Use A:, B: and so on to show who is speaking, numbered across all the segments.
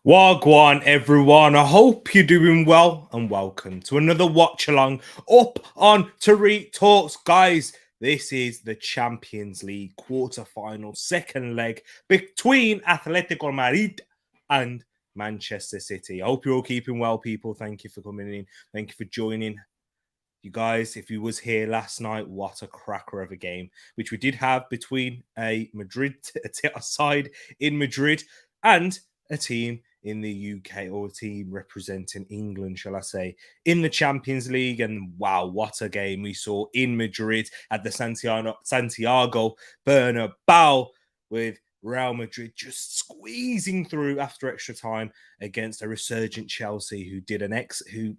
A: Wagwan, everyone. I hope you're doing well and welcome to another watch along up on Tereak Talks. Guys, this is the Champions League quarter-final second leg between Atletico Madrid and Manchester City. I hope you're all keeping well, people. Thank you for coming in. Thank you for joining. You guys, if you was here last night, what a cracker of a game, which we did have between a side in Madrid and a team in the UK, or a team representing England, shall I say, in the Champions League. And wow, what a game we saw in Madrid at the Santiago Bernabeu, with Real Madrid just squeezing through after extra time against a resurgent Chelsea, who did who,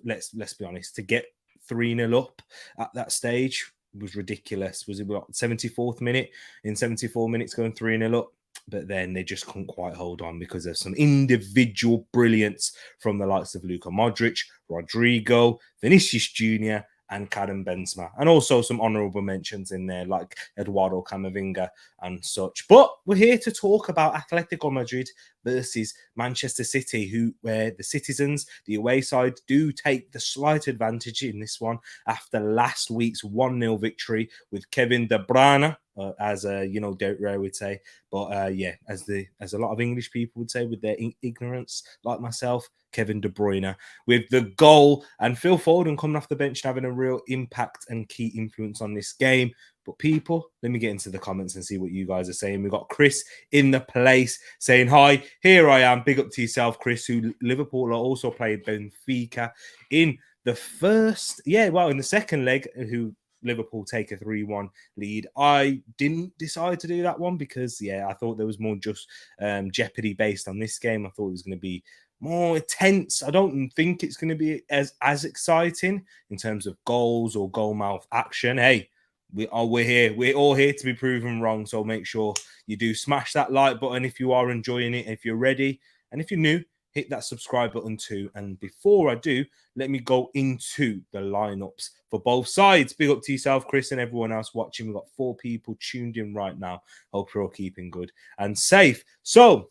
A: let's be honest, to get 3-0 up at that stage was ridiculous. Was it what, 74th minute? In 74 minutes going 3-0 up. But then they just couldn't quite hold on because of some individual brilliance from the likes of Luka Modric, Rodrigo, Vinicius Jr., and Karim Benzema, and also some honourable mentions in there like Eduardo Camavinga and such. But we're here to talk about Atletico Madrid versus Manchester City, where the citizens, the away side, do take the slight advantage in this one after last week's 1-0 victory with Kevin De Bruyne, as Derek Ray would say, but as a lot of English people would say with their ignorance, like myself, Kevin De Bruyne with the goal, and Phil Foden coming off the bench and having a real impact and key influence on this game. But people, let me get into the comments and see what you guys are saying. We've got Chris in the place saying, hi, here I am. Big up to yourself, Chris, who Liverpool are also playing Benfica in the in the second leg, who Liverpool take a 3-1 lead. I didn't decide to do that one because, I thought there was more just jeopardy based on this game. I thought it was going to be more intense. I don't think it's going to be as exciting in terms of goals or goal mouth action. Hey, we're here. We're all here to be proven wrong. So make sure you do smash that like button if you are enjoying it, if you're ready. And if you're new, hit that subscribe button too. And before I do, let me go into the lineups for both sides. Big up to yourself, Chris, and everyone else watching. We've got 4 people tuned in right now. Hope you're all keeping good and safe. So,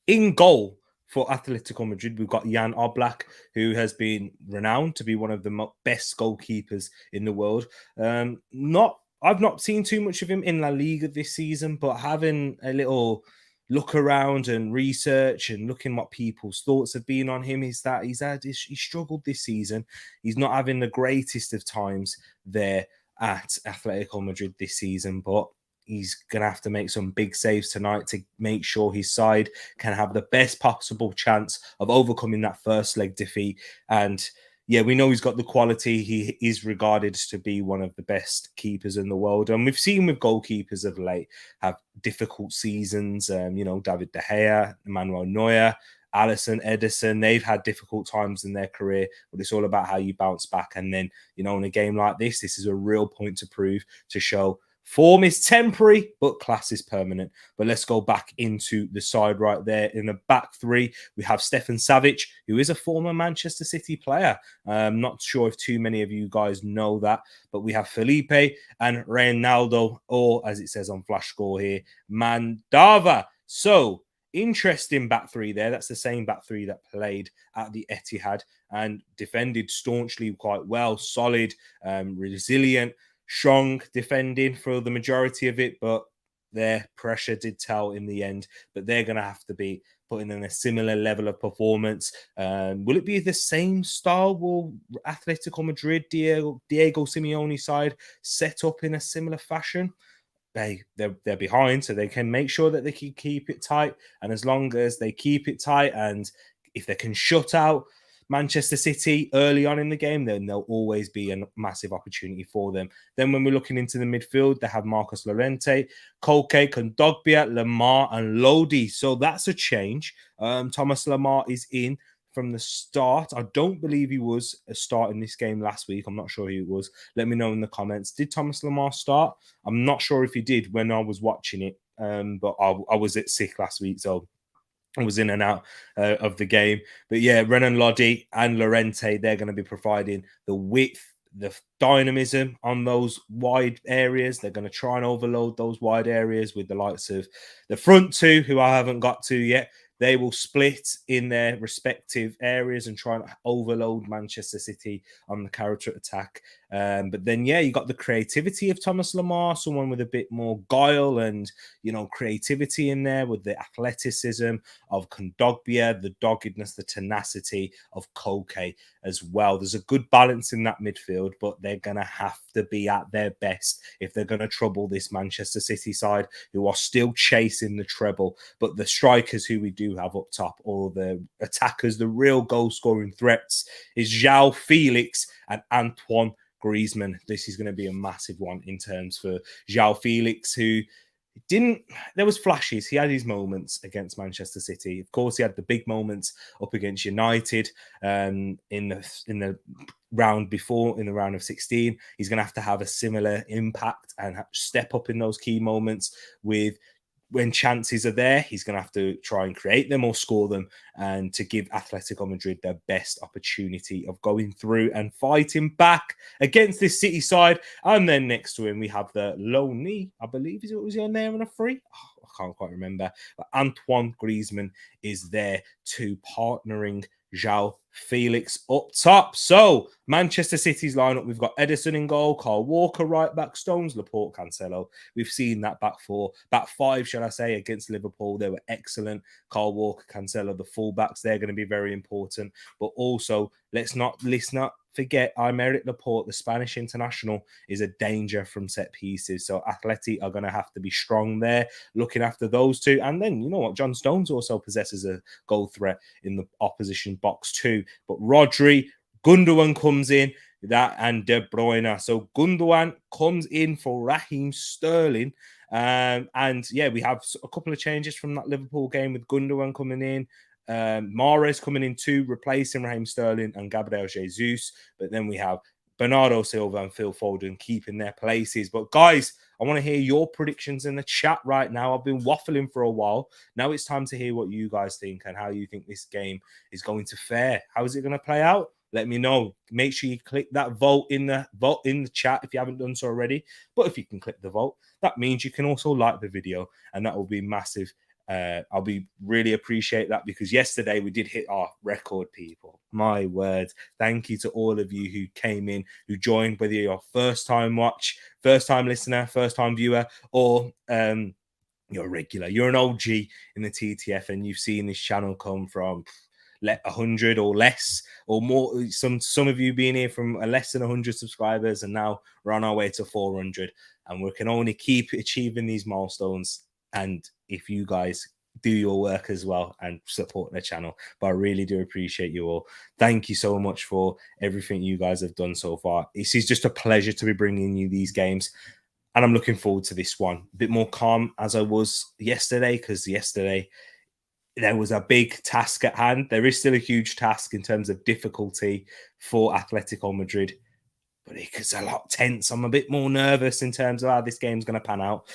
A: in goal for Atletico Madrid, we've got Jan Oblak, who has been renowned to be one of the best goalkeepers in the world. I've not seen too much of him in La Liga this season, but having a little look around and research and looking what people's thoughts have been on him is that he struggled this season. He's not having the greatest of times there at Atletico Madrid this season, but he's going to have to make some big saves tonight to make sure his side can have the best possible chance of overcoming that first leg defeat. And we know he's got the quality. He is regarded to be one of the best keepers in the world. And we've seen with goalkeepers of late have difficult seasons. David De Gea, Manuel Neuer, Alisson, Ederson, they've had difficult times in their career, but it's all about how you bounce back. And then, in a game like this is a real point to prove, to show form is temporary, but class is permanent. But let's go back into the side right there. In the back three, we have Stefan Savic, who is a former Manchester City player. I'm not sure if too many of you guys know that, but we have Felipe and Reynaldo, or as it says on Flash Score here, Mandava. So, interesting back three there. That's the same back three that played at the Etihad and defended staunchly quite well, solid, resilient, strong defending for the majority of it, but their pressure did tell in the end. But they're going to have to be putting in a similar level of performance. Will it be the same style? Will Atletico Madrid, Diego Simeone side set up in a similar fashion? They're behind, so they can make sure that they can keep it tight. And as long as they keep it tight, and if they can shut out Manchester City early on in the game, then there'll always be a massive opportunity for them. Then when we're looking into the midfield, they have Marcos Llorente, Koke, Kondogbia, Lamar, and Lodi. So that's a change. Thomas Lamar is in from the start. I don't believe he was a start in this game last week. I'm not sure who it was. Let me know in the comments. Did Thomas Lamar start? I'm not sure if he did when I was watching it, but I was sick last week, so I was in and out of the game. But Renan Lodi and Llorente, they're going to be providing the width, the dynamism on those wide areas. They're going to try and overload those wide areas with the likes of the front two, who I haven't got to yet. They will split in their respective areas and try and overload Manchester City on the counter attack. But then, yeah, you got the creativity of Thomas Lemar, someone with a bit more guile and, creativity in there with the athleticism of Kondogbia, the doggedness, the tenacity of Koke as well. There's a good balance in that midfield, but they're going to have to be at their best if they're going to trouble this Manchester City side, who are still chasing the treble. But the strikers who we do have up top, or the attackers, the real goal-scoring threats, is João Felix and Antoine Griezmann. This is going to be a massive one in terms for João Felix, who there was flashes. He had his moments against Manchester City. Of course, he had the big moments up against United in the round before, in the round of 16. He's going to have a similar impact and step up in those key moments when chances are there. He's going to have to try and create them or score them, and to give Atletico Madrid their best opportunity of going through and fighting back against this City side. And then next to him, we have the lonely, I believe, was he on there on a free? I can't quite remember. But Antoine Griezmann is there too, partnering João Felix up top. So Manchester City's lineup, we've got Ederson in goal, Kyle Walker right back, Stones, Laporte, Cancelo. We've seen that back five, shall I say, against Liverpool. They were excellent. Kyle Walker, Cancelo, the fullbacks, they're going to be very important. But also, let's not forget Aymeric Laporte, the Spanish international, is a danger from set pieces. So Atleti are going to have to be strong there, looking after those two. And then, you know what, John Stones also possesses a goal threat in the opposition box too. But Rodri, Gundogan comes in, and De Bruyne. So Gundogan comes in for Raheem Sterling. And yeah, we have a couple of changes from that Liverpool game with Gundogan coming in. Mahrez coming in too, replacing Raheem Sterling and Gabriel Jesus. But then we have Bernardo Silva and Phil Foden keeping their places. But guys, I want to hear your predictions in the chat right now. I've been waffling for a while. Now it's time to hear what you guys think and how you think this game is going to fare. How is it going to play out? Let me know. Make sure you click that vote in the chat if you haven't done so already. But if you can click the vote, that means you can also like the video, and that will be massive. I'll be really appreciate that, because yesterday we did hit our record, people. My word. Thank you to all of you who came in, who joined, whether you're first time listener, first time viewer, or you're a regular, you're an OG in the TTF, and you've seen this channel come from 100 or less or more. Some of you being here from less than 100 subscribers, and now we're on our way to 400, and we can only keep achieving these milestones. And if you guys do your work as well and support the channel, but I really do appreciate you all. Thank you so much for everything you guys have done so far. This is just a pleasure to be bringing you these games, and I'm looking forward to this one. A bit more calm as I was yesterday, because yesterday there was a big task at hand. There is still a huge task in terms of difficulty for Atletico Madrid, but it's a lot tense. I'm a bit more nervous in terms of how this game's going to pan out.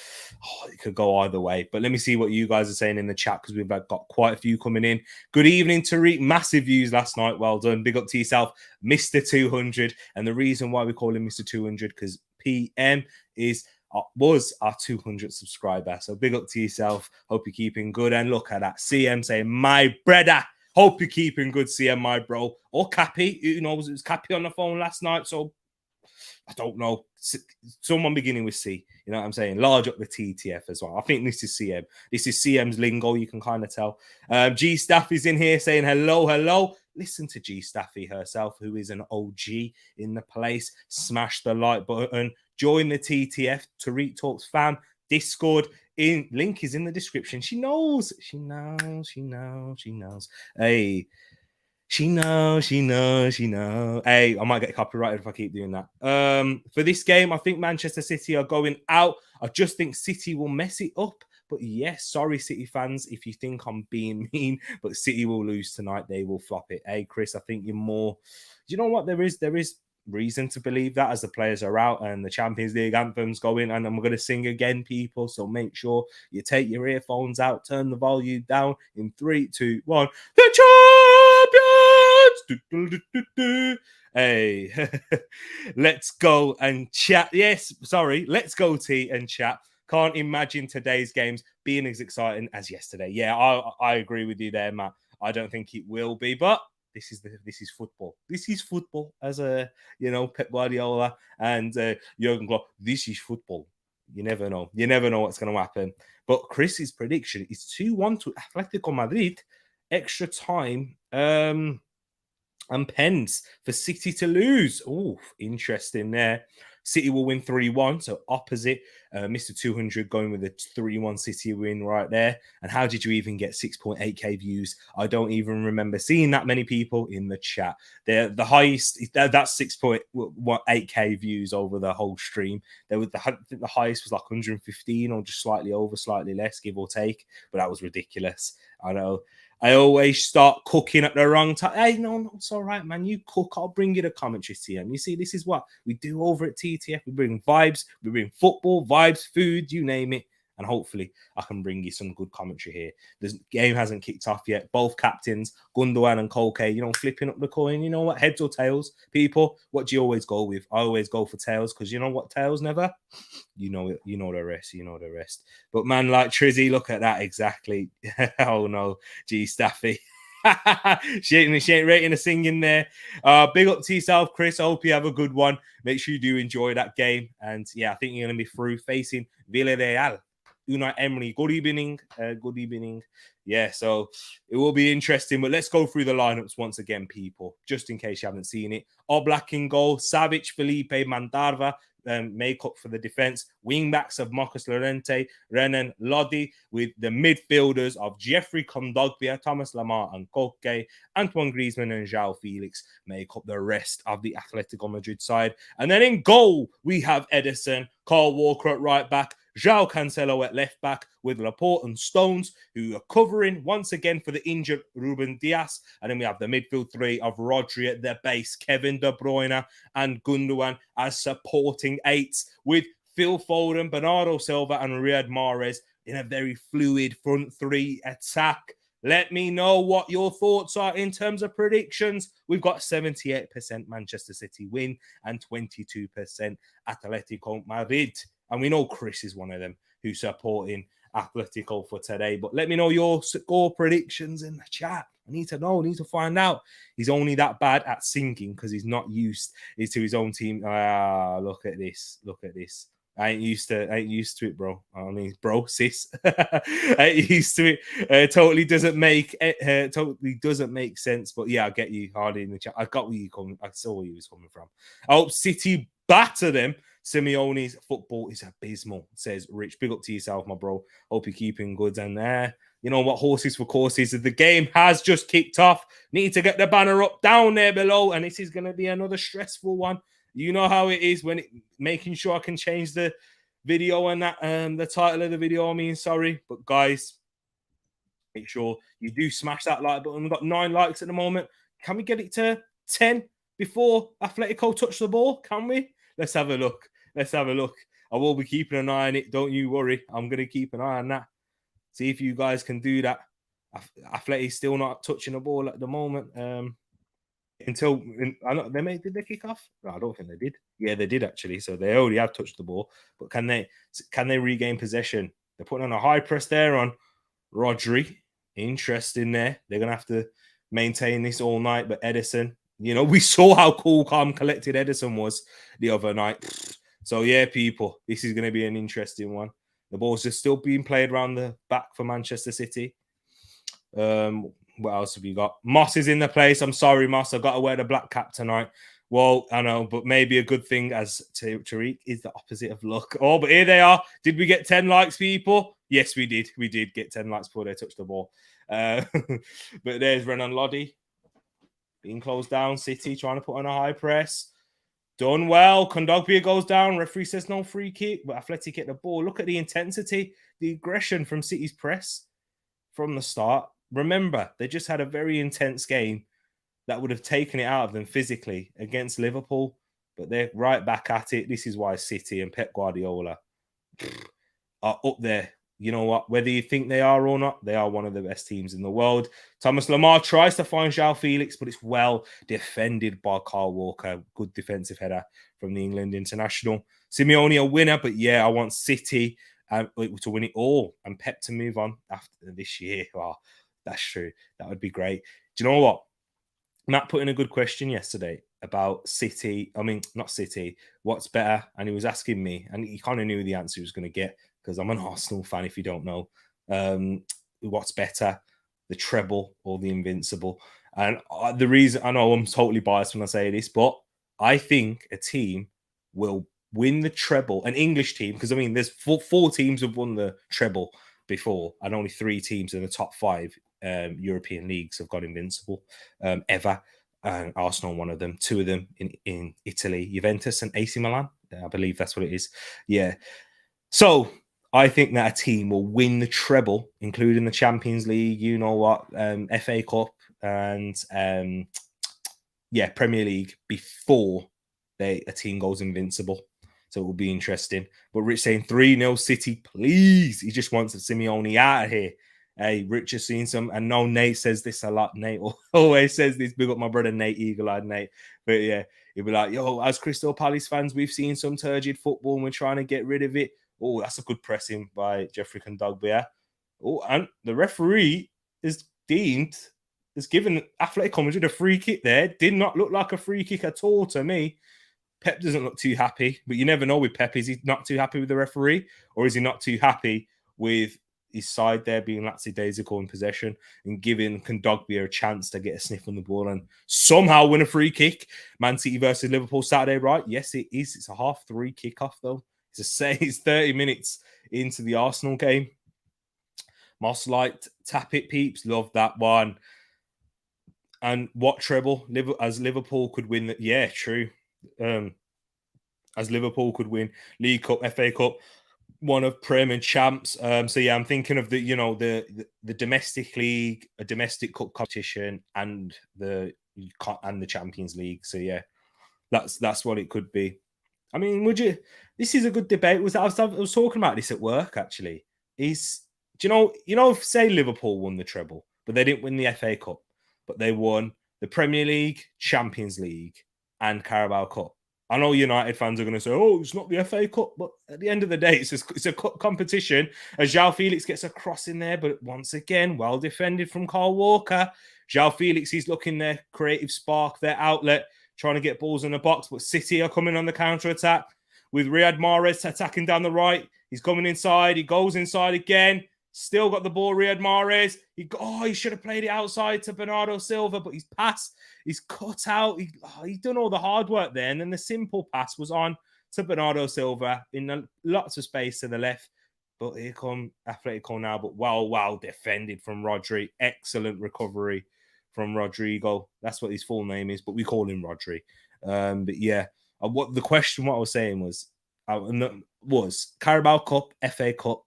A: It could go either way. But let me see what you guys are saying in the chat, because we've got quite a few coming in. Good evening, Tereak. Massive views last night. Well done. Big up to yourself, Mr. 200. And the reason why we call him Mr. 200, because PM was our 200th subscriber. So big up to yourself. Hope you're keeping good. And look at that. CM saying, my brother. Hope you're keeping good, CM, my bro. Or Cappy. Who knows? It was Cappy on the phone last night. So I don't know. Someone beginning with C. You know what I'm saying? Large up the TTF as well. I think this is CM. This is CM's lingo. You can kind of tell. G Staffy's in here saying hello, hello. Listen to G Staffy herself, who is an OG in the place. Smash the like button. Join the TTF, Tereak Talks fam. Discord. Link is in the description. She knows. She knows. Hey. She knows. Hey, I might get copyrighted if I keep doing that. For this game, I think Manchester City are going out. I just think City will mess it up. But yes, sorry, City fans, if you think I'm being mean, but City will lose tonight. They will flop it. Hey, Chris, I think you're more... You know what? There is reason to believe that, as the players are out and the Champions League anthem's going, and I'm going to sing again, people. So make sure you take your earphones out, turn the volume down in 3, 2, 1. The champions! Hey, let's go and chat. Yes, sorry, let's go T and chat. Can't imagine today's games being as exciting as yesterday. Yeah, I agree with you there, Matt. I don't think it will be, but this is football. This is football, as Pep Guardiola and Jurgen Klopp. This is football. You never know. You never know what's going to happen. But Chris's prediction is 2-1 to Atletico Madrid. Extra time. And pens for City to lose. Oh, interesting there. City will win 3-1, so opposite. Mr. 200 going with a 3-1 City win right there. And how did you even get 6.8k views? I don't even remember seeing that many people in the chat. The highest, that's 6.8k views over the whole stream. I think the highest was like 115 or just slightly over, slightly less, give or take. But that was ridiculous. I know. I always start cooking at the wrong time. Hey, no, it's all right, man. You cook. I'll bring you the commentary, TM. You see, this is what we do over at TTF. We bring vibes. We bring football, vibes, food, you name it. And hopefully I can bring you some good commentary here. The game hasn't kicked off yet. Both captains, Gundogan and Koke, flipping up the coin. You know what? Heads or tails, people? What do you always go with? I always go for tails because you know what? Tails never. You know the rest. You know the rest. But man, like Trizzy, look at that exactly. Oh no, gee, Staffy. she ain't rating a singing there. Big up to yourself, Chris. I hope you have a good one. Make sure you do enjoy that game. And yeah, I think you're gonna be through facing Villarreal. Unai Emery, good evening. Good evening. Yeah, so it will be interesting. But let's go through the lineups once again, people, just in case you haven't seen it. Oblak in goal, Savic, Felipe, Mandarva, make up for the defense. Wing backs of Marcus Llorente, Renan, Lodi, with the midfielders of Jeffrey Kondogbia, Thomas Lamar, and Koke. Antoine Griezmann and João Felix make up the rest of the Atletico Madrid side. And then in goal, we have Edison, Carl Walker at right back, João Cancelo at left back, with Laporte and Stones, who are covering once again for the injured Ruben Dias. And then we have the midfield three of Rodri at their base, Kevin De Bruyne and Gundogan as supporting eights, with Phil Foden, Bernardo Silva and Riyad Mahrez in a very fluid front three attack. Let me know what your thoughts are in terms of predictions. We've got 78% Manchester City win and 22% Atletico Madrid. And we know Chris is one of them who's supporting Atletico for today. But let me know your score predictions in the chat. I need to know. I need to find out. He's only that bad at singing because he's not used to his own team. Look at this. Look at this. I ain't used to it, bro. I mean, bro, sis. I ain't used to it. Totally doesn't make sense. But yeah, I get you, Hardy, in the chat. I got where you coming. I saw where you was coming from. I hope City batter them. Simeone's football is abysmal, says Rich. Big up to yourself, my bro. Hope you're keeping good. And you know what? Horses for courses. The game has just kicked off. Need to get the banner up down there below. And this is going to be another stressful one. You know how it is when making sure I can change the video and that the title of the video. I mean, sorry, but guys, make sure you do smash that like button. We've got 9 likes at the moment. Can we get it to 10 before Atletico touch the ball? Can we? Let's have a look. Let's have a look. I will be keeping an eye on it. Don't you worry. I'm going to keep an eye on that. See if you guys can do that. Atleti's still not touching the ball at the moment. Did they kick off? No, I don't think they did. Yeah, they did actually. So they already have touched the ball. But can they regain possession? They're putting on a high press there on Rodri. Interesting there. They're gonna have to maintain this all night. But Edison, we saw how cool, calm, collected Edison was the other night. So yeah, people, this is gonna be an interesting one. The ball's just still being played around the back for Manchester City. What else have you got? Moss is in the place. I'm sorry, Moss. I've got to wear the black cap tonight. Well, I know, but maybe a good thing, as Tereak is the opposite of luck. Oh, but here they are. Did we get 10 likes, people? Yes, we did. We did get 10 likes before they touched the ball. But there's Renan Lodi being closed down. City trying to put on a high press. Done well. Kondogbia goes down. Referee says no free kick, but Athletic get the ball. Look at the intensity, the aggression from City's press from the start. Remember, they just had a very intense game that would have taken it out of them physically against Liverpool, but they're right back at it. This is why City and Pep Guardiola are up there. You know what? Whether you think they are or not, they are one of the best teams in the world. Thomas Lamar tries to find João Felix, but it's well defended by Carl Walker. Good defensive header from the England international. Simeone a winner, but yeah, I want City to win it all, and Pep to move on after this year. Oh, that's true. That would be great. Do you know what? Matt put in a good question yesterday about City. I mean, not City. What's better? And he was asking me, and he kind of knew the answer he was going to get because I'm an Arsenal fan. If you don't know, what's better, the treble or the invincible? And the reason, I know I'm totally biased when I say this, but I think a team will win the treble, an English team, because I mean, there's four teams have won the treble before, and only 3 teams in the top 5 European leagues have got invincible ever. Arsenal, one of them, 2 of them in Italy, Juventus and AC Milan. I believe that's what it is. Yeah. So I think that a team will win the treble, including the Champions League, you know what, FA Cup, and Premier League before a team goes invincible. So it will be interesting. But Rich saying 3-0 City, please. He just wants Simeone out of here. Hey, Rich has seen some. And no, Nate says this a lot. Nate always says this. Big up my brother Nate, eagle-eyed Nate. But yeah, he'll be like, yo, as Crystal Palace fans, we've seen some turgid football and we're trying to get rid of it. Oh, that's a good pressing by Jeffrey Kondogbia. Oh, and the referee is given Atletico Madrid a free kick there. Did not look like a free kick at all to me. Pep doesn't look too happy, but you never know with Pep. Is he not too happy with the referee, or is he not too happy with his side there being lackadaisical in possession and giving Kondogbia a chance to get a sniff on the ball and somehow win a free kick? Man City versus Liverpool Saturday, right? Yes, it is. It's a 3:30 kickoff, though. It's 30 minutes into the Arsenal game. Moss liked tap it, peeps. Love that one. And what treble? As Liverpool could win. Yeah, true. As Liverpool could win League Cup, FA Cup, one of Prem and Champs. So yeah, I'm thinking of the domestic league, a domestic cup competition, and the Champions League. So yeah, that's what it could be. I mean, this is a good debate. I was talking about this at work actually. Do you know if say Liverpool won the treble, but they didn't win the FA Cup, but they won the Premier League, Champions League, and Carabao Cup. I know United fans are going to say, oh, it's not the FA Cup, but at the end of the day, it's a cup competition. As João Felix gets a cross in there, but once again, well defended from Carl Walker. João Felix is looking their creative spark, their outlet, trying to get balls in the box, but City are coming on the counter-attack with Riyad Mahrez attacking down the right. He's coming inside. He goes inside again. Still got the ball, Riyad Mahrez. He should have played it outside to Bernardo Silva, but he's passed. He's cut out. He's done all the hard work there. And then the simple pass was on to Bernardo Silva in lots of space to the left. But here come Atletico now. But well defended from Rodri. Excellent recovery from Rodrigo. That's what his full name is, but we call him Rodri. But yeah, what I was saying was Carabao Cup, FA Cup.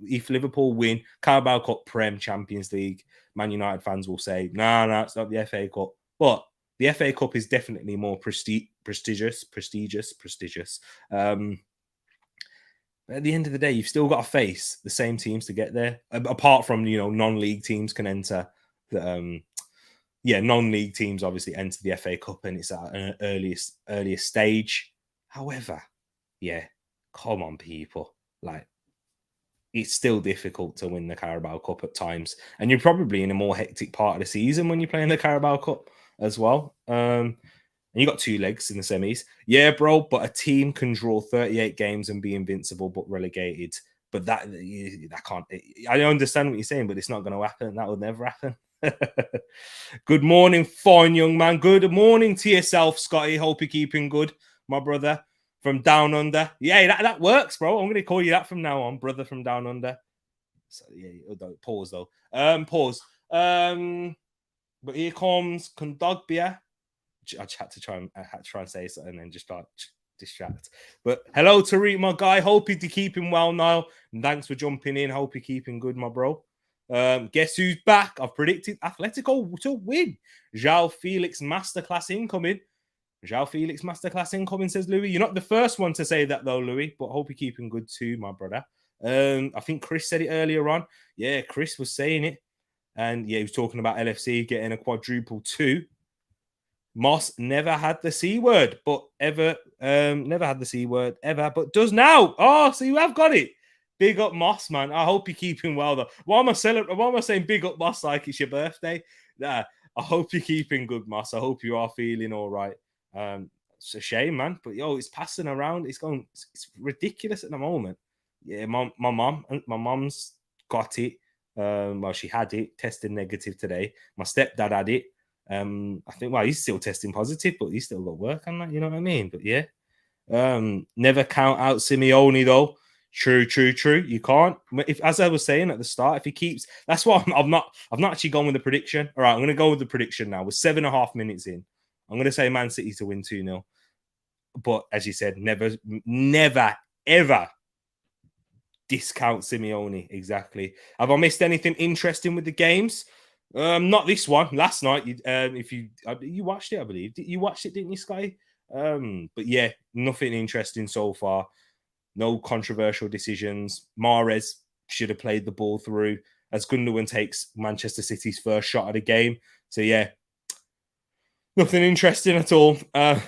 A: If Liverpool win Carabao Cup, Prem, Champions League, Man United fans will say, no, it's not the FA Cup. But the FA Cup is definitely more prestigious. At the end of the day, you've still got to face the same teams to get there. Apart from, non-league teams can enter non-league teams obviously enter the FA Cup and it's at an earlier stage. However, come on, people. It's still difficult to win the Carabao Cup at times. And you're probably in a more hectic part of the season when you're playing the Carabao Cup as well. And you got 2 legs in the semis. Yeah, bro, but a team can draw 38 games and be invincible but relegated. But that can't... I understand what you're saying, but it's not going to happen. That would never happen. Good morning, fine young man. Good morning to yourself, Scotty. Hope you're keeping good, my brother. From down under. Yeah, that works, bro. I'm going to call you that from now on, brother from down under. So, pause, though. Pause. But here comes Kondogbia. I had to try and say something and then just start distract. But hello, Tereak, my guy. Hope you're keeping well now. And thanks for jumping in. Hope you're keeping good, my bro. Guess who's back? I've predicted Atletico to win. João Felix masterclass incoming. João Felix masterclass incoming, says Louis. You're not the first one to say that, though, Louis, but I hope you're keeping good too, my brother. I think Chris said it earlier on. Yeah, Chris was saying it. And yeah, he was talking about LFC getting a quadruple 2. Moss never had the C word, but never had the C word ever, but does now. Oh, so you have got it. Big up Moss, man. I hope you're keeping well, though. Why am I saying big up Moss like it's your birthday? Nah, I hope you're keeping good, Moss. I hope you are feeling all right. It's a shame, man. But yo, it's passing around. It's ridiculous at the moment. Yeah, my mom's got it. Well, she had it, tested negative today. My stepdad had it. I think, well, he's still testing positive, but he's still got work on that. You know what I mean? But yeah, never count out Simeone though. True. You can't. If, as I was saying at the start, if he keeps, that's why I'm not actually going with the prediction. All right, I'm going to go with the prediction now. We're 7.5 minutes in. I'm going to say Man City to win 2-0. But as you said, never, ever discount Simeone. Exactly. Have I missed anything interesting with the games? Not this one. Last night, you watched it, I believe. You watched it, didn't you, Sky? But yeah, nothing interesting so far. No controversial decisions. Mahrez should have played the ball through as Gundogan takes Manchester City's first shot at the game. So yeah, nothing interesting at all. Let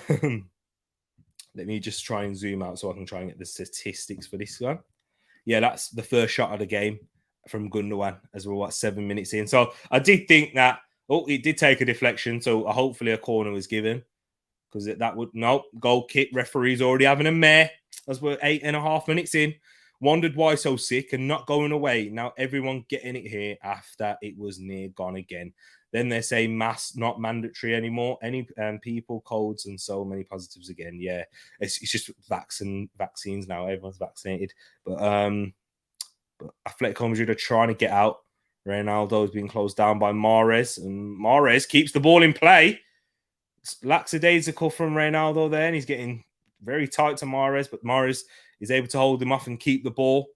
A: me just try and zoom out so I can try and get the statistics for this one. Yeah, that's the first shot of the game from Gundogan as we're 7 minutes in. So I did think that, it did take a deflection. So hopefully a corner was given because that would, goal kick. Referee's already having a mare as we're 8.5 minutes in. Wondered why so sick and not going away. Now everyone getting it here after it was near gone again. Then they say mask not mandatory anymore. Any people, codes, and so many positives again. Yeah, it's just vaccines now. Everyone's vaccinated. But Atletico Madrid are trying to get out. Ronaldo's been closed down by Mahrez, and Mahrez keeps the ball in play. It's lackadaisical from Ronaldo there, and he's getting very tight to Mahrez, but Mahrez is able to hold him off and keep the ball.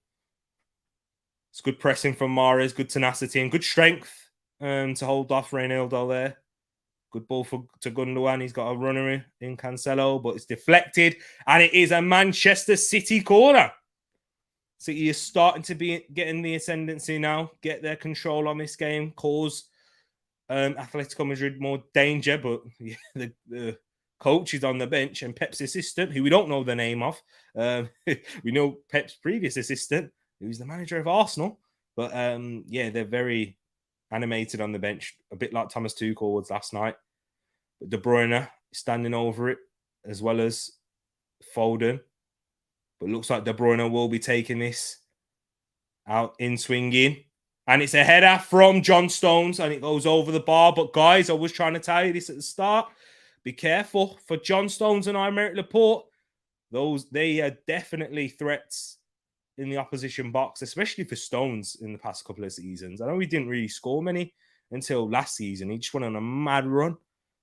A: It's good pressing from Mahrez, good tenacity and good strength to hold off Ronaldo there. Good ball to Gundogan. He's got a runner in Cancelo, but it's deflected, and it is a Manchester City corner. City is starting to be getting the ascendancy now, get their control on this game, cause Atletico Madrid more danger, but yeah, the coach is on the bench, and Pep's assistant, who we don't know the name of, we know Pep's previous assistant, who's the manager of Arsenal, but yeah, they're very animated on the bench, a bit like Thomas Tuchel was last night. But De Bruyne standing over it, as well as Foden. But looks like De Bruyne will be taking this out in swinging. And it's a header from John Stones, and it goes over the bar. But guys, I was trying to tell you this at the start. Be careful for John Stones and Aymeric Laporte. They are definitely threats in the opposition box, especially for Stones in the past couple of seasons. I know he didn't really score many until last season. He just went on a mad run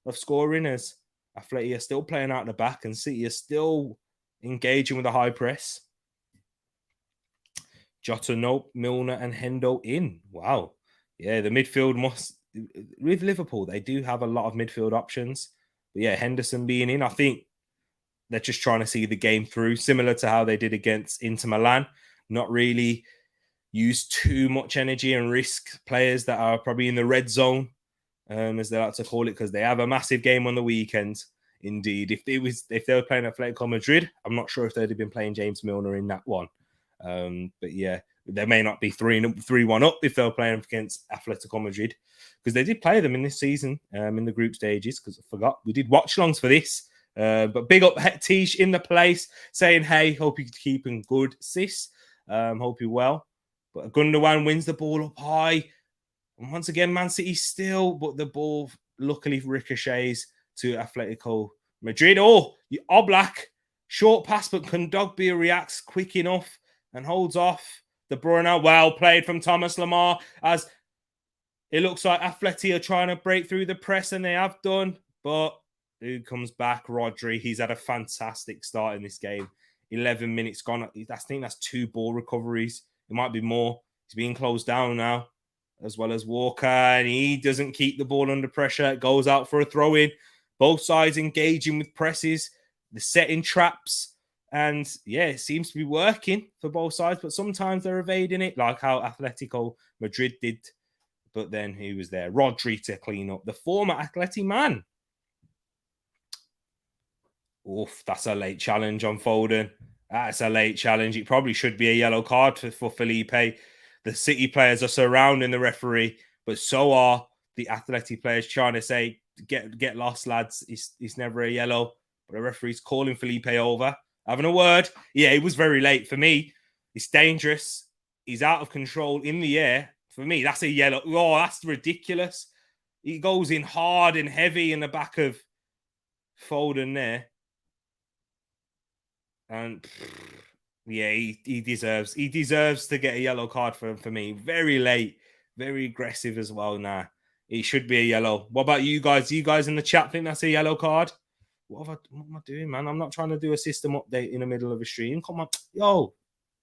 A: of scoring as Atleti are still playing out the back and City are still engaging with a high press. Jota, nope. Milner and Hendo in. Wow. Yeah, the midfield must... With Liverpool, they do have a lot of midfield options. But yeah, Henderson being in, I think they're just trying to see the game through, similar to how they did against Inter Milan. Not really use too much energy and risk players that are probably in the red zone, as they like to call it, because they have a massive game on the weekend. Indeed, if they were playing Atletico Madrid, I'm not sure if they'd have been playing James Milner in that one. But yeah, they may not be 3-1 up if they were playing against Atletico Madrid, because they did play them in this season in the group stages. Because I forgot we did watchalongs for this. But big up Tish in the place, saying, hey, hope you're keeping good, sis. Hope you're well. But Gundogan wins the ball up high. And once again, Man City still, but the ball luckily ricochets to Atletico Madrid. Oh, Oblak, short pass, but Kondogbia reacts quick enough and holds off. De Bruyne, well played from Thomas Lemar, as it looks like Atleti are trying to break through the press, and they have done. But who comes back? Rodri. He's had a fantastic start in this game. 11 minutes gone. I think that's 2 ball recoveries. It might be more. He's being closed down now, as well as Walker, and he doesn't keep the ball under pressure. It goes out for a throw-in. Both sides engaging with presses, the setting traps, and yeah, it seems to be working for both sides, but sometimes they're evading it, like how Atletico Madrid did. But then he was there, Rodri, to clean up. The former Atleti man. Oof, that's a late challenge on Foden. That's a late challenge. It probably should be a yellow card for Felipe. The City players are surrounding the referee, but so are the Atleti players trying to say, get lost, lads. It's never a yellow. But the referee's calling Felipe over, having a word. Yeah, it was very late. For me, it's dangerous. He's out of control in the air. For me, that's a yellow. Oh, that's ridiculous. He goes in hard and heavy in the back of Foden there. And yeah, he deserves to get a yellow card for me. Very late, very aggressive as well. Nah, it should be a yellow. What about you guys? You guys in the chat think that's a yellow card? What am I doing, man? I'm not trying to do a system update in the middle of a stream. Come on, yo,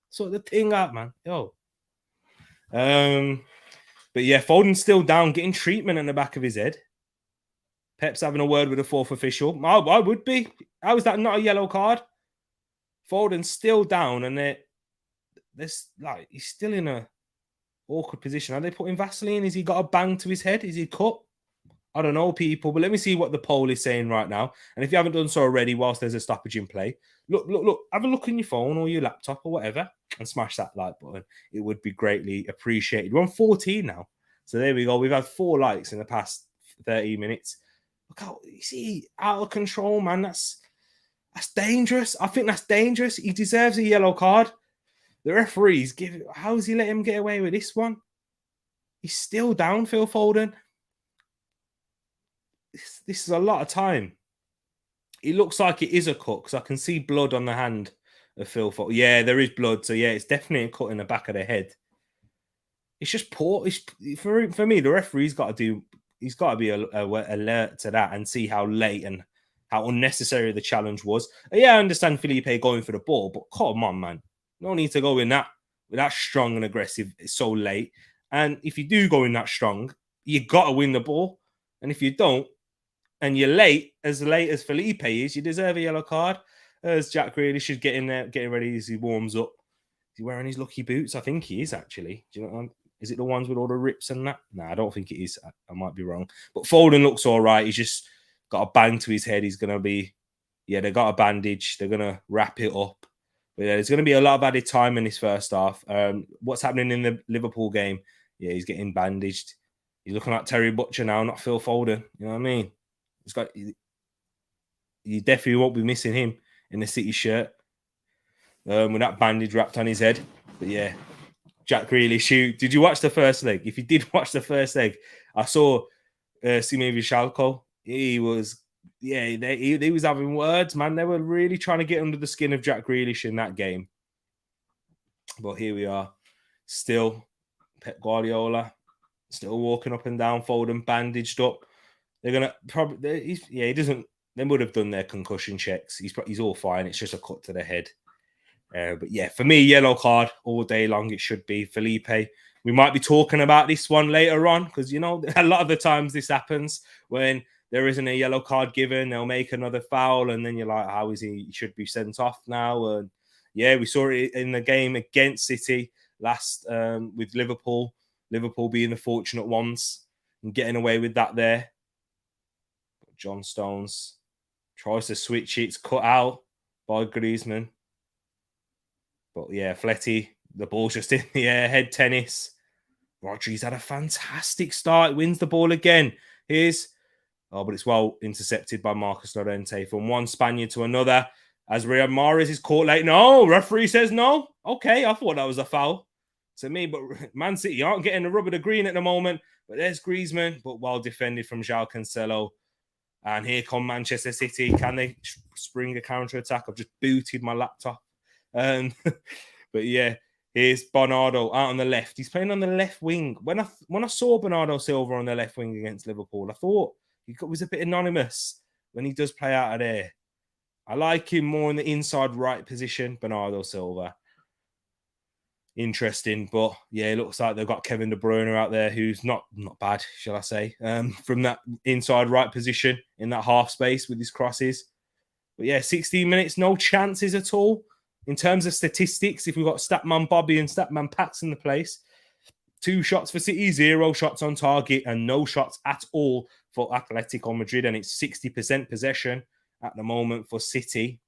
A: sort the thing out, man. Yo. But yeah, Foden's still down, getting treatment in the back of his head. Pep's having a word with the fourth official. I would be. How is that not a yellow card? Foden's still down, and he's still in a awkward position. Are they putting Vaseline? Has he got a bang to his head? Is he cut? I don't know, people, but let me see what the poll is saying right now. And if you haven't done so already, whilst there's a stoppage in play, look, have a look on your phone or your laptop or whatever and smash that like button. It would be greatly appreciated. We're on 14 now. So there we go. We've had 4 likes in the past 30 minutes. Look how, you see, out of control, man. That's dangerous. I think that's dangerous. He deserves a yellow card. The referees how does he let him get away with this one? He's still down, Phil Foden. This is a lot of time. It looks like it is a cut because I can see blood on the hand of Phil Foden. Yeah, there is blood. So yeah, it's definitely a cut in the back of the head. It's just poor. For me, the referee's got to be alert to that and see how late and how unnecessary the challenge was. Yeah, I understand Felipe going for the ball, but come on, man. No need to go in that strong and aggressive so late. And if you do go in that strong, you got to win the ball. And if you don't, and you're late as Felipe is, you deserve a yellow card. As Jack Grealish should get in there, getting ready as he warms up. Is he wearing his lucky boots? I think he is, actually. Do you know what Is it the ones with all the rips and that? No, I don't think it is. I might be wrong. But Foden looks all right. He's just got a bang to his head. He's going to be... Yeah, they got a bandage. They're going to wrap it up. But yeah, there's going to be a lot of added time in this first half. What's happening in the Liverpool game? Yeah, he's getting bandaged. He's looking like Terry Butcher now, not Phil Foden. You know what I mean? You definitely won't be missing him in the City shirt with that bandage wrapped on his head. But yeah, Jack Grealish. Did you watch the first leg? If you did watch the first leg, I saw Sime Vishalko. He was having words, man. They were really trying to get under the skin of Jack Grealish in that game. But here we are, still Pep Guardiola, still walking up and down, Foden bandaged up. They're gonna probably, he doesn't. They would have done their concussion checks. He's all fine. It's just a cut to the head. But yeah, for me, yellow card all day long. It should be Felipe. We might be talking about this one later on because, you know, a lot of the times this happens when there isn't a yellow card given. They'll make another foul and then you're like, how is he? He should be sent off now. And yeah, we saw it in the game against City last with Liverpool. Liverpool being the fortunate ones and getting away with that there. John Stones tries to switch it. It's cut out by Griezmann. But yeah, Fletty, the ball's just in the air. Head tennis. Rodri's had a fantastic start. Wins the ball again. But it's well intercepted by Marcus Llorente from one Spaniard to another. As Riyad Mahrez is caught late. No, referee says no. Okay, I thought that was a foul to me. But Man City aren't getting the rub of the green at the moment. But there's Griezmann, but well defended from João Cancelo. And here come Manchester City. Can they spring a counter-attack? I've just booted my laptop. But yeah, here's Bernardo out on the left. He's playing on the left wing. When I saw Bernardo Silva on the left wing against Liverpool, I thought he was a bit anonymous when he does play out of there. I like him more in the inside right position, Bernardo Silva. Interesting, but yeah, it looks like they've got Kevin De Bruyne out there, who's not bad, shall I say, from that inside right position in that half space with his crosses. But yeah, 16 minutes, no chances at all. In terms of statistics, if we've got Statman Bobby and Statman Pax in the place, 2 shots for City, 0 shots on target, and no shots at all for Atletico Madrid. And it's 60% possession at the moment for City.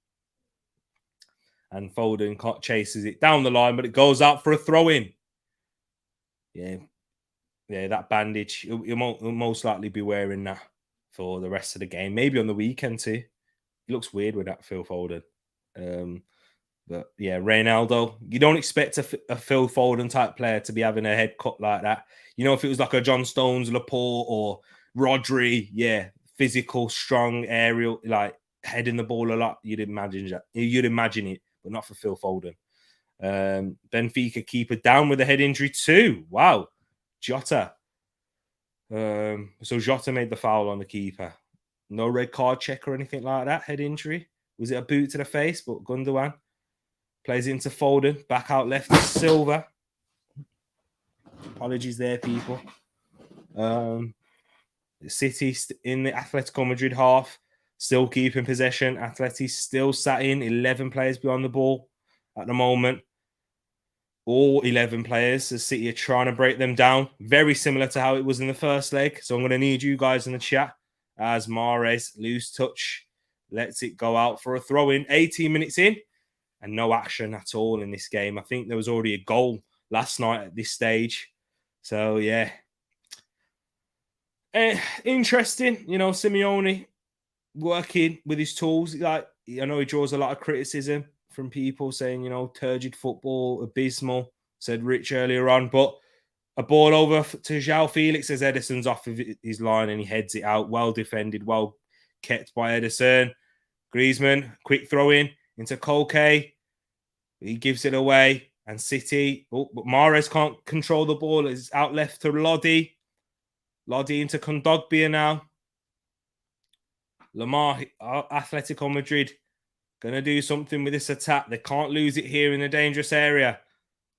A: and Foden chases it down the line, but it goes out for a throw-in. Yeah, that bandage, he'll most likely be wearing that for the rest of the game, maybe on the weekend too. He looks weird with that Phil Foden. But yeah, Ronaldo, you don't expect a Phil Foden type player to be having a head cut like that. You know, if it was like a John Stones, Laporte, or Rodri, yeah, physical, strong, aerial, like heading the ball a lot, you'd imagine it, but not for Phil Foden. Benfica keeper down with a head injury too. Wow, Jota. So Jota made the foul on the keeper. No red card check or anything like that. Head injury. Was it a boot to the face? But Gundogan plays into Foden. Back out left to Silva. Apologies there, people. City in the Atletico Madrid half. Still keeping possession. Atleti still sat in 11 players behind the ball at the moment. All 11 players. The City are trying to break them down. Very similar to how it was in the first leg. So I'm going to need you guys in the chat as Mahrez, loose touch, lets it go out for a throw-in. 18 minutes in and no action at all in this game. I think there was already a goal last night at this stage. So, yeah. Interesting. You know, Simeone working with his tools. Like, I know he draws a lot of criticism from people saying, you know, turgid football, abysmal, said Rich earlier on. But a ball over to João Felix as Ederson's off of his line and he heads it out. Well defended, well kept by Ederson. Griezmann, quick throw in into Koke. He gives it away. And City, but Mahrez can't control the ball. It's out left to Lodi. Lodi into Kondogbia now. Lamar, Atletico Madrid, going to do something with this attack. They can't lose it here in a dangerous area.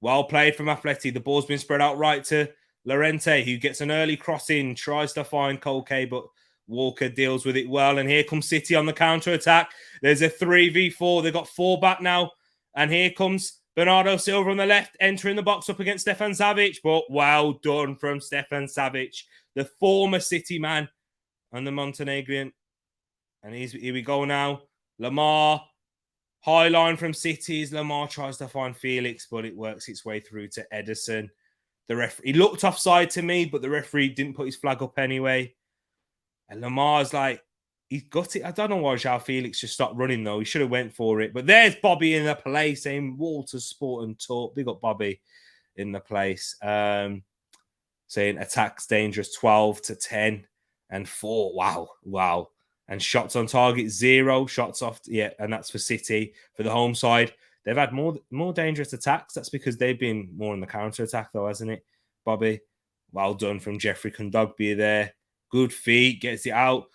A: Well played from Atleti. The ball's been spread out right to Llorente, who gets an early cross in, tries to find Koke, but Walker deals with it well. And here comes City on the counter-attack. There's a 3v4. They've got 4 back now. And here comes Bernardo Silva on the left, entering the box up against Stefan Savic. But well done from Stefan Savic, the former City man and the Montenegrin. And here we go now. Lamar, high line from Cities. Lamar tries to find Felix, but it works its way through to Ederson. The referee, he looked offside to me, but the referee didn't put his flag up anyway. And Lamar's like, he's got it. I don't know why João Felix just stopped running, though. He should have went for it. But there's Bobby in the place, saying Walter Sport and Talk. Big up Bobby in the place. Saying attacks dangerous 12-10 and 4. Wow. And shots on target 0, shots off. Yeah, and that's for City. For the home side, they've had more dangerous attacks. That's because they've been more in the counter-attack, though, hasn't it, Bobby? Well done from Jeffrey Kondogbia there. Good feet, gets it out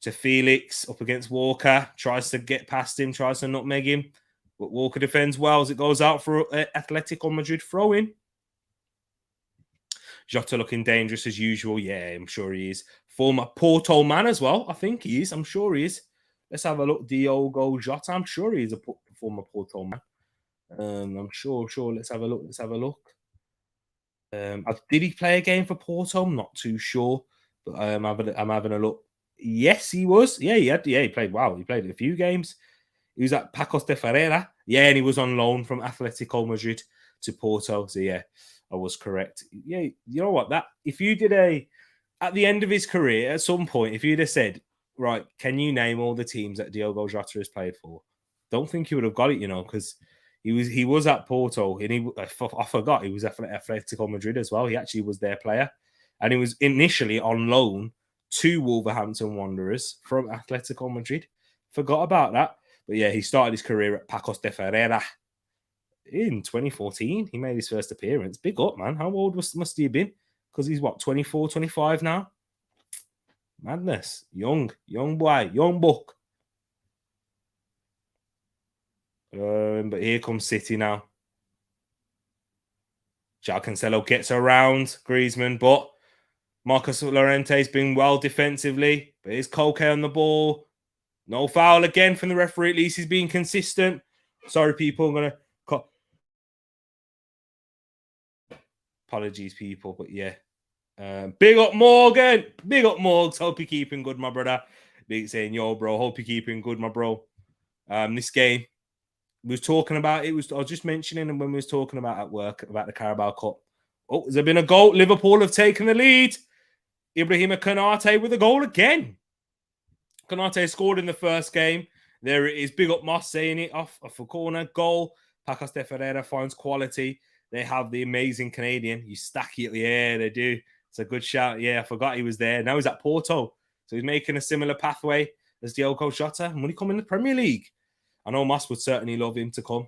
A: to Felix up against Walker. Tries to get past him, tries to nutmeg him. But Walker defends well as it goes out for Atletico Madrid throw-in. Jota looking dangerous as usual. Yeah, I'm sure he is. Former Porto man as well. I think he is. I'm sure he is. Let's have a look. Diogo Jota. I'm sure he is a former Porto man. I'm sure. Let's have a look. Did he play a game for Porto? I'm not too sure. But I'm having a look. Yes, he was. Yeah, he played. Wow, he played a few games. He was at Pacos de Ferreira. Yeah, and he was on loan from Atletico Madrid to Porto. So yeah, I was correct. Yeah, you know what? That if you did at the end of his career, at some point, if you'd have said, right, can you name all the teams that Diogo Jota has played for? Don't think he would have got it, you know, because he was at Porto and I forgot he was at Atletico Madrid as well. He actually was their player, and he was initially on loan to Wolverhampton Wanderers from Atletico Madrid. Forgot about that, but yeah, he started his career at Pacos de Ferreira in 2014. He made his first appearance. Big up, man. How old must he have been? Because he's what, 24, 25 now? Madness. Young boy, young buck. But here comes City now. João Cancelo gets around Griezmann, but Marcos Llorente's been well defensively. But here's Koke on the ball. No foul again from the referee. At least he's being consistent. Sorry, people. I'm going to cut. Apologies, people. But yeah. Big up Morgan. Big up Morgs. Hope you're keeping good, my brother. Big saying, yo, bro. Hope you're keeping good, my bro. This game, We was talking about it. I was just mentioning when we was talking about at work about the Carabao Cup. Oh, has there been a goal? Liverpool have taken the lead. Ibrahima Konate with a goal again. Konate scored in the first game. There it is. Big up Moss saying it off a corner. Goal. Pacas de Ferreira finds quality. They have the amazing Canadian. You stack it. Yeah, they do. It's a good shout. Yeah, I forgot he was there. Now he's at Porto. So he's making a similar pathway as Diogo Jota. And when he come in the Premier League, I know Moss would certainly love him to come.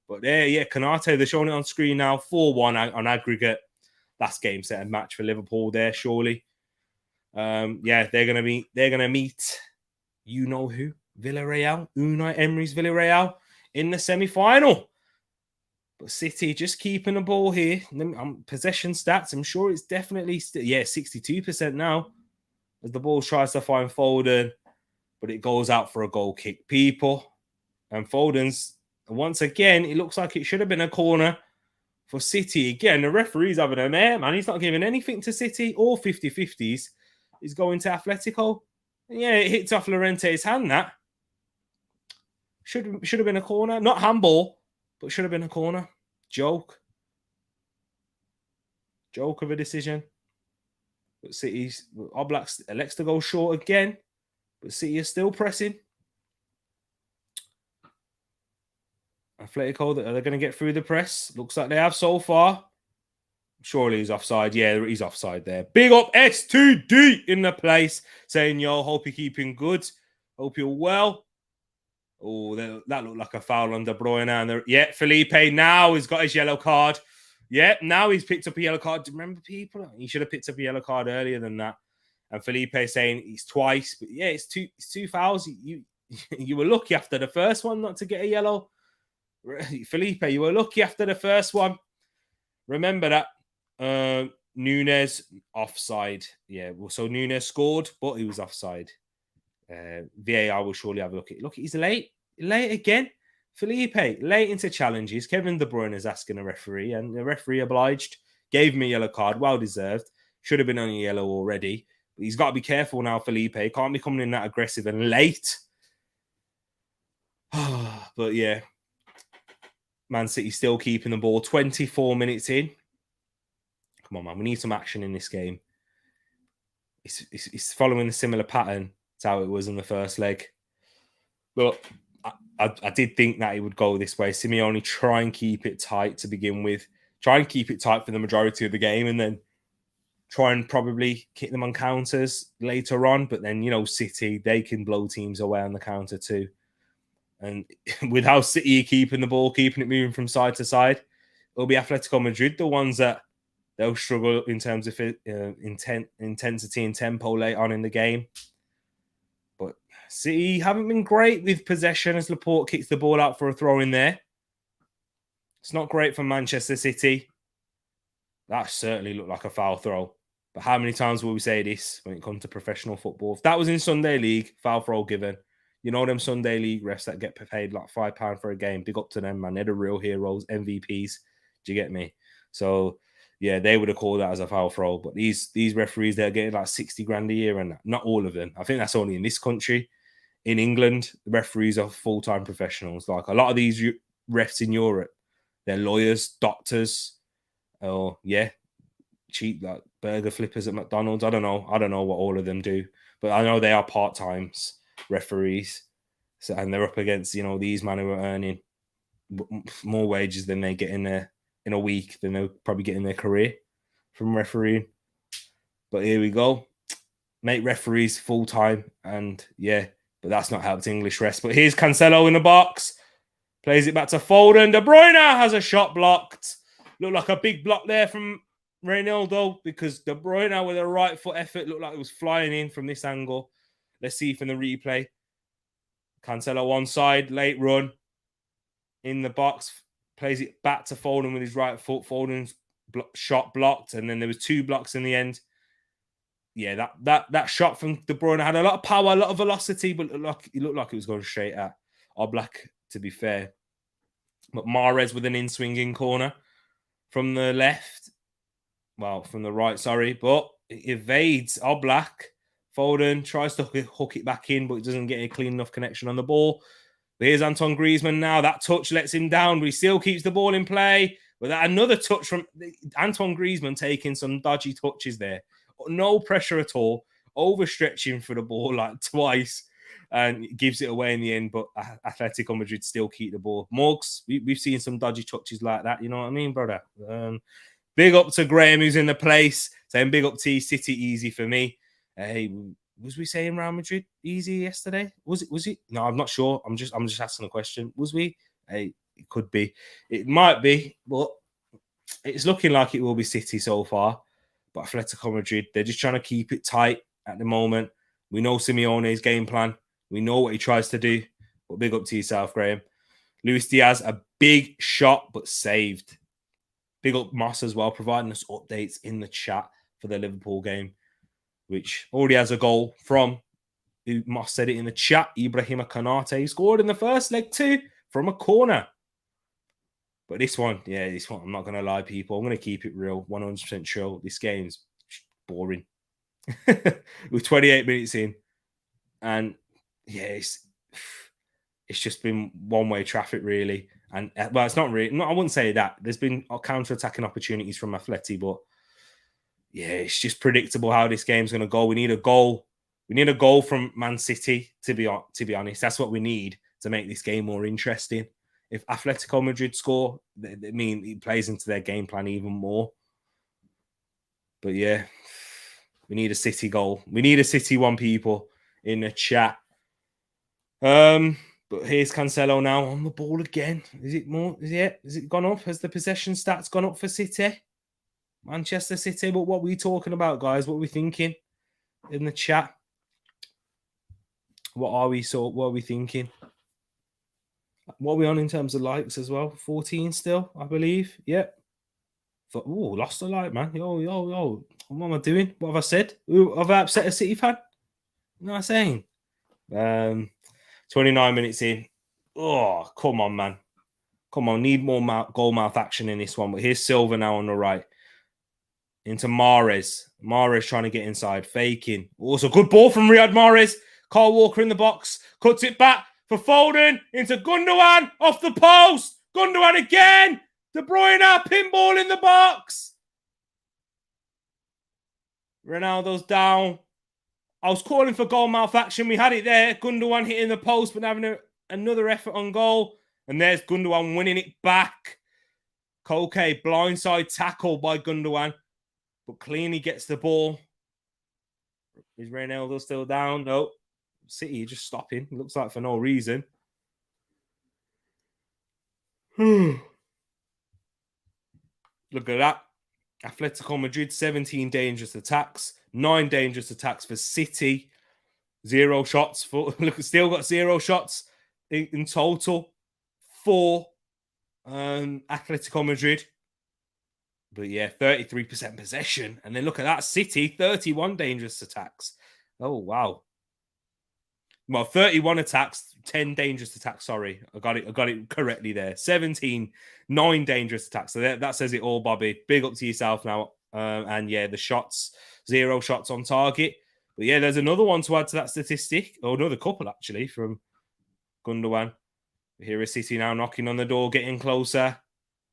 A: But there, yeah, Konate, they're showing it on screen now. 4-1 on aggregate. That's game set and match for Liverpool there, surely. Yeah, they're gonna meet you know who, Villarreal, Unai Emery's Villarreal in the semi-final. But City just keeping the ball here. Possession stats, I'm sure it's definitely 62% now as the ball tries to find Foden, but it goes out for a goal kick. People and Foden's once again, it looks like it should have been a corner for City. Again, the referee's having a mare, man. He's not giving anything to City or 50-50s. He's going to Atletico. Yeah, it hits off Llorente's hand, that. Should have been a corner. Not handball, but should have been a corner. Joke of a decision. But City's Oblak elects to go short again. But City is still pressing. Atletico, are they going to get through the press? Looks like they have so far. Surely he's offside. Yeah, he's offside there. Big up S2D in the place. Saying, yo, hope you're keeping good. Hope you're well. Oh, that looked like a foul on De Bruyne. And yeah, Felipe now has got his yellow card. Yeah, now he's picked up a yellow card. Remember, people? He should have picked up a yellow card earlier than that. And Felipe saying he's twice. But yeah, it's two fouls. You were lucky after the first one not to get a yellow. Felipe, you were lucky after the first one. Remember that. Nunes offside. Yeah, well, so Nunes scored, but he was offside. VAR will surely have a look at it. Look, he's late again. Felipe, late into challenges. Kevin De Bruyne is asking a referee, and the referee obliged. Gave him a yellow card, well deserved. Should have been on a yellow already. But he's got to be careful now, Felipe. Can't be coming in that aggressive and late. But yeah, Man City still keeping the ball. 24 minutes in. Come on, man. We need some action in this game. It's following a similar pattern to how it was in the first leg. But I did think that it would go this way. Simeone, try and keep it tight to begin with. Try and keep it tight for the majority of the game and then try and probably kick them on counters later on. But then, City, they can blow teams away on the counter too. And without City keeping the ball, keeping it moving from side to side, it'll be Atletico Madrid, the ones that they'll struggle in terms of intensity and tempo late on in the game. But City haven't been great with possession as Laporte kicks the ball out for a throw in there. It's not great for Manchester City. That certainly looked like a foul throw. But how many times will we say this when it comes to professional football? If that was in Sunday League, foul throw given. You know them Sunday League refs that get paid like £5 for a game. Big up to them, man. They're the real heroes, MVPs. Do you get me? So, yeah, they would have called that as a foul throw. But these referees, they're getting like 60 grand a year, and not all of them. I think that's only in this country. In England, the referees are full-time professionals. Like a lot of these refs in Europe, they're lawyers, doctors, or cheap like burger flippers at McDonald's. I don't know what all of them do, but I know they are part-times referees. So, and they're up against these men who are earning more wages than they get in a week than they'll probably get in their career from refereeing. But here we go, make referees full-time, and but that's not helped English refs. But here's Cancelo in the box, plays it back to Foden. De Bruyne has a shot blocked. Looked like a big block there from Ronaldo, because De Bruyne with a right foot effort looked like it was flying in from this angle. Let's see from the replay. Cancelo one side, late run in the box, plays it back to Foden with his right foot. Foden's shot blocked, and then there was two blocks in the end. Yeah, that shot from De Bruyne had a lot of power, a lot of velocity, but it looked like it was going straight at Oblak, to be fair. But Mahrez with an in-swinging corner from the left. Well, from the right, sorry. But it evades Oblak. Foden tries to hook it back in, but it doesn't get a clean enough connection on the ball. Here's Antoine Griezmann now. That touch lets him down, but he still keeps the ball in play. But another touch from Antoine Griezmann taking some dodgy touches there. No pressure at all. Overstretching for the ball like twice and gives it away in the end. But Atletico Madrid still keep the ball. Morgs, we've seen some dodgy touches like that. You know what I mean, brother? Big up to Graham, who's in the place. Saying big up to City, easy for me. Hey, was we saying Real Madrid easy yesterday? Was it? No, I'm not sure. I'm just asking a question. Was we? Hey, it could be. It might be, but it's looking like it will be City so far. But Atletico Madrid, they're just trying to keep it tight at the moment. We know Simeone's game plan. We know what he tries to do. But big up to yourself, Graham. Luis Diaz, a big shot, but saved. Big up Moss as well, providing us updates in the chat for the Liverpool game, which already has a goal from, Moss said it in the chat, Ibrahima Konate. He scored in the first leg too from a corner. But this one, I'm not going to lie, people. I'm going to keep it real, 100% chill. This game's boring. We're 28 minutes in. And it's just been one-way traffic, really. And, well, it's not really. No, I wouldn't say that. There's been counter-attacking opportunities from Atleti, but it's just predictable how this game's going to go. We need a goal. We need a goal from Man City, to be honest. That's what we need to make this game more interesting. If Atletico Madrid score, it plays into their game plan even more. But we need a City goal. We need a City one, people, in the chat. But here's Cancelo now on the ball again. Is it more? Has it gone up? Has the possession stats gone up for City? Manchester City, but what are we talking about, guys? What are we thinking in the chat? What are we thinking? What are we on in terms of likes as well? 14 still, I believe. Yep. Lost a like, man. Yo. What am I doing? What have I said? Have I upset a City fan? You know what I'm saying? 29 minutes in. Oh, come on, man. Come on. Need more goal mouth action in this one. But here's Silva now on the right. Into Mahrez. Mahrez trying to get inside. Faking. Also, good ball from Riyad Mahrez. Kyle Walker in the box. Cuts it back for Foden. Into Gundogan. Off the post. Gundogan again. De Bruyne. Pinball in the box. Ronaldo's down. I was calling for goal mouth action. We had it there. Gundogan hitting the post, but having another effort on goal. And there's Gundogan winning it back. Koke, blindside tackle by Gundogan. But cleanly gets the ball. Is Ronaldo still down? No. City just stopping. Looks like for no reason. Look at that. Atletico Madrid, 17 dangerous attacks. 9 dangerous attacks for City. 0 shots. Still got 0 shots in total for Atletico Madrid. But 33% possession. And then look at that. City, 31 dangerous attacks. Oh, wow. Well, 31 attacks, 10 dangerous attacks. Sorry, I got it correctly there. 17, 9 dangerous attacks. So that says it all, Bobby. Big up to yourself now. And the shots, 0 shots on target. But there's another one to add to that statistic. Or another couple, actually, from Gundogan. Here is City now knocking on the door, getting closer.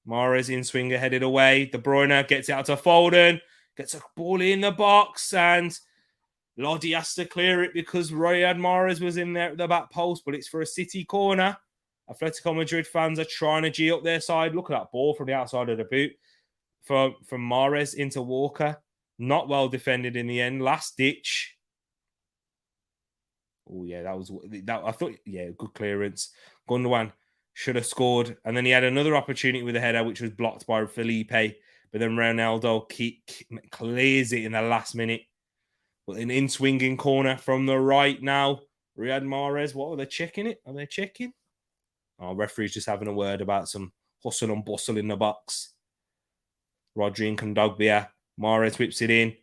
A: Mahrez in swinger, headed away. De Bruyne gets it out to Foden. Gets a ball in the box. And Lodi has to clear it because Riyad Mahrez was in there at the back post. But it's for a City corner. Atletico Madrid fans are trying to G up their side. Look at that ball from the outside of the boot. From Mahrez into Walker. Not well defended in the end. Last ditch. Oh, I thought, good clearance. Gundogan should have scored. And then he had another opportunity with a header, which was blocked by Felipe. But then Ronaldo clears it in the last minute. But an in-swinging corner from the right now. Riyad Mahrez, what are they checking it? Are they checking? Oh, referee's just having a word about some hustle and bustle in the box. Rodri and Kondogbia. Mahrez whips it in.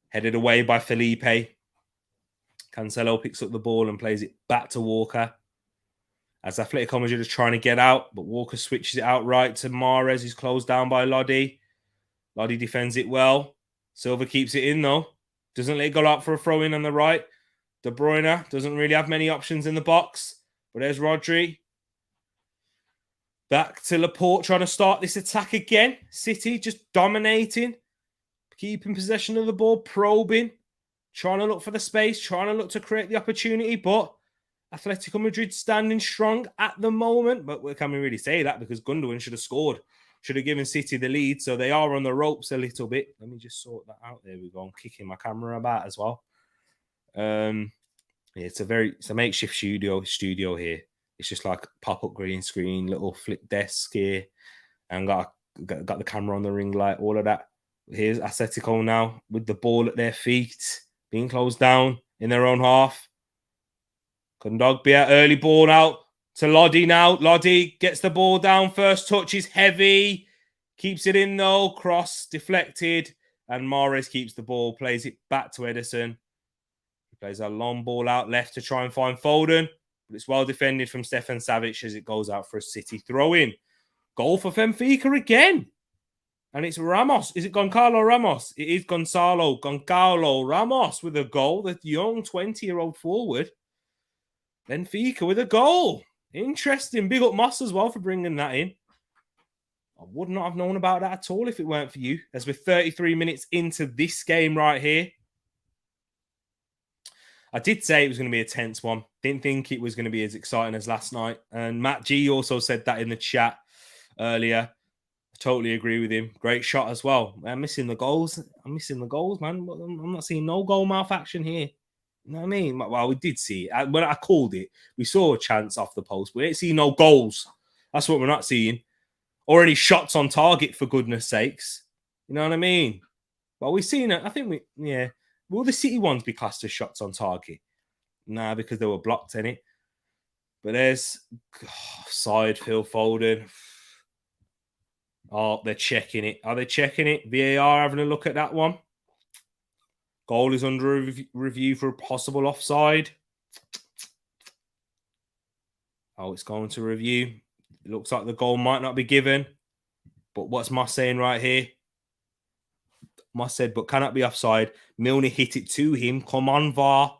A: Headed away by Felipe. Cancelo picks up the ball and plays it back to Walker. As Atletico Madrid is trying to get out, but Walker switches it out right to Mahrez, who's closed down by Lodi. Lodi defends it well. Silva keeps it in, though. Doesn't let it go out for a throw-in on the right. De Bruyne doesn't really have many options in the box. But there's Rodri. Back to Laporte trying to start this attack again. City just dominating, keeping possession of the ball, probing, trying to look for the space, trying to look to create the opportunity. But Atletico Madrid standing strong at the moment. But can we really say that? Because Gundogan should have scored. Should have given City the lead. So they are on the ropes a little bit. Let me just sort that out. There we go. I'm kicking my camera about as well. Yeah, it's a makeshift studio here. It's just like pop-up green screen, little flip desk here, and got the camera on the ring light, all of that. Here's Atletico now with the ball at their feet, being closed down in their own half. Kondogbia, early ball out to Lodi now. Lodi gets the ball down. First touch is heavy. Keeps it in though. Cross deflected. And Mahrez keeps the ball. Plays it back to Ederson. He plays a long ball out left to try and find Foden. But it's well defended from Stefan Savic as it goes out for a City throw-in. Goal for Benfica again. And it's Ramos. Is it Goncalo Ramos? It is Goncalo Ramos with a goal. The young 20-year-old forward. Benfica with a goal. Interesting. Big up Moss as well for bringing that in. I would not have known about that at all if it weren't for you. As we're 33 minutes into this game right here. I did say it was going to be a tense one. Didn't think it was going to be as exciting as last night. And Matt G also said that in the chat earlier. I totally agree with him. Great shot as well. I'm missing the goals. Man. I'm not seeing no goal mouth action here. You know what I mean? Well, we did see it. When I called it, we saw a chance off the post. We didn't see no goals. That's what we're not seeing. Or any shots on target, for goodness sakes. You know what I mean? Well, we've seen it. I think will the City ones be classed as shots on target? Nah, because they were blocked in it. But there's side Phil Foden. Oh, they're checking it. Are they checking it? VAR having a look at that one. Goal is under review for a possible offside. Oh, it's going to review. It looks like the goal might not be given. But what's Moss saying right here? Moss said, but cannot be offside. Milner hit it to him. Come on, VAR.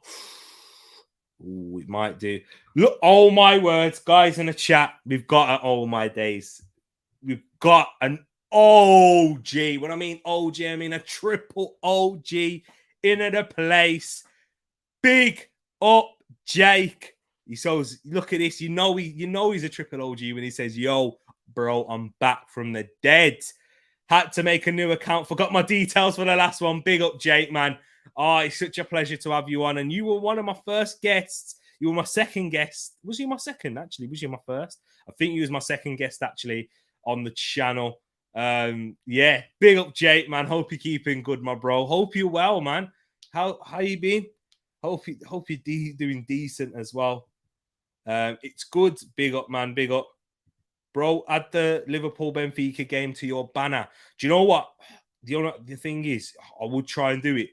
A: Ooh, it might do. Look, oh my words, guys in the chat. We've got an oh my days. We've got an OG. When I mean OG, I mean a triple OG in the place. Big up, Jake. He says, look at this. You know he's a triple OG when he says, yo, bro, I'm back from the dead. Had to make a new account. Forgot my details for the last one. Big up, Jake, man. Oh, it's such a pleasure to have you on. And you were one of my first guests. You were my second guest. Was you my second, actually? Was you my first? I think you was my second guest, actually, on the channel. Yeah, big up, Jake, man. Hope you're keeping good, my bro. Hope you're well, man. How you been? Hope you're doing decent as well. It's good. Big up, man. Big up. Bro, add the Liverpool-Benfica game to your banner. Do you know what? The thing is, I would try and do it.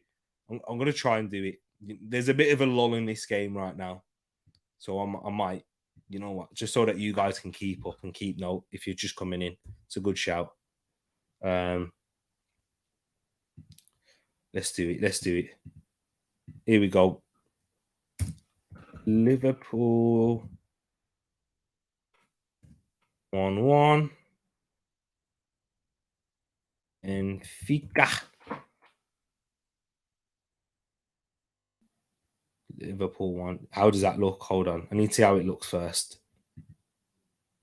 A: I'm going to try and do it. There's a bit of a lull in this game right now. So I might, you know what, just so that you guys can keep up and keep note if you're just coming in. It's a good shout. Let's do it. Here we go. Liverpool 1-1. Benfica. Liverpool 1. How does that look? Hold on. I need to see how it looks first.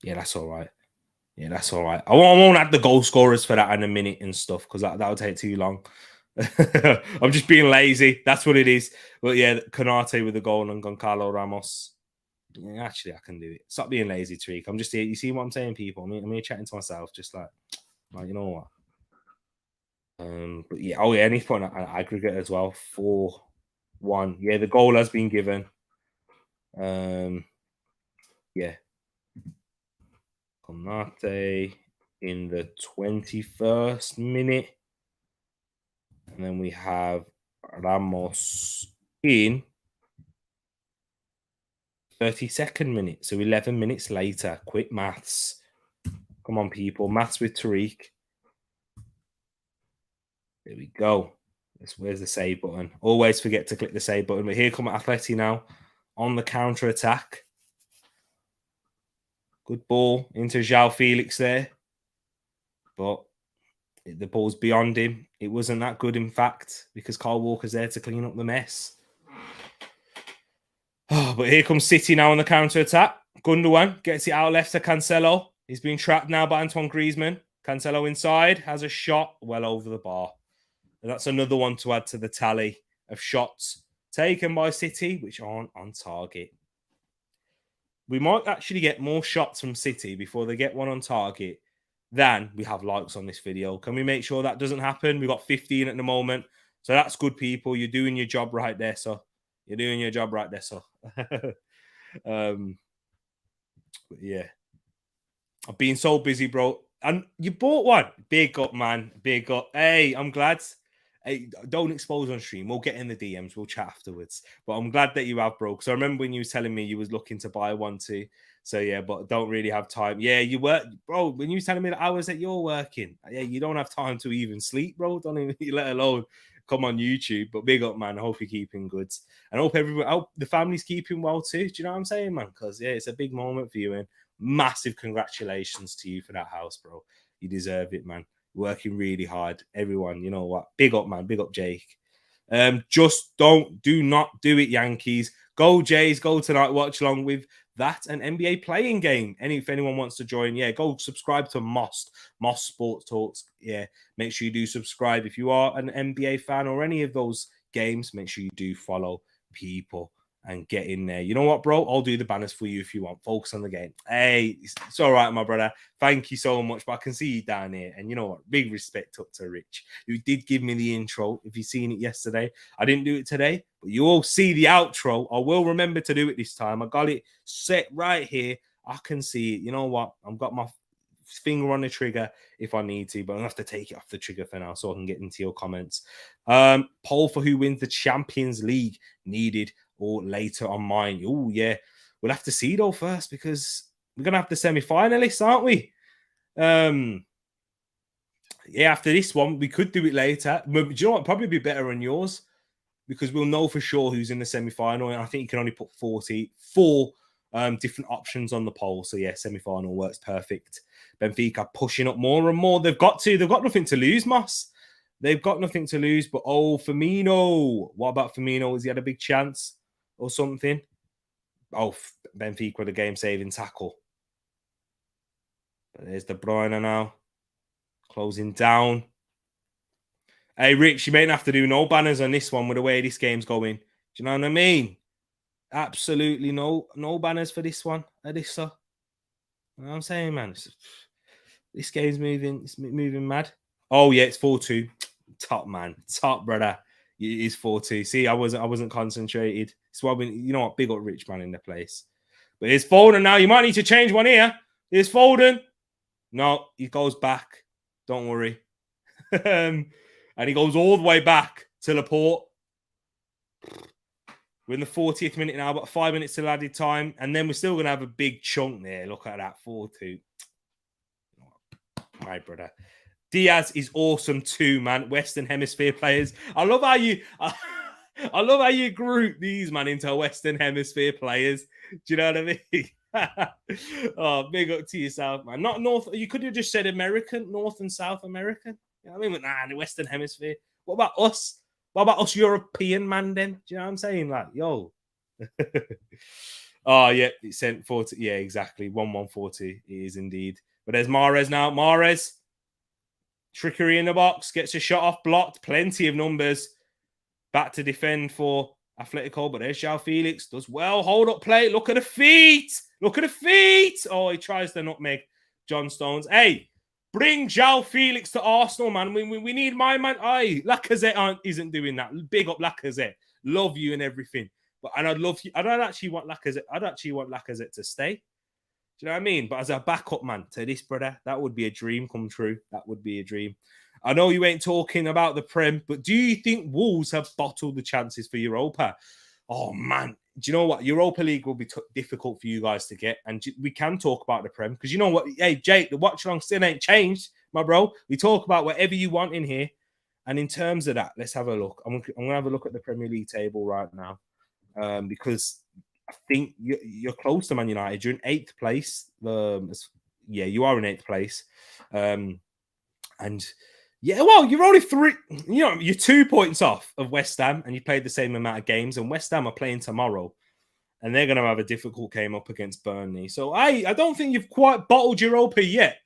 A: Yeah, that's all right. I won't add the goal scorers for that in a minute and stuff because that'll take too long. I'm just being lazy. That's what it is. But yeah, Konate with the goal and Goncalo Ramos. Yeah, actually, I can do it. Stop being lazy, Tereak. I'm just here. You see what I'm saying, people? I'm here chatting to myself, just like you know what? But yeah, I need to put an aggregate as well. 4-1. Yeah, the goal has been given. Yeah. Konate in the 21st minute. And then we have Ramos in 32nd minute. So 11 minutes later. Quick maths. Come on, people. Maths with Tereak. There we go. Where's the save button? Always forget to click the save button. But here come Atleti now on the counter attack. Good ball into João Felix there. But the ball's beyond him. It wasn't that good, in fact, because Kyle Walker's there to clean up the mess. Oh, but here comes City now on the counter-attack. Gundogan gets it out left to Cancelo. He's been trapped now by Antoine Griezmann. Cancelo inside, has a shot well over the bar. And that's another one to add to the tally of shots taken by City, which aren't on target. We might actually get more shots from City before they get one on target than we have likes on this video. Can we make sure that doesn't happen? We've got 15 at the moment. So that's good, people. You're doing your job right there, so. You're doing your job right there, so. Yeah. I've been so busy, bro. And you bought one. Big up, man. Big up. Hey, I'm glad. Hey, don't expose on stream. We'll get in the DMs. We'll chat afterwards. But I'm glad that you have, bro. Because I remember when you was telling me you was looking to buy one too. So yeah, but don't really have time. Yeah, you work, bro. When you was telling me the hours that you're working, yeah, you don't have time to even sleep, bro. Don't even let alone come on YouTube. But big up, man. I hope you're keeping good. And I hope everyone, I hope the family's keeping well too. Do you know what I'm saying, man? Because yeah, it's a big moment for you. And massive congratulations to you for that house, bro. You deserve it, man. Working really hard. Everyone, you know what? Big up, man. Big up, Jake. Just do not do it, Yankees. Go, Jays. Go tonight. Watch along with that an NBA playing game. If anyone wants to join, yeah, go subscribe to Moss Sports Talks. Yeah, make sure you do subscribe. If you are an NBA fan or any of those games, make sure you do follow people and get in there. You know what, bro? I'll do the banners for you if you want. Focus on the game. Hey, it's all right, my brother. Thank you so much. But I can see you down here. And you know what? Big respect up to Rich, who did give me the intro. If you've seen it yesterday, I didn't do it today, but you all see the outro. I will remember to do it this time. I got it set right here. I can see it. You know what? I've got my finger on the trigger if I need to, but I'm gonna have to take it off the trigger for now so I can get into your comments. Poll for who wins the Champions League needed or later on mine. Oh, yeah. We'll have to see though first because we're gonna have the semi-finalists, aren't we? Yeah, after this one, we could do it later. But do you know what? Probably be better on yours because we'll know for sure who's in the semi-final. And I think you can only put 44 different options on the poll. So yeah, semi-final works perfect. Benfica pushing up more and more. They've got nothing to lose, Moss. They've got nothing to lose. But oh, Firmino. What about Firmino? Has he had a big chance or something? Oh, Benfica with a game-saving tackle. But there's De Bruyne now. Closing down. Hey, Rich, you may not have to do no banners on this one with the way this game's going. Do you know what I mean? Absolutely no banners for this one. Adissa. You know what I'm saying, man? This game's moving. It's moving mad. Oh, yeah, it's 4-2. Top, man. Top, brother. It is 4-2. See, I wasn't concentrated. It's why you know what? Big up Rich, man, in the place. But it's Foden now. You might need to change one here. Here's Foden. No, he goes back. Don't worry. And he goes all the way back to Laporte. We're in the 40th minute now, but 5 minutes till added time. And then we're still going to have a big chunk there. Look at that, 4-2. My brother. Diaz is awesome too, man. Western Hemisphere players. I love how you group these, man, into Western Hemisphere players. Do you know what I mean? Oh, big up to yourself, man. Not North. You could have just said American, North and South American. You know what I mean? But nah, the Western Hemisphere. What about us? What about us European, man, then? Do you know what I'm saying? Like, yo. Oh, yeah. It sent 40. Yeah, exactly. 1-1-40. It is indeed. But there's Mahrez now. Mahrez. Trickery in the box. Gets a shot off blocked. Plenty of numbers. Back to defend for Atletico. But there's João Felix. Does well. Hold up play. Look at the feet. Look at the feet. Oh, he tries to nutmeg John Stones. Hey. Bring João Felix to Arsenal, man. We need my man. Aye, Lacazette isn't doing that. Big up Lacazette. Love you and everything. But I'd love you. I'd actually want Lacazette. I'd actually want Lacazette to stay. Do you know what I mean? But as a backup man to this brother, that would be a dream come true. That would be a dream. I know you ain't talking about the Prem, but do you think Wolves have bottled the chances for Europa? Oh man. Do you know what? Europa League will be difficult for you guys to get. And we can talk about the Prem. Because you know what? Hey, Jake, the watch-along still ain't changed, my bro. We talk about whatever you want in here. And in terms of that, let's have a look. I'm going to have a look at the Premier League table right now. Because I think you're close to Man United. You're in 8th place. Yeah, you are in 8th place. And yeah, well, you're only you're 2 points off of West Ham, and you played the same amount of games. And West Ham are playing tomorrow, and they're going to have a difficult game up against Burnley. So I don't think you've quite bottled Europa yet.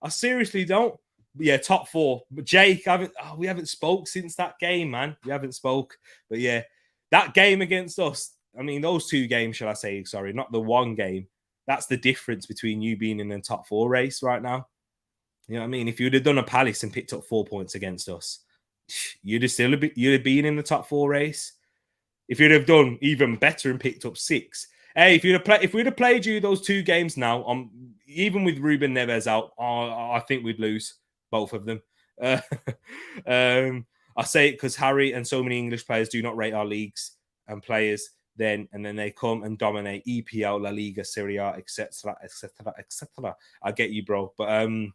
A: I seriously don't. But yeah, top 4. But Jake, we haven't spoke since that game, man. We haven't spoke. But yeah, that game against us. I mean, those 2 games, shall I say? Sorry, not the one game. That's the difference between you being in the top 4 race right now. You know what I mean? If you'd have done a Palace and picked up 4 points against us, you'd have been in the top 4 race. If you'd have done even better and picked up 6, hey, if we'd have played you those 2 games now, even with Ruben Neves out, I think we'd lose both of them. I say it because Harry and so many English players do not rate our leagues and players. Then they come and dominate EPL, La Liga, Serie A, etc., etc., etc. I get you, bro, but a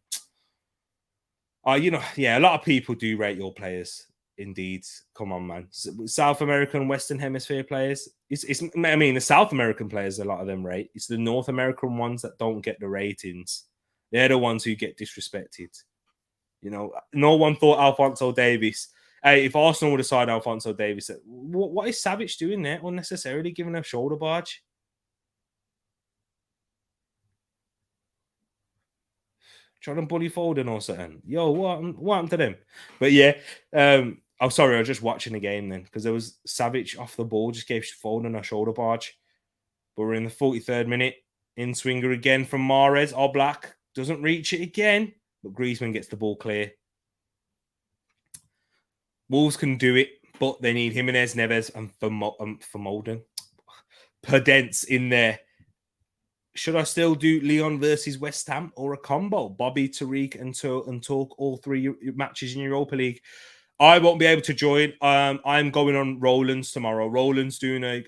A: lot of people do rate your players. Indeed, come on, man. South American, Western Hemisphere players. The South American players, a lot of them rate. It's the North American ones that don't get the ratings. They're the ones who get disrespected. You know, no one thought Alphonso Davies. Hey, if Arsenal would have signed Alphonso Davies, what is Savic doing there? Unnecessarily giving a shoulder barge. Trying to bully Foden or something. Yo, what happened to them? But yeah, sorry, I was just watching the game then because there was Savic off the ball, just gave Foden a shoulder barge. But we're in the 43rd minute. In swinger again from Mahrez. Oblak doesn't reach it again, but Griezmann gets the ball clear. Wolves can do it, but they need Jimenez, Neves, and Foden. Podence in there. Should I still do Lyon versus West Ham or a combo? Bobby, Tereak, and Talk all 3 matches in Europa League. I won't be able to join. I'm going on Roland's tomorrow. Roland's doing a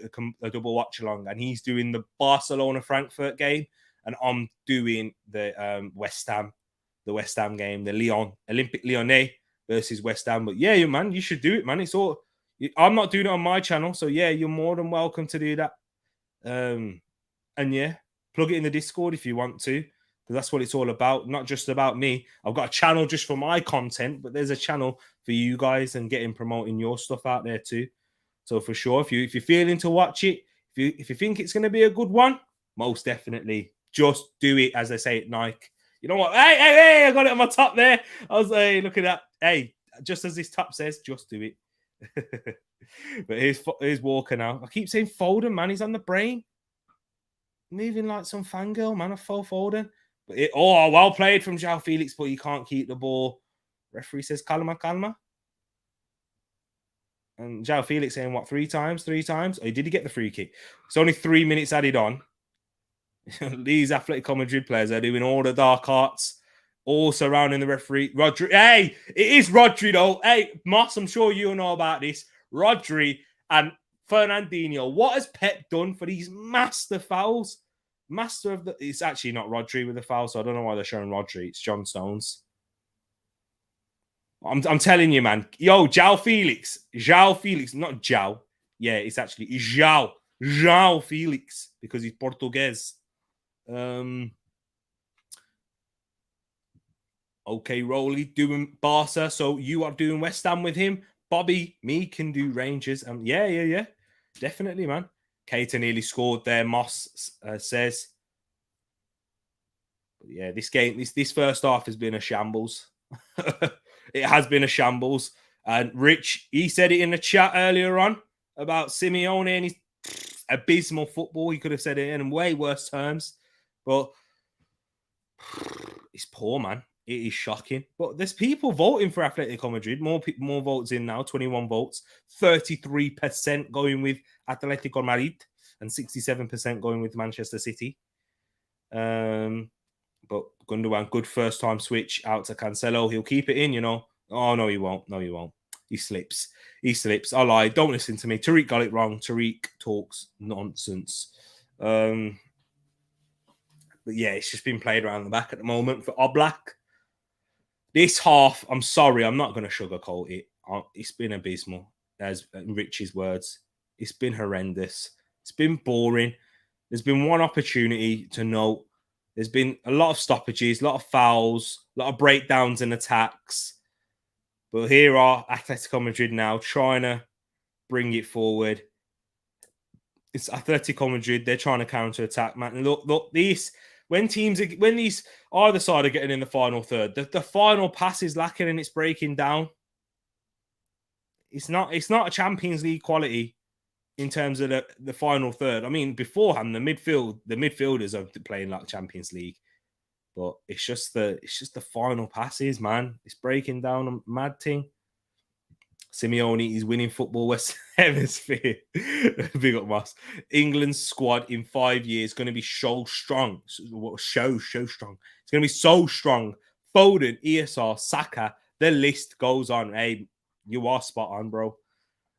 A: double watch along, and he's doing the Barcelona Frankfurt game, and I'm doing the West Ham game, the Lyon Olympique Lyonnais versus West Ham. But yeah, man, you should do it, man. I'm not doing it on my channel, so yeah, you're more than welcome to do that. And yeah, plug it in the Discord if you want to, because that's what it's all about. Not just about me. I've got a channel just for my content, but there's a channel for you guys and promoting your stuff out there too. So for sure, if you're feeling to watch it, if you think it's going to be a good one, most definitely just do it, as they say at Nike. You know what? Hey! I got it on my top there. I was like, look at that. Hey, just as this top says, just do it. But here's Walker now. I keep saying Foden, man. He's on the brain. Moving like some fangirl, man. A full Foden. But well played from João Felix, but he can't keep the ball. Referee says, calma. And João Felix saying, what, 3 times? 3 times? Or did he get the free kick? It's only 3 minutes added on. These Atletico Madrid players are doing all the dark arts, all surrounding the referee. Rodri. Hey, it is Rodri, though. Hey, Moss, I'm sure you know about this. Rodri and Fernandinho. What has Pep done for these master fouls? It's actually not Rodri with the foul, so I don't know why they're showing Rodri. It's John Stones. I'm telling you, man. Yo, João Felix, not João. Yeah, it's actually João Felix, because he's Portuguese. Okay, Rolly doing Barca, so you are doing West Ham with him. Bobby, me can do Rangers. Yeah. Definitely, man. Keita nearly scored there, Moss says. But yeah, this first half has been a shambles. It has been a shambles. And Rich, he said it in the chat earlier on about Simeone and his abysmal football. He could have said it in way worse terms. But it's poor, man. It is shocking. But there's people voting for Atletico Madrid. More votes in now, 21 votes. 33% going with Atletico Madrid and 67% going with Manchester City. But Gundogan, good first-time switch out to Cancelo. He'll keep it in, you know. Oh, no, he won't. He slips. I lied. Don't listen to me. Tereak got it wrong. Tereak talks nonsense. But yeah, it's just been played around the back at the moment for Oblak. This half, I'm sorry, I'm not going to sugarcoat it. It's been abysmal, as in Rich's words. It's been horrendous. It's been boring. There's been one opportunity to note. There's been a lot of stoppages, a lot of fouls, a lot of breakdowns in attacks. But here are Atletico Madrid now trying to bring it forward. It's Atletico Madrid. They're trying to counter attack, man. And look, these when these either side are getting in the final third, the final pass is lacking and it's breaking down. It's not a Champions League quality in terms of the final third. I mean, beforehand, the midfielders are playing like Champions League, but it's just the final passes, man. It's breaking down a mad thing. Simeone is winning football West Hemisphere. Big up, Moss. England's squad in 5 years going to be so strong. So strong. It's going to be so strong. Foden, ESR, Saka. The list goes on. Hey, you are spot on, bro.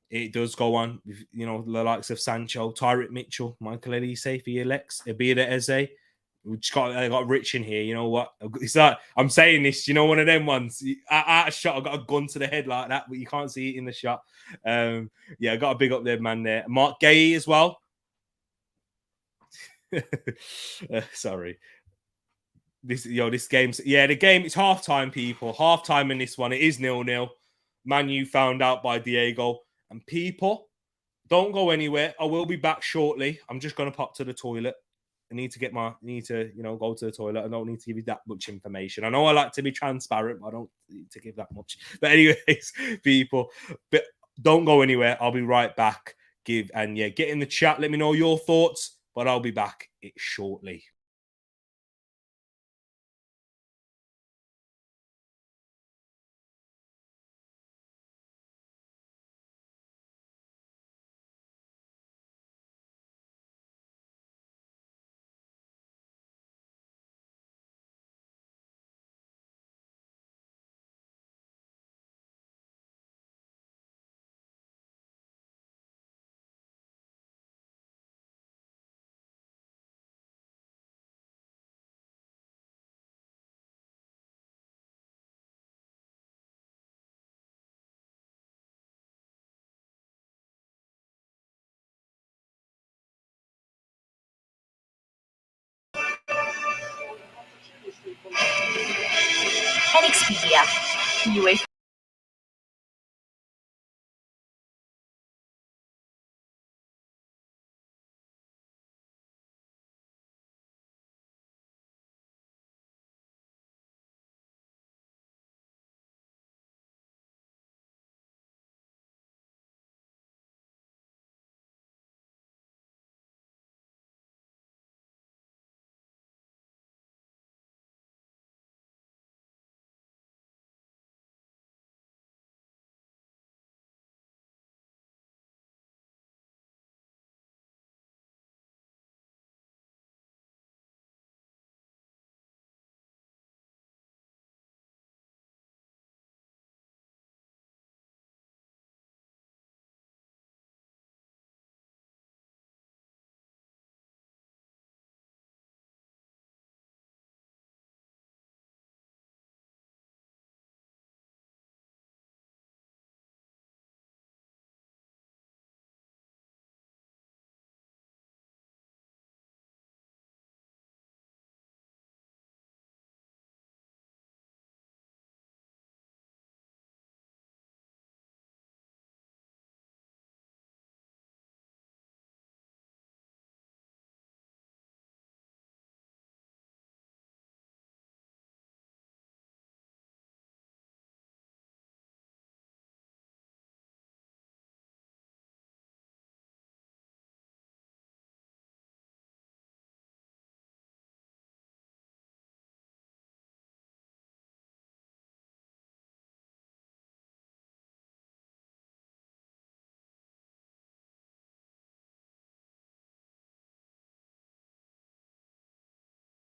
A: It does go on. You know, the likes of Sancho, Tyrick Mitchell, Michael Elise for your Lex, Abida Eze. We just got Rich in here. You know what? It's like I'm saying this. You know, one of them ones. Out of shot, I got a gun to the head like that, but you can't see it in the shot. Yeah, I got a big up there, man. There, Mark Gay as well. Sorry. This game's the game. It's halftime, people. Halftime in this one. It is 0-0. Manu found out by Diego and people. Don't go anywhere. I will be back shortly. I'm just gonna pop to the toilet. I need to go to the toilet. I don't need to give you that much information. I know I like to be transparent, but I don't need to give that much. But anyways, people, but don't go anywhere. I'll be right back. Get in the chat. Let me know your thoughts, but I'll be back shortly.
B: And Expedia, Uefa.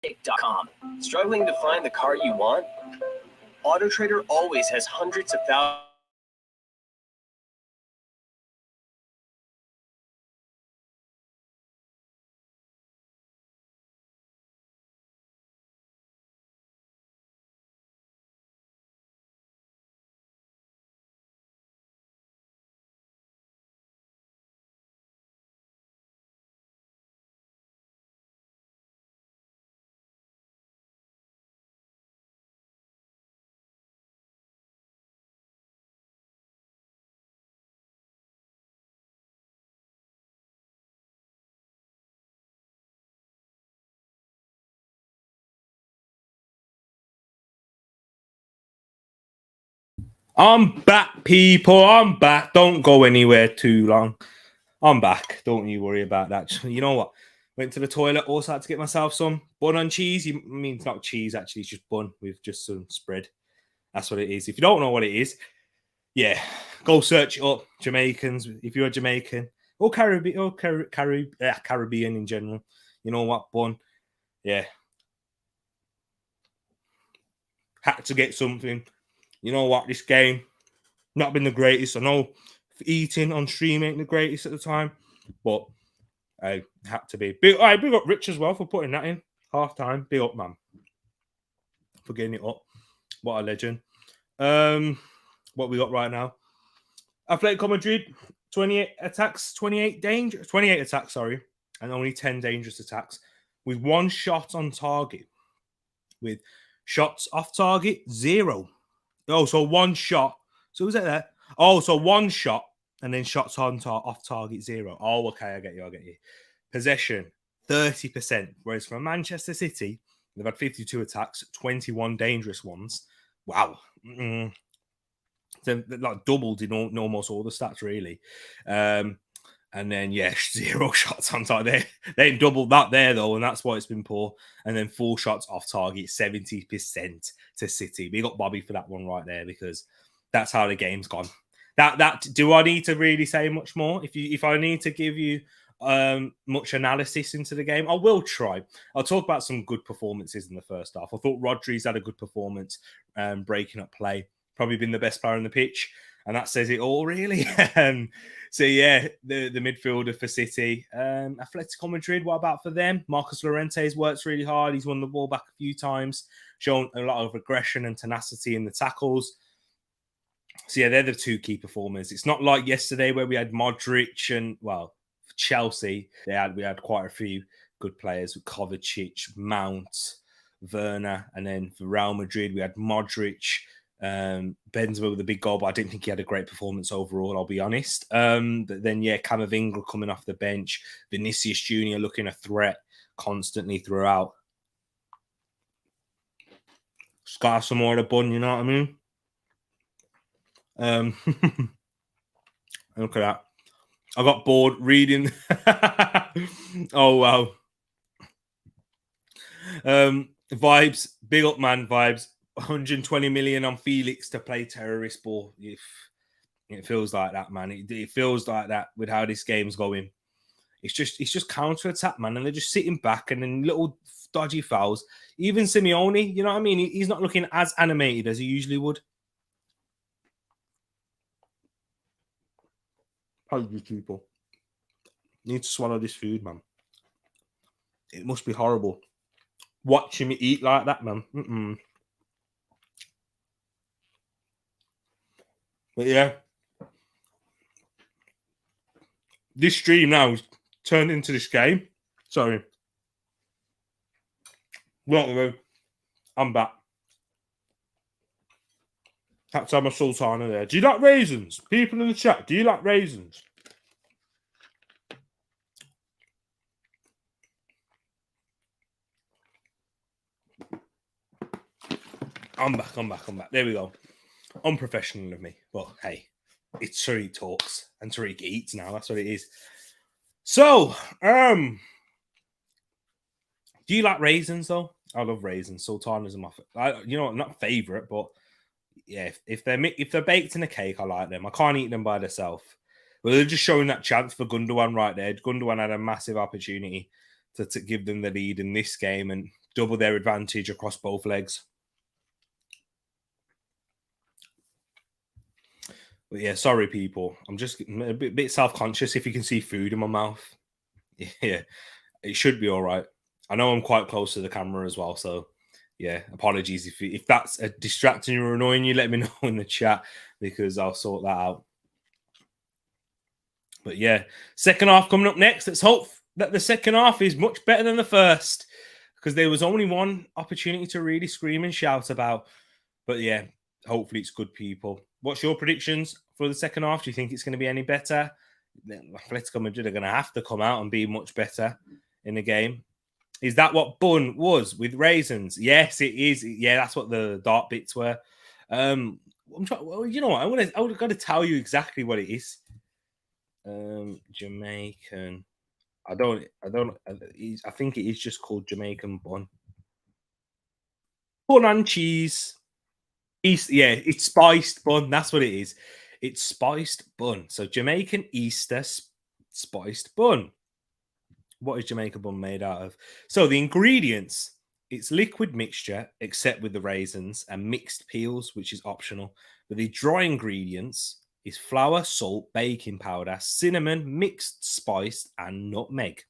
C: Tereak.com. Struggling to find the car you want? AutoTrader always has hundreds of thousands.
A: I'm back, people. I'm back. Don't go anywhere too long. I'm back. Don't you worry about that. You know what? Went to the toilet. Also had to get myself some bun and cheese. I mean, it's not cheese, actually. It's just bun with just some spread. That's what it is. If you don't know what it is, yeah, go search it up. Jamaicans, if you're a Jamaican or Caribbean, or Caribbean in general, you know what? Bun. Yeah. Had to get something. You know what? This game, not been the greatest. I know eating on stream ain't the greatest at the time, but I had to be. Big up Rich as well for putting that in half time. Big up, man, for getting it up. What a legend. What we got right now? Atletico Madrid, 28 attacks, 28 attacks, sorry, and only 10 dangerous attacks, with one shot on target, with shots off target 0. Oh, so one shot. So was it there? Oh, so one shot and then shots on off target 0. Oh, okay, I get you. Possession 30%, whereas for Manchester City, they've had 52 attacks, 21 dangerous ones. Wow. So like doubled in almost all the stats, really. And then, 0 shots on target. They doubled that there, though, and that's why it's been poor. And then 4 shots off target, 70% to City. We got Bobby for that one right there, because that's how the game's gone. That do I need to really say much more? If I need to give you much analysis into the game, I will try. I'll talk about some good performances in the first half. I thought Rodri's had a good performance, breaking up play. Probably been the best player on the pitch, and that says it all, really. So yeah, the midfielder for City. Atletico Madrid, what about for them? Marcos Llorente's worked really hard. He's won the ball back a few times, shown a lot of aggression and tenacity in the tackles. So yeah, they're the 2 key performers. It's not like yesterday where we had Modric and, well, Chelsea, we had quite a few good players with Kovacic, Mount, Werner, and then for Real Madrid we had Modric, Benzema with a big goal, but I didn't think he had a great performance overall, I'll be honest. But then Camavinga coming off the bench, Vinicius Jr. looking a threat constantly throughout. Just got some more of the bun, you know what I mean? Look at that. I got bored reading. Oh, wow. Vibes. Big up, man. Vibes. 120 million on Felix to play terrorist ball. If it feels like that, man. It feels like that with how this game's going. It's just counter-attack, man. And they're just sitting back and then little dodgy fouls. Even Simeone, you know what I mean? He's not looking as animated as he usually would. Hungry people need to swallow this food, man. It must be horrible watching me eat like that, man. But yeah, this stream now is turned into this game. Sorry. Well, I'm back. Had to have my sultana there. Do you like raisins? People in the chat, do you like raisins? I'm back. There we go. Unprofessional of me. But hey, it's Tereak Talks and Tereak Eats now. That's what it is. So, do you like raisins though? I love raisins. Sultanas are my not favorite, but yeah, if they're baked in a cake, I like them. I can't eat them by themselves. But they're just showing that chance for Gundogan right there. Gundogan had a massive opportunity to give them the lead in this game and double their advantage across both legs. But yeah, sorry, people. I'm just a bit self-conscious if you can see food in my mouth. Yeah, it should be all right. I know I'm quite close to the camera as well, so yeah, apologies if that's distracting you or annoying you. Let me know in the chat because I'll sort that out. But yeah, second half coming up next. Let's hope that the second half is much better than the first, because there was only one opportunity to really scream and shout about. But yeah, hopefully it's good, people. What's your predictions for the second half? Do you think it's going to be any better? Atletico Madrid are going to have to come out and be much better in the game. Is that what bun was with raisins? Yes, it is. Yeah, that's what the dark bits were. I'm trying. Well, you know what? I got to tell you exactly what it is. Jamaican. I think it is just called Jamaican bun. Bun and cheese. Yeah, it's spiced bun. That's what it is. It's spiced bun. So Jamaican Easter spiced bun. What is Jamaican bun made out of? So the ingredients, it's liquid mixture, except with the raisins, and mixed peels, which is optional. But the dry ingredients is flour, salt, baking powder, cinnamon, mixed spice, and nutmeg.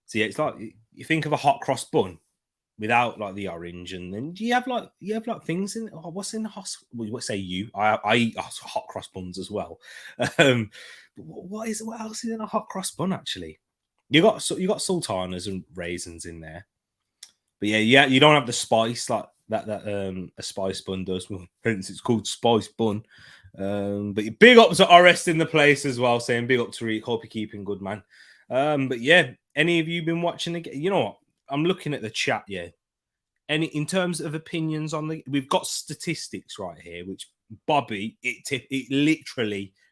A: So yeah, it's like you think of a hot cross bun without like the orange, and then you have like things in. Oh, what's in the hot? What say you? I eat hot cross buns as well. What else is in a hot cross bun actually? You got sultanas and raisins in there, but yeah, you don't have the spice like that a spice bun does. Well, hence it's called spice bun. But big up to Orest in the place as well, saying big up to Tereak. Hope you're keeping good, man. But yeah, any of you been watching again? You know what? I'm looking at the chat. Yeah, any in terms of opinions on we've got statistics right here, which Bobby it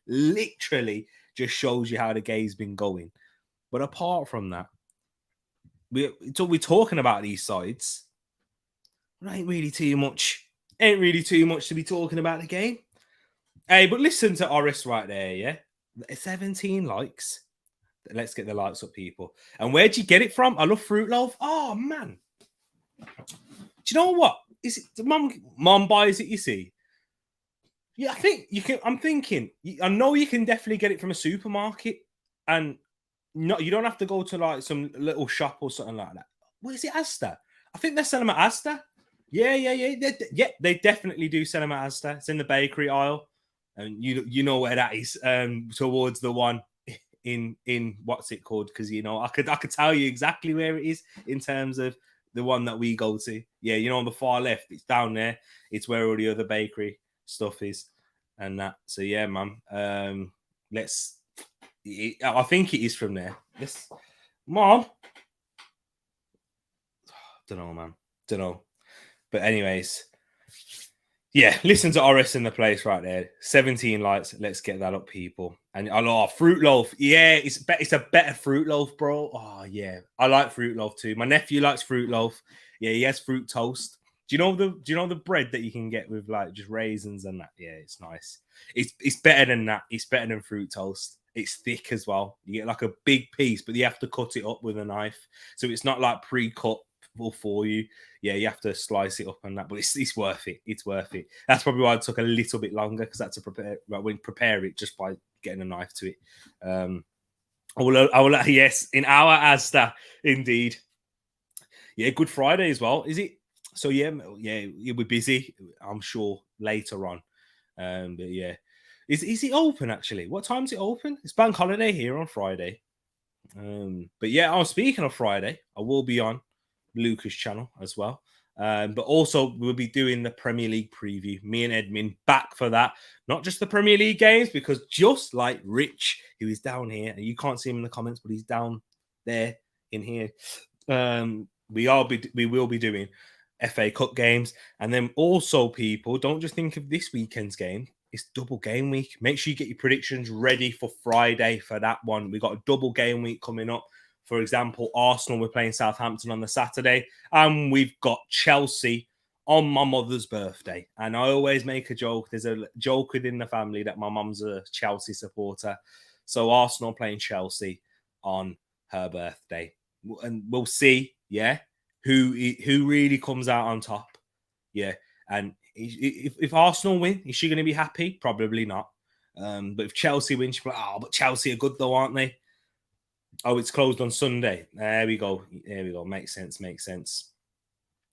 A: literally just shows you how the game's been going. But apart from that, we're talking about these sides. Ain't really too much to be talking about the game. Hey, but listen to Oris right there, yeah? 17 likes. Let's get the likes up, people. And where'd you get it from? I love Fruit Loaf. Oh, man. Do you know what? Is it mom buys it, you see? Yeah, I think you can. I'm thinking, I know you can definitely get it from a supermarket. And no, you don't have to go to like some little shop or something like that. What is it, Asda? I think they're selling them at Asda. Yeah. They definitely do sell them at Asda. It's in the bakery aisle, and you know where that is. Towards the one in what's it called? Because I could tell you exactly where it is in terms of the one that we go to. Yeah, on the far left, it's down there. It's where all the other bakery stuff is, and that. So yeah, man. I think it is from there. Mom. Don't know, man. Don't know. But anyways, yeah, listen to Oris in the place right there. 17 likes. Let's get that up, people. And I love Fruit Loaf. Yeah, it's a better Fruit Loaf, bro. Oh yeah, I like Fruit Loaf too. My nephew likes Fruit Loaf. Yeah, he has fruit toast. Do you know the bread that you can get with like just raisins and that? Yeah, it's nice. It's better than that. It's better than fruit toast. It's thick as well. You get like a big piece, but you have to cut it up with a knife, so it's not like pre-cut for you. Yeah, you have to slice it up and that, but it's worth it. It's worth it. That's probably why it took a little bit longer, because I had to prepare it just by getting a knife to it. I will. Yes, in our Asda, indeed. Yeah, Good Friday as well. Is it? So yeah, we're busy. I'm sure later on. But yeah, is it open actually? What time is it open? It's bank holiday here on Friday. But yeah, I'm speaking of Friday. I will be on Lucas' channel as well. But also we'll be doing the Premier League preview. Me and Edmin back for that. Not just the Premier League games, because just like Rich, who is down here, and you can't see him in the comments, but he's down there in here. We will be doing FA Cup games, and then also, people, don't just think of this weekend's game. It's double game week. Make sure you get your predictions ready for Friday for that one. We got a double game week coming up. For example, Arsenal, we're playing Southampton on the Saturday, and we've got Chelsea on my mother's birthday. And I always make a joke. There's a joke within the family that my mum's a Chelsea supporter. So Arsenal playing Chelsea on her birthday. And we'll see, yeah, who really comes out on top. Yeah. And if Arsenal win, is she going to be happy? Probably not. But if Chelsea win, she'll be like, but Chelsea are good though, aren't they? Oh, it's closed on Sunday. There we go. Makes sense.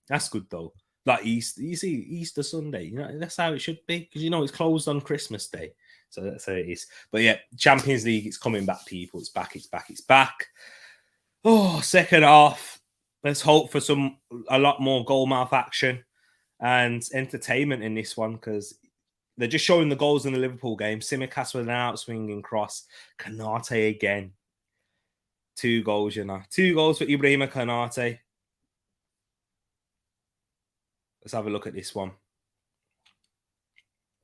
A: That's good though. Like Easter, you see, Easter Sunday. That's how it should be, because it's closed on Christmas Day. So that's how it is. But yeah, Champions League, it's coming back, people. It's back. Oh, second half. Let's hope for a lot more goalmouth action and entertainment in this one, because they're just showing the goals in the Liverpool game. Tsimikas with an outswinging cross. Konate again. 2 goals, 2 goals for Ibrahima Konate. Let's have a look at this one.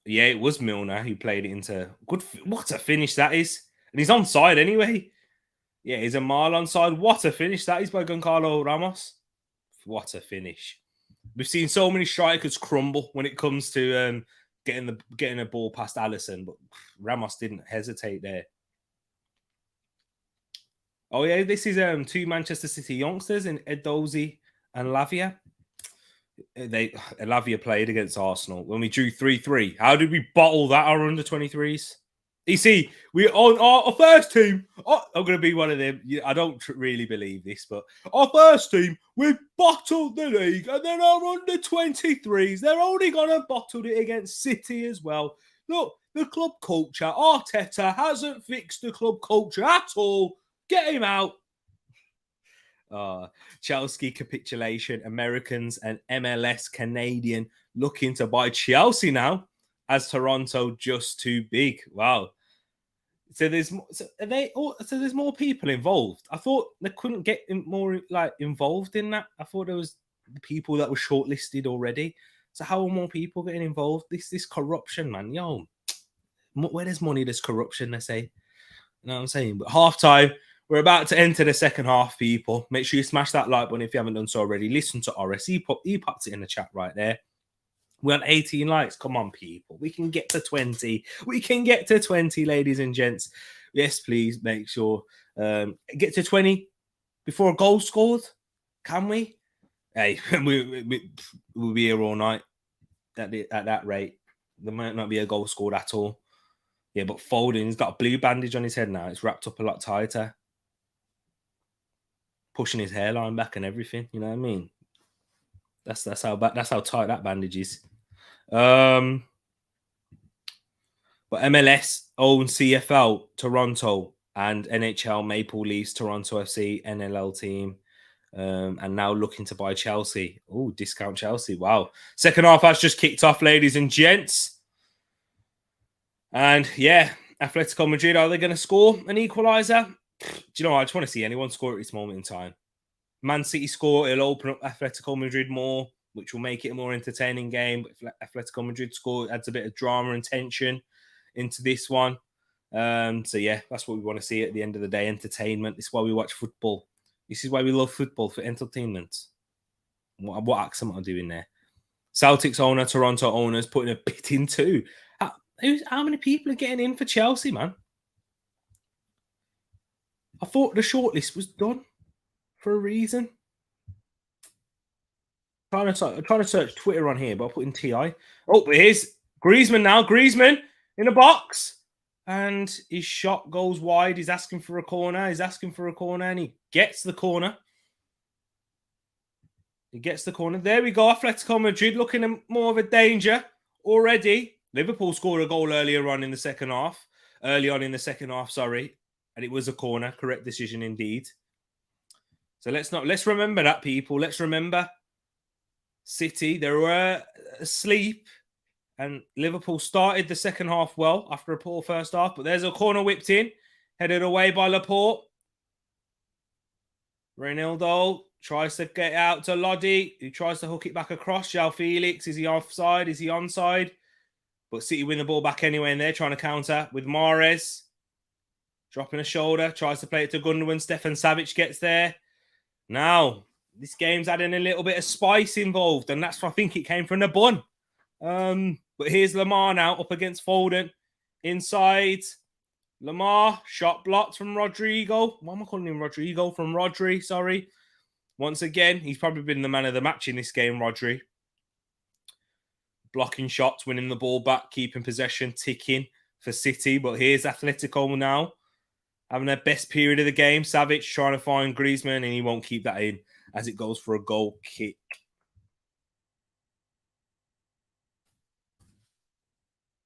A: Yeah, it was Milner who played it into good. What a finish that is. And he's onside anyway. Yeah, he's a mile onside. What a finish that is by Goncalo Ramos. What a finish. We've seen so many strikers crumble when it comes to getting a ball past Alisson, but Ramos didn't hesitate there. Oh yeah, this is two Manchester City youngsters in Edozie and Lavia. Lavia played against Arsenal when we drew 3-3. How did we bottle that our under 23s? You see, we on our first team. Oh, I'm going to be one of them. I don't really believe this, but our first team, we bottled the league, and then our under 23s, they're only going to bottle it against City as well. Look, the club culture. Arteta hasn't fixed the club culture at all. Get him out. Chelsea capitulation. Americans and MLS Canadian looking to buy Chelsea now, as Toronto just too big. Wow. So there's more people involved. I thought they couldn't get more involved in that. I thought there was people that were shortlisted already. So how are more people getting involved? This corruption, man. Yo, where there's money, there's corruption. They say. You know what I'm saying? But halftime, we're about to enter the second half. People, make sure you smash that like button if you haven't done so already. Listen to RS. He popped it in the chat right there. We're on 18 likes. Come on, people. We can get to 20. We can get to 20, ladies and gents. Yes, please make sure. Get to 20 before a goal scored. Can we? Hey, we'll be here all night at that rate. There might not be a goal scored at all. Yeah, but Foden, he's got a blue bandage on his head now. It's wrapped up a lot tighter. Pushing his hairline back and everything. You know what I mean? That's how tight that bandage is. But MLS own CFL Toronto and NHL Maple Leafs Toronto FC NLL team, and now looking to buy Chelsea. Oh, discount Chelsea! Wow. Second half has just kicked off, ladies and gents. And yeah, Atletico Madrid, are they going to score an equaliser? Do you know? I just want to see anyone score at this moment in time. Man City score, it'll open up Atletico Madrid more, which will make it a more entertaining game. But if Atletico Madrid score, it adds a bit of drama and tension into this one. So yeah, that's what we want to see at the end of the day. Entertainment. This is why we watch football. This is why we love football, for entertainment. What accent am I doing there? Celtics owner, Toronto owners putting a bid in too. How many people are getting in for Chelsea, man? I thought the shortlist was done for a reason. I'm trying to search Twitter on here, but I'll put in TI. Oh, but here's Griezmann now. Griezmann in the box. And his shot goes wide. He's asking for a corner. And he gets the corner. There we go. Atletico Madrid looking at more of a danger already. Liverpool scored a goal earlier on in the second half. Early on in the second half, sorry. And it was a corner. Correct decision indeed. So let's remember that, people. Let's remember City, they were asleep. And Liverpool started the second half well after a poor first half. But there's a corner whipped in. Headed away by Laporte. Reinildo tries to get out to Lodi, who tries to hook it back across. João Felix, is he offside? Is he onside? But City win the ball back anyway, and they're trying to counter with Mahrez. Dropping a shoulder, tries to play it to Gundogan. Stefan Savic gets there. Now, this game's adding a little bit of spice involved, and that's, I think, it came from the bun. But here's Lamar now up against Foden. Inside. Lamar, shot blocked from Rodrigo. Why am I calling him Rodrigo? From Rodri, sorry. Once again, he's probably been the man of the match in this game, Rodri. Blocking shots, winning the ball back, keeping possession, ticking for City. But here's Atletico now, having their best period of the game. Savic trying to find Griezmann, and he won't keep that in as it goes for a goal kick.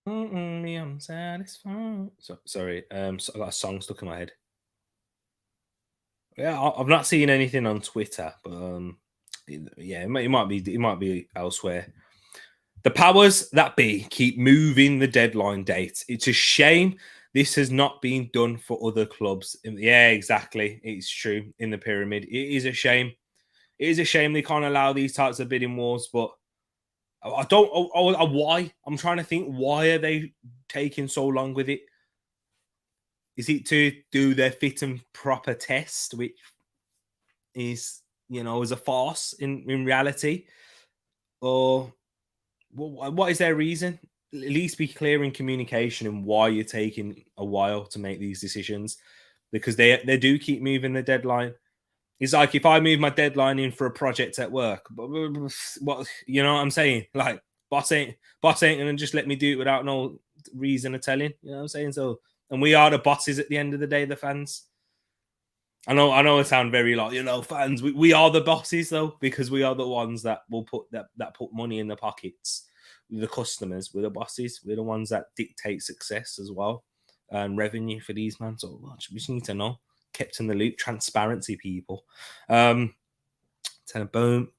A: I'm satisfied. Sorry, I got a song stuck in my head. Yeah, I've not seen anything on Twitter, but yeah, it might be elsewhere. The powers that be keep moving the deadline date. It's a shame this has not been done for other clubs. Yeah, exactly. It's true. In the pyramid, it is a shame. It is a shame they can't allow these types of bidding wars, but I don't. Why? I'm trying to think. Why are they taking so long with it? Is it to do their fit and proper test, which is, is a farce in reality? Or what is their reason? At least be clear in communication and why you're taking a while to make these decisions, because they do keep moving the deadline. It's like if I move my deadline in for a project at work, what you know what I'm saying? Like boss ain't gonna just let me do it without no reason of telling. You know what I'm saying? So, and we are the bosses at the end of the day, the fans. I know I sound very like, fans. We are the bosses though, because we are the ones that will put put money in the pockets. The customers, we're the bosses. We're the ones that dictate success as well, and revenue for these man. So we just need to know, kept in the loop, transparency, people. Boom,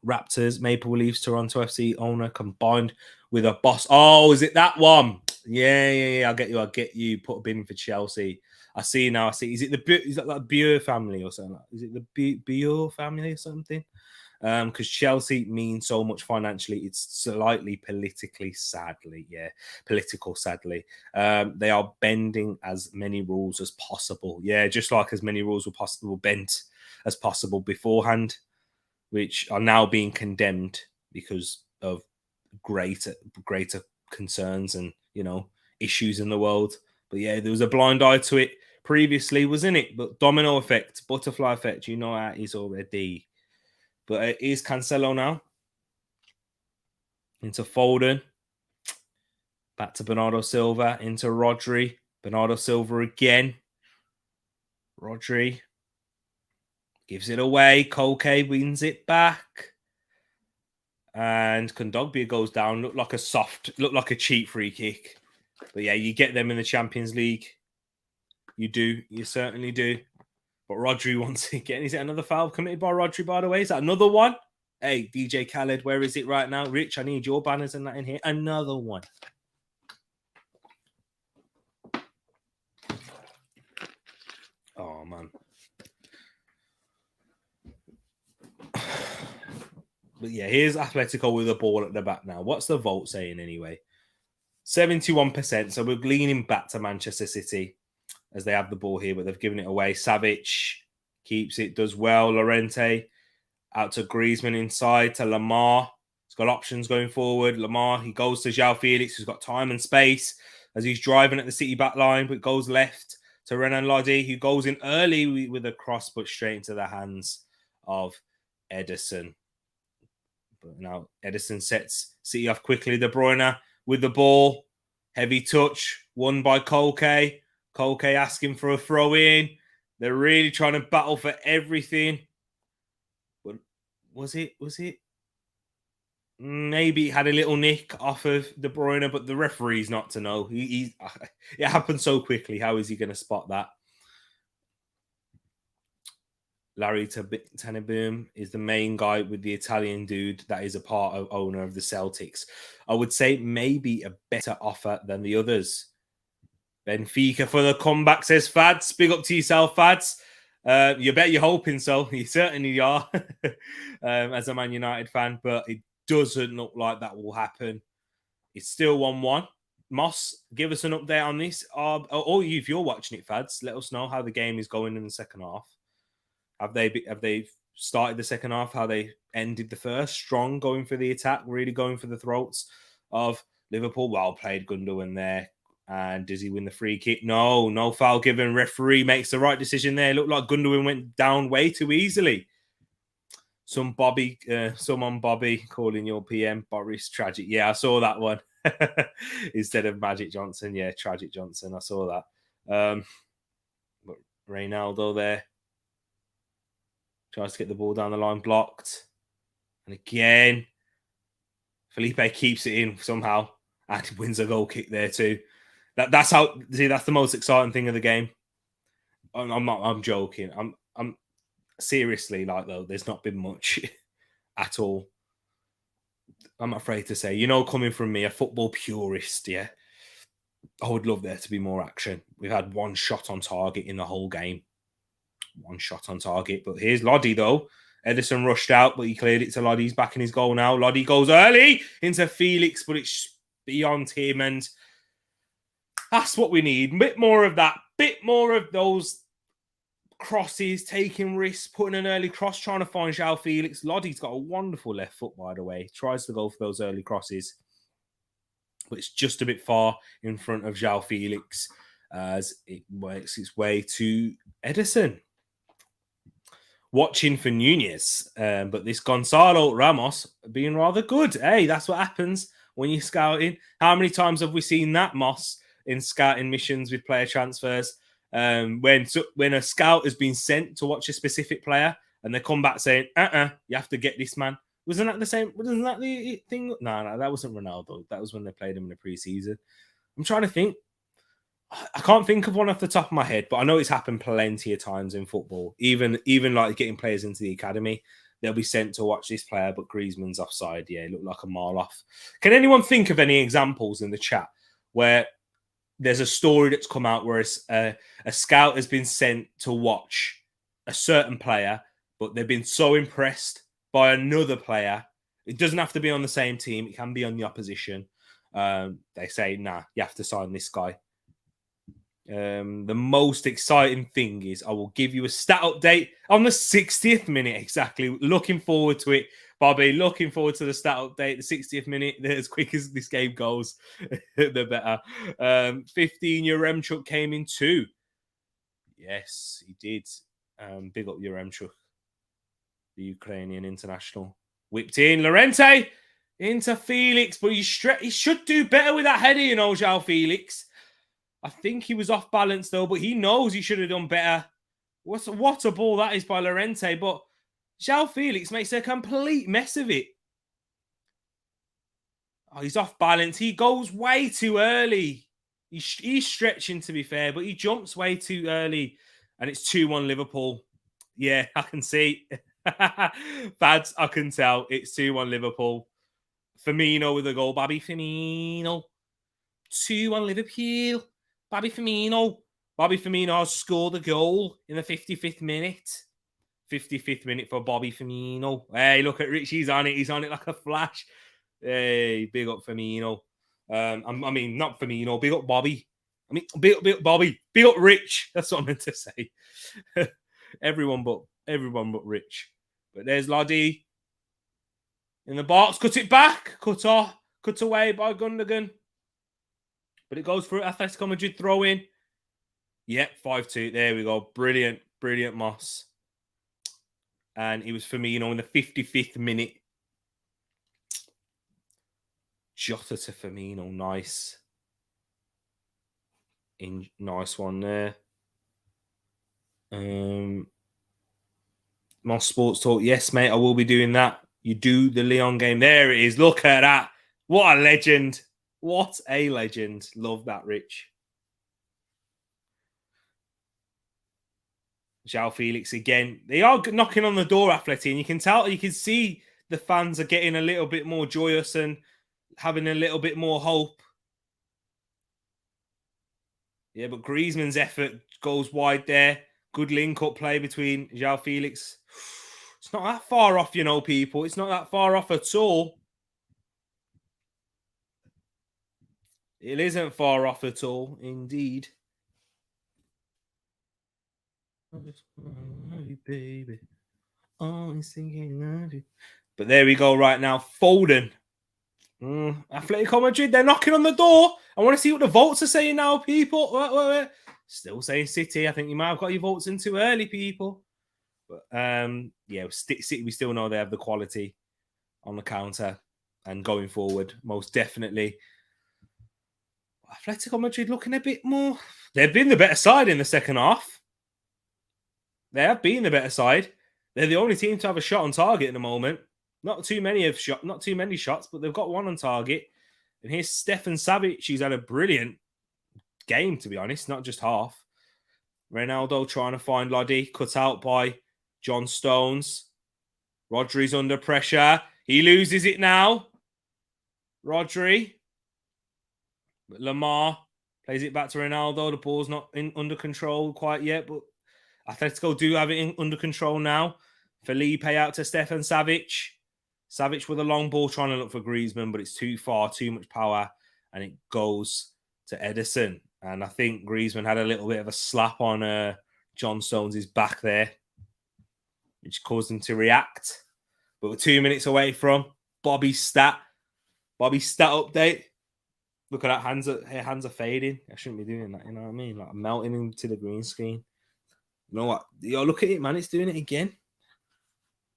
A: Raptors, Maple Leafs, Toronto FC owner combined with a boss. Oh, is it that one? Yeah. I get you. Put a bin for Chelsea. I see now. Is it the Buer family or something? Is it the Buer family or something? Because Chelsea means so much financially. It's slightly political, sadly. They are bending as many rules as possible. Yeah, just like as many rules were bent as possible beforehand, which are now being condemned because of greater concerns and issues in the world. But yeah, there was a blind eye to it previously, wasn't it? But domino effect, butterfly effect, how it is already. But it is Cancelo now into Foden, back to Bernardo Silva, into Rodri, Bernardo Silva again, Rodri gives it away, Koke wins it back, and Kondogbia goes down. Looked like a cheap free kick. But yeah, you get them in the Champions League. You do. You certainly do. But Rodri once again, is it another foul committed by Rodri, by the way? Is that another one? Hey, DJ Khaled, where is it right now? Rich, I need your banners and that in here. Another one. Oh, man. But yeah, here's Atletico with the ball at the back now. What's the vote saying anyway? 71%. So we're leaning back to Manchester City as they have the ball here, but they've given it away. Savic keeps it, does well. Llorente out to Griezmann inside to Lamar. He's got options going forward. Lamar, he goes to João Felix, who's got time and space as he's driving at the City back line, but goes left to Renan Lodi, who goes in early with a cross, but straight into the hands of Ederson. But now Ederson sets City off quickly. De Bruyne with the ball. Heavy touch. Won by Koke. Koke asking for a throw in. They're really trying to battle for everything. But was it? Maybe it had a little nick off of De Bruyne, but the referee's not to know. It happened so quickly. How is he going to spot that? Larry Tenenbaum is the main guy with the Italian dude that is a part of owner of the Celtics. I would say maybe a better offer than the others. Benfica for the comeback, says Fads. Big up to yourself, Fads. You bet you're hoping so. You certainly are as a Man United fan, but it doesn't look like that will happen. It's still 1-1. Moss, give us an update on this. Or if you're watching it, Fads, let us know how the game is going in the second half. Have they started the second half? How they ended the first? Strong, going for the attack, really going for the throats of Liverpool. Well played, Gundogan there. And does he win the free kick? No foul given. Referee makes the right decision there. Looked like Gundogan went down way too easily. Someone Bobby calling your PM Boris tragic. Yeah, I saw that one instead of Magic Johnson. Yeah, Tragic Johnson. I saw that. But Reynaldo there tries to get the ball down the line, blocked. And again, Felipe keeps it in somehow and wins a goal kick there too. That's the most exciting thing of the game. I'm joking. I'm seriously, like, though, there's not been much at all. I'm afraid to say, coming from me, a football purist, yeah, I would love there to be more action. We've had one shot on target in the whole game. One shot on target. But here's Lodi, though. Ederson rushed out, but he cleared it to Lodi. He's back in his goal now. Lodi goes early into Felix, but it's beyond him. And that's what we need. A bit more of that. Bit more of those crosses, taking risks, putting an early cross, trying to find João Felix. Lodi's got a wonderful left foot, by the way. Tries to go for those early crosses, but it's just a bit far in front of João Felix as it works its way to Ederson. Watching for Nunez, but this Gonzalo Ramos being rather good. Hey, that's what happens when you're scouting. How many times have we seen that, Moss, in scouting missions with player transfers? When a scout has been sent to watch a specific player and they come back saying, you have to get this man. Wasn't that the same? Wasn't that the thing? No, that wasn't Ronaldo. That was when they played him in the preseason. I'm trying to think. I can't think of one off the top of my head, but I know it's happened plenty of times in football. Even like getting players into the academy, they'll be sent to watch this player, but Griezmann's offside. Yeah, it looked like a mile off. Can anyone think of any examples in the chat where there's a story that's come out where a scout has been sent to watch a certain player, but they've been so impressed by another player? It doesn't have to be on the same team. It can be on the opposition. They say, nah, you have to sign this guy. The most exciting thing is I will give you a stat update on the 60th minute. Exactly. Looking forward to it, Bobby. Looking forward to the stat update. The 60th minute. As quick as this game goes, the better. 15 Yaremchuk came in too. Yes, he did. Big up Yaremchuk, the Ukrainian international. Whipped in. Llorente into Felix, but he should do better with that header, you know, João Felix. I think he was off balance though, but he knows he should have done better. What a ball that is by Llorente, but João Felix makes a complete mess of it. Oh, he's off balance. He goes way too early. He's stretching, to be fair, but he jumps way too early. And it's 2-1 Liverpool. Yeah, I can see. Fads, I can tell. It's 2-1 Liverpool. Firmino with a goal. Bobby Firmino. 2-1 Liverpool. Bobby Firmino. Bobby Firmino has scored a goal in the 55th minute. 55th minute for Bobby Firmino. Hey, look at Rich. He's on it. He's on it like a flash. Hey, big up Firmino. I mean, not Firmino. Big up Bobby. I mean, big up Bobby. Big up Rich. That's what I meant to say. everyone but Rich. But there's Lodi in the box. Cut it back. Cut away by Gundogan. But it goes through Atletico Madrid throw in. Yep, 5-2. There we go. Brilliant, brilliant Moss. And it was Firmino in the 55th minute. Jota to Firmino. Nice. Nice one there. Moss Sports Talk. Yes, mate, I will be doing that. You do the Lyon game. There it is. Look at that. What a legend. What a legend. Love that, Rich. João Felix again. They are knocking on the door, Atleti, and you can tell, you can see the fans are getting a little bit more joyous and having a little bit more hope. Yeah, but Griezmann's effort goes wide there. Good link-up play between João Felix. It's not that far off, you know, people. It's not that far off at all. It isn't far off at all, indeed. Baby. Always thinking of you. But there we go right now. Foden. Atletico Madrid, they're knocking on the door. I want to see what the votes are saying now, people. Wait. Still saying City. I think you might have got your votes in too early, people. But yeah, City, we still know they have the quality on the counter and going forward, most definitely. Atletico Madrid looking a bit more. They've been the better side in the second half. They have been the better side. They're the only team to have a shot on target at the moment. Not too many shots, but they've got one on target. And here's Stefan Savic. He's had a brilliant game, to be honest, not just half. Ronaldo trying to find Lodi, cut out by John Stones. Rodri's under pressure. He loses it now. Rodri. But Lamar plays it back to Ronaldo. The ball's not under control quite yet, but Atletico do have it under control now. Felipe out to Stefan Savic. Savic with a long ball trying to look for Griezmann, but it's too far, too much power, and it goes to Ederson. And I think Griezmann had a little bit of a slap on John Stones' back there, which caused him to react. But we're 2 minutes away from Bobby's stat update. Look at that, hands are fading. I shouldn't be doing that, you know what I mean? Like melting into the green screen. You know what? Yo, look at it, man. It's doing it again.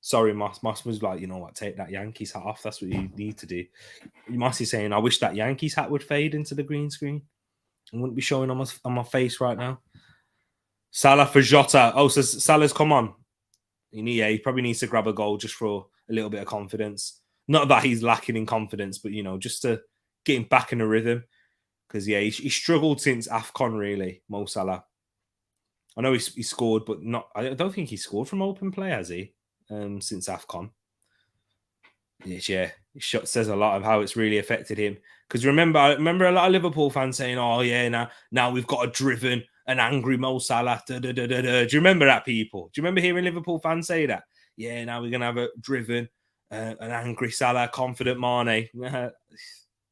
A: Sorry, Moss. Moss was like, you know what? Take that Yankees hat off. That's what you need to do. Moss is saying, I wish that Yankees hat would fade into the green screen. It wouldn't be showing on my face right now. Salah for Jota. Oh, so Salah's come on. He probably needs to grab a goal just for a little bit of confidence. Not that he's lacking in confidence, but, you know, just to get him back in a rhythm. Because, yeah, he struggled since AFCON, really, Mo Salah. I know he scored, but not. I don't think he scored from open play, has he? Since AFCON. Yeah, it says a lot of how it's really affected him. Because I remember a lot of Liverpool fans saying, oh, yeah, now we've got a driven and angry Mo Salah. Da, da, da, da, da. Do you remember that, people? Do you remember hearing Liverpool fans say that? Yeah, now we're going to have a driven, an angry Salah, confident Mane.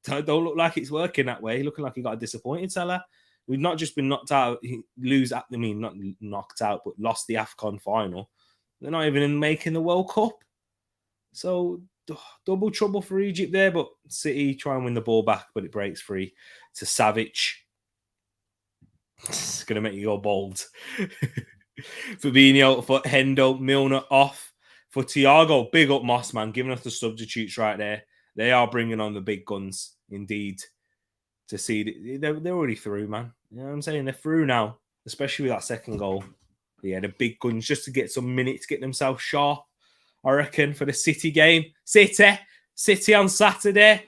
A: Don't look like it's working that way. Looking like he got a disappointed Salah. We've not just been knocked out, not knocked out, but lost the AFCON final. They're not even making the World Cup. So, double trouble for Egypt there, but City try and win the ball back, but it breaks free to Savic. It's going to make you go bold. Fabinho for Hendo, Milner off for Thiago. Big up Moss, man, giving us the substitutes right there. They are bringing on the big guns, indeed, to see. They're already through, man. You know what I'm saying? They're through now, especially with that second goal. But yeah, the big guns just to get some minutes, get themselves sharp, I reckon, for the City game. City on Saturday.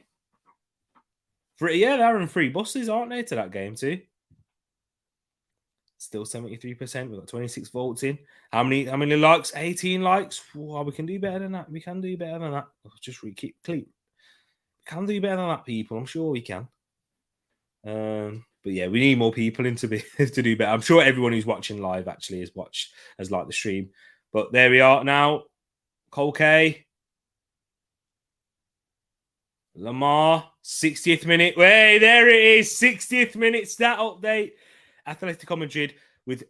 A: They're having 3 buses, aren't they, to that game too? Still 73%. We've got 26 votes in. How many likes? 18 likes. Wow, we can do better than that. We can do better than that. Just keep clean. We can do better than that, people. I'm sure we can. But yeah, we need more people in to do better. I'm sure everyone who's watching live actually has liked the stream. But there we are now. Cole K. Lamar, 60th minute. Wait, there it is. 60th minute stat update. Atletico Madrid with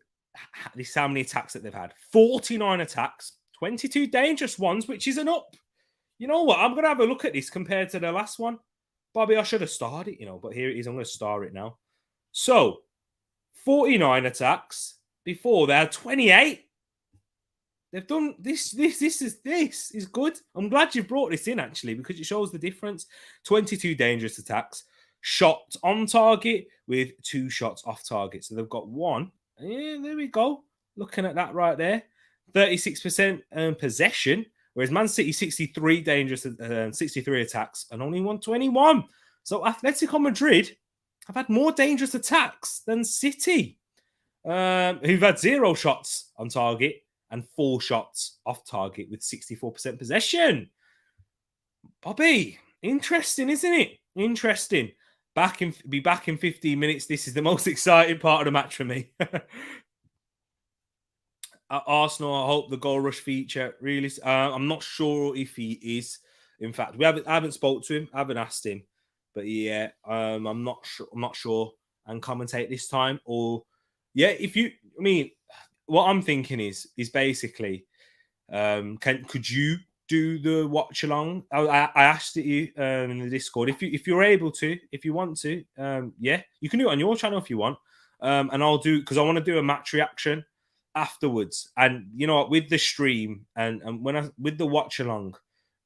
A: this how many attacks that they've had. 49 attacks, 22 dangerous ones, which is an up. You know what? I'm going to have a look at this compared to the last one. Bobby, I should have starred it, but here it is. I'm going to star it now. So, 49 attacks. Before they had 28. They've done this. This is good. I'm glad you brought this in, actually, because it shows the difference. 22 dangerous attacks. Shot on target with 2 shots off target. So they've got 1. Yeah, there we go. Looking at that right there. 36% possession. Whereas Man City, 63 dangerous, 63 attacks and only 121. So Atletico Madrid have had more dangerous attacks than City, who've had 0 shots on target and 4 shots off target with 64% possession. Bobby, interesting, isn't it? Interesting. Be back in 15 minutes. This is the most exciting part of the match for me. At Arsenal, I hope the goal rush feature really. I'm not sure if he is. In fact, I haven't spoke to him. I haven't asked him, but yeah, I'm not sure. I'm not sure. And commentate this time, or yeah, what I'm thinking is basically, could you do the watch along? I asked it you in the Discord if you're able to, if you want to, yeah, you can do it on your channel if you want, and I'll do because I want to do a match reaction afterwards, and you know what, with the stream and when with the watch along,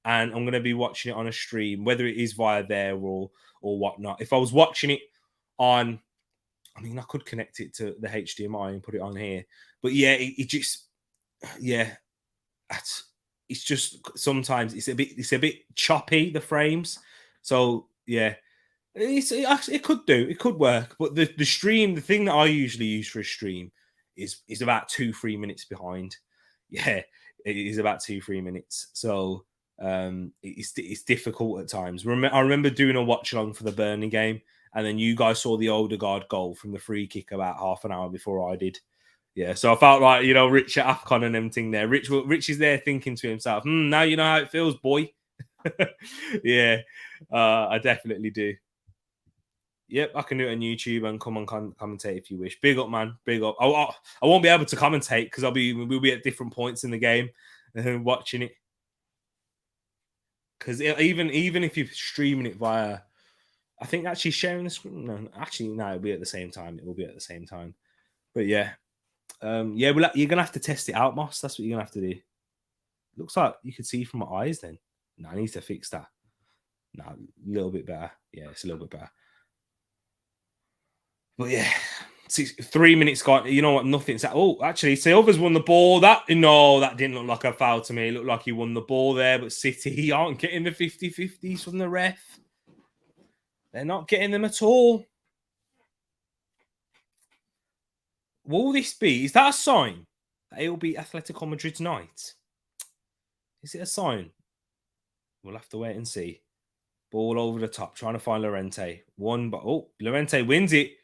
A: and I'm going to be watching it on a stream, whether it is via there or whatnot. If I was watching it on, I mean, I could connect it to the HDMI and put it on here, but yeah, it just, yeah, it's just sometimes it's a bit choppy, the frames. So yeah, it could work, but the stream, the thing that I usually use for a stream is about 2-3 minutes behind. Yeah, it is about 2-3 minutes. So it's difficult at times. I remember doing a watch along for the Burnley game, and then you guys saw the Odegaard goal from the free kick about half an hour before I did. Yeah, so I felt like, Rich at AFCON and everything there. Rich is there thinking to himself, now you know how it feels, boy. Yeah, I definitely do. Yep, I can do it on YouTube and come on commentate if you wish. Big up, man. Big up. I won't be able to commentate because we'll be at different points in the game watching it. Because even if you're streaming it via, I think actually sharing the screen. No, it'll be at the same time. It will be at the same time. But yeah, you're gonna have to test it out, Moss. That's what you're gonna have to do. Looks like you could see from my eyes. Then, no, I need to fix that. No, a little bit better. Yeah, it's a little bit better. But yeah, 3 minutes gone. You know what? Nothing's. Oh, actually, Silva's won the ball. That didn't look like a foul to me. It looked like he won the ball there. But City aren't getting the 50-50s from the ref. They're not getting them at all. Will this be? Is that a sign that it will be Atletico Madrid's night? Is it a sign? We'll have to wait and see. Ball over the top, trying to find Llorente. Llorente wins it.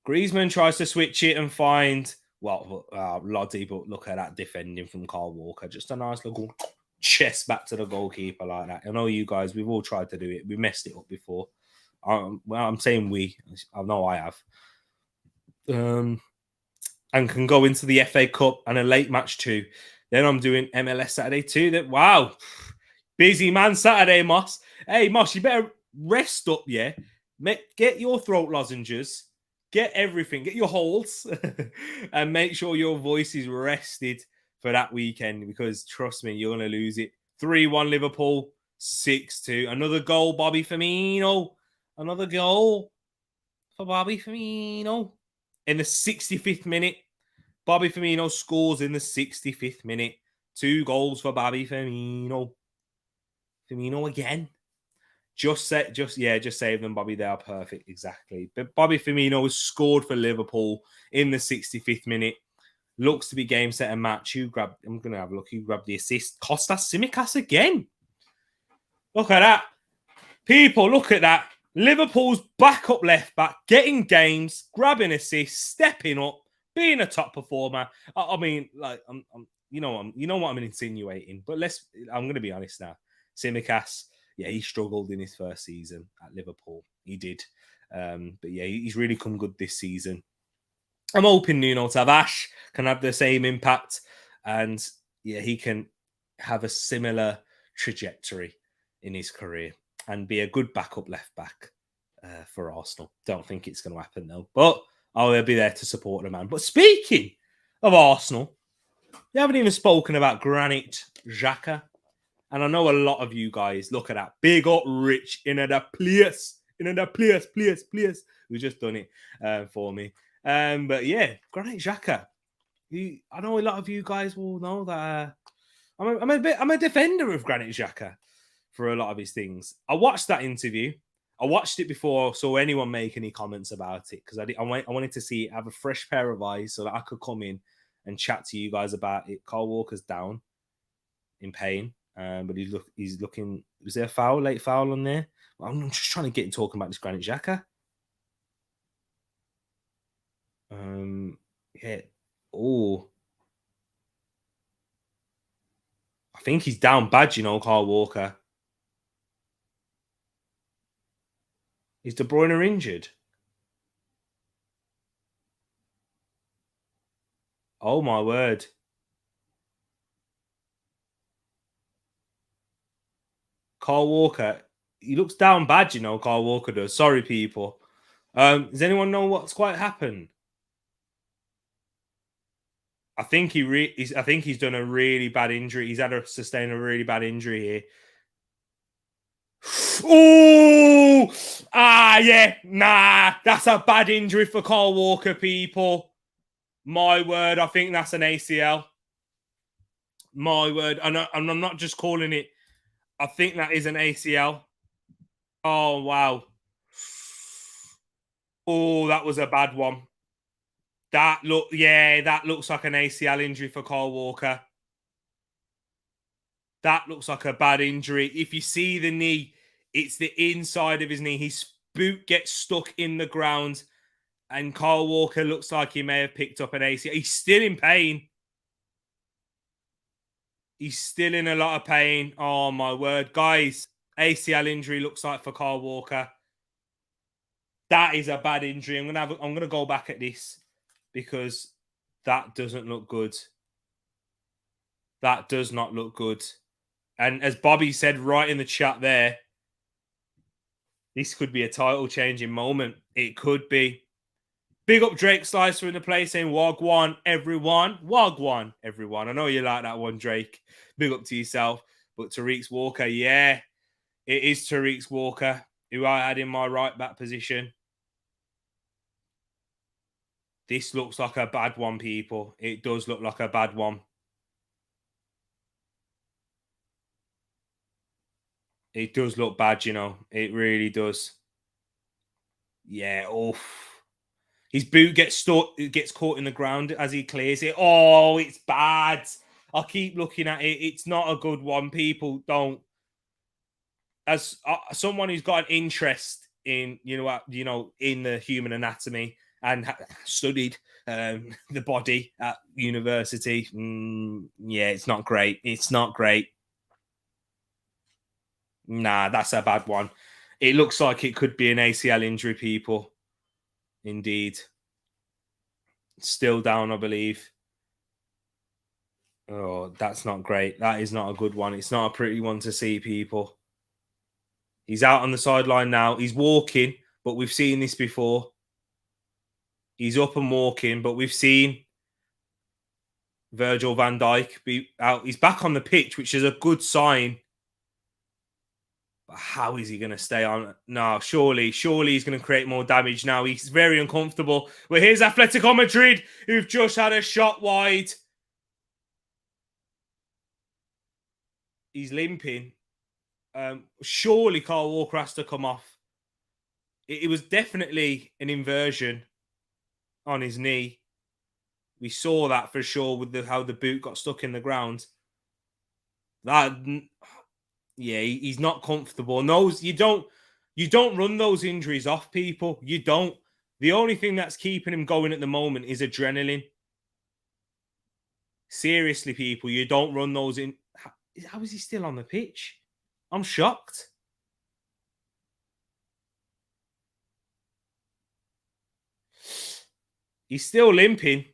A: Griezmann tries to switch it and find, Loddy, but look at that defending from Kyle Walker. Just a nice little chest back to the goalkeeper like that. I know you guys, we've all tried to do it. We messed it up before. I'm saying we. I know I have. And can go into the FA Cup and a late match too. Then I'm doing MLS Saturday too. Wow. Busy man Saturday, Moss. Hey, Moss, you better rest up, yeah? Get your throat lozenges. Get everything. Get your holds. And make sure your voice is rested for that weekend because, trust me, you're going to lose it. 3-1 Liverpool. 6-2. Another goal, Bobby Firmino. Another goal for Bobby Firmino. In the 65th minute, Bobby Firmino scores in the 65th minute. 2 goals for Bobby Firmino. Firmino again. Just save them, Bobby. They are perfect, exactly. But Bobby Firmino has scored for Liverpool in the 65th minute. Looks to be game, set, and match. I'm going to have a look. Who grabbed the assist? Kostas Tsimikas again. Look at that. People, look at that. Liverpool's backup left back, getting games, grabbing assists, stepping up, being a top performer. I mean, like, you know what I'm insinuating. But I'm going to be honest now. Tsimikas, yeah, he struggled in his first season at Liverpool. He did. But yeah, he's really come good this season. I'm hoping Nuno Tavares can have the same impact. And yeah, he can have a similar trajectory in his career and be a good backup left back for Arsenal. Don't think it's going to happen though. But I'll be there to support the man. But speaking of Arsenal, we haven't even spoken about Granit Xhaka. And I know a lot of you guys look at that. Big up Rich in the place. Please. We've just done it for me. But yeah, Granit Xhaka. I know a lot of you guys will know that I'm a defender of Granit Xhaka for a lot of his things. I watched that interview. I watched it before I saw anyone make any comments about it because I wanted to see it, have a fresh pair of eyes so that I could come in and chat to you guys about it. Kyle Walker's down in pain. But he's looking. Was there a late foul on there? I'm just trying to get talking about this Granit Xhaka. Yeah. Oh, I think he's down bad. Kyle Walker. Is De Bruyne injured? Oh my word! Kyle Walker. He looks down bad. Kyle Walker does. Sorry, people. Does anyone know what's quite happened? I think he's done a really bad injury. He's had to sustain a really bad injury here. Oh, yeah. Nah, that's a bad injury for Kyle Walker, people. My word, I think that's an ACL. My word. And I'm not just calling it. I think that is an ACL. Oh, wow. Oh, that was a bad one. That looks like an ACL injury for Kyle Walker. That looks like a bad injury. If you see the knee, it's the inside of his knee. His boot gets stuck in the ground And Kyle Walker looks like he may have picked up an ACL. He's still in pain. He's still in a lot of pain. Oh, my word. Guys, ACL injury looks like for Kyle Walker. That is a bad injury. I'm gonna go back at this because that doesn't look good. That does not look good. And as Bobby said right in the chat there, this could be a title changing moment. It could be. Big up Drake Slicer in the place saying Wagwan, everyone. Wagwan, everyone. I know you like that one, Drake. Big up to yourself. But Tereak Walker, yeah, it is Tereak Walker, who I had in my right back position. This looks like a bad one, people. It does look like a bad one. It does look bad, you know. It really does. Yeah, oof. His boot gets caught in the ground as he clears it. Oh, it's bad. I'll keep looking at it. It's not a good one. People don't. As someone who's got an interest in, in the human anatomy and studied the body at university, yeah, it's not great. It's not great. Nah, that's a bad one. It looks like it could be an ACL injury, people. Indeed. Still down, I believe. Oh, that's not great. That is not a good one. It's not a pretty one to see, people. He's out on the sideline now. He's walking, but we've seen this before. He's up and walking, but we've seen Virgil van Dijk be out. He's back on the pitch, which is a good sign. But how is he going to stay on? No, surely he's going to create more damage now. He's very uncomfortable. Well, here's Atletico Madrid, who've just had a shot wide. He's limping. Surely Kyle Walker has to come off. It was definitely an inversion on his knee. We saw that for sure with how the boot got stuck in the ground. Yeah, he's not comfortable. No, you don't run those injuries off, people. You don't. The only thing that's keeping him going at the moment is adrenaline. Seriously, people, you don't run those in. How is he still on the pitch? I'm shocked. He's still limping,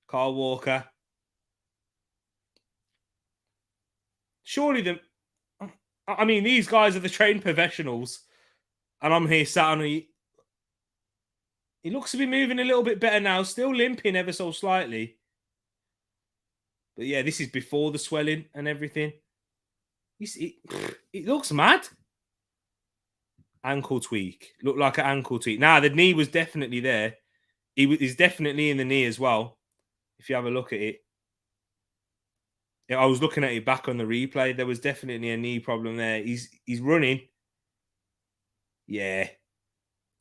A: Kyle Walker. Surely these guys are the trained professionals, and I'm here sat on he looks to be moving a little bit better now, still limping ever so slightly. But yeah, this is before the swelling and everything. It looks mad. Ankle tweak. Looked like an ankle tweak. Nah, the knee was definitely there. He's definitely in the knee as well. If you have a look at it. Yeah, I was looking at it back on the replay. There was definitely a knee problem there. He's running. Yeah.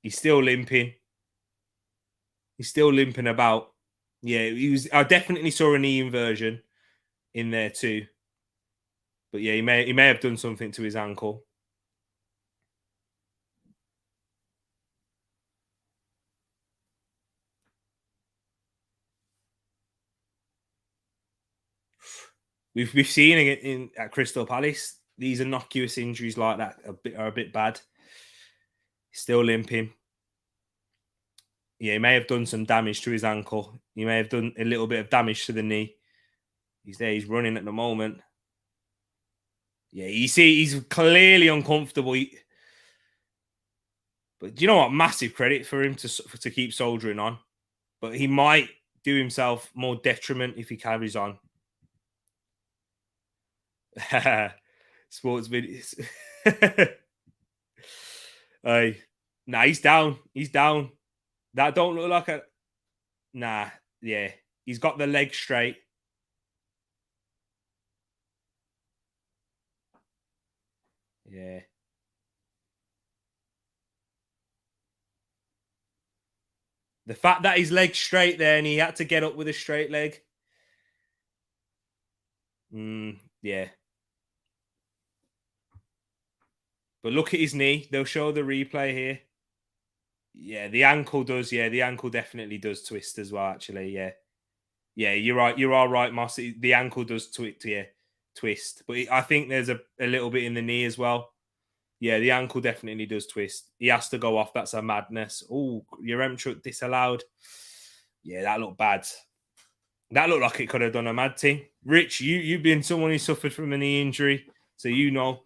A: He's still limping. He's still limping about. Yeah, I definitely saw a knee inversion in there too. But yeah, he may have done something to his ankle. We've seen it at Crystal Palace. These innocuous injuries like that are a bit bad. Still limping. Yeah, he may have done some damage to his ankle. He may have done a little bit of damage to the knee. He's there. He's running at the moment. Yeah, you see, he's clearly uncomfortable. But do you know what? Massive credit for him to keep soldiering on. But he might do himself more detriment if he carries on. Sports videos. Nah, he's down. He's down. That don't look like a... Nah, yeah. He's got the leg straight. Yeah. The fact that his leg's straight there and he had to get up with a straight leg. Yeah. But look at his knee. They'll show the replay here. Yeah, the ankle does. Yeah, the ankle definitely does twist as well. Actually, yeah, yeah, you're right. You are right, Moss. The ankle does twist. But I think there's a little bit in the knee as well. Yeah, the ankle definitely does twist. He has to go off. That's a madness. Oh, your Yaremchuk disallowed. Yeah, that looked bad. That looked like it could have done a mad thing. Rich, you've been someone who suffered from a knee injury, so you know.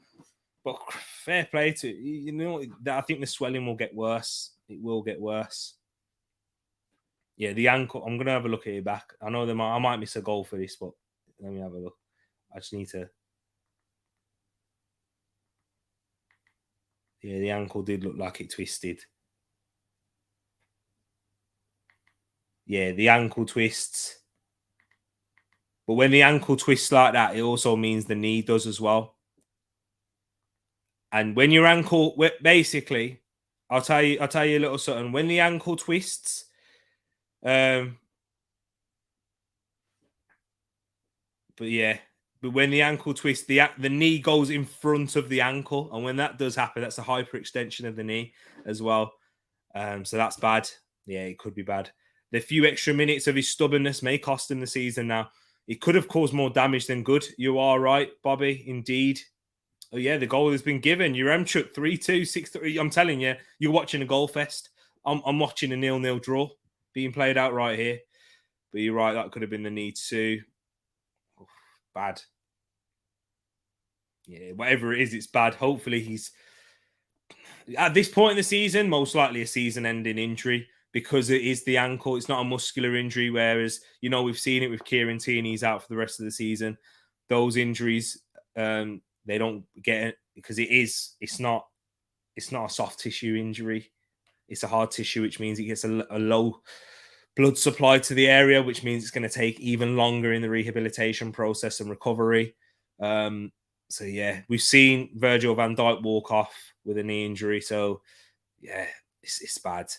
A: But fair play to you know. I think the swelling will get worse. It will get worse. Yeah, the ankle. I'm gonna have a look at it back. I know I might miss a goal for this, but let me have a look. I just need to. Yeah, the ankle did look like it twisted. Yeah, the ankle twists. But when the ankle twists like that, it also means the knee does as well. And when your ankle, basically, I'll tell you a little something. When the ankle twists, but when the ankle twists, the knee goes in front of the ankle, and when that does happen, that's a hyperextension of the knee as well. So that's bad. Yeah, it could be bad. The few extra minutes of his stubbornness may cost him the season now. It could have caused more damage than good. You are right, Bobby. Indeed. Oh, yeah, the goal has been given. Yaremchuk 3-2, 6-3. I'm telling you, you're watching a goal fest. I'm watching a 0-0 draw being played out right here. But you're right, that could have been the need to. Oh, bad. Yeah, whatever it is, it's bad. Hopefully he's... At this point in the season, most likely a season-ending injury because it is the ankle. It's not a muscular injury, whereas, you know, we've seen it with Kieran Tierney. He's out for the rest of the season. Those injuries, they don't get it because it's not a soft tissue injury. It's a hard tissue, which means it gets a low blood supply to the area, which means it's going to take even longer in the rehabilitation process and recovery. So yeah, we've seen Virgil van Dijk walk off with a knee injury. So yeah, it's bad.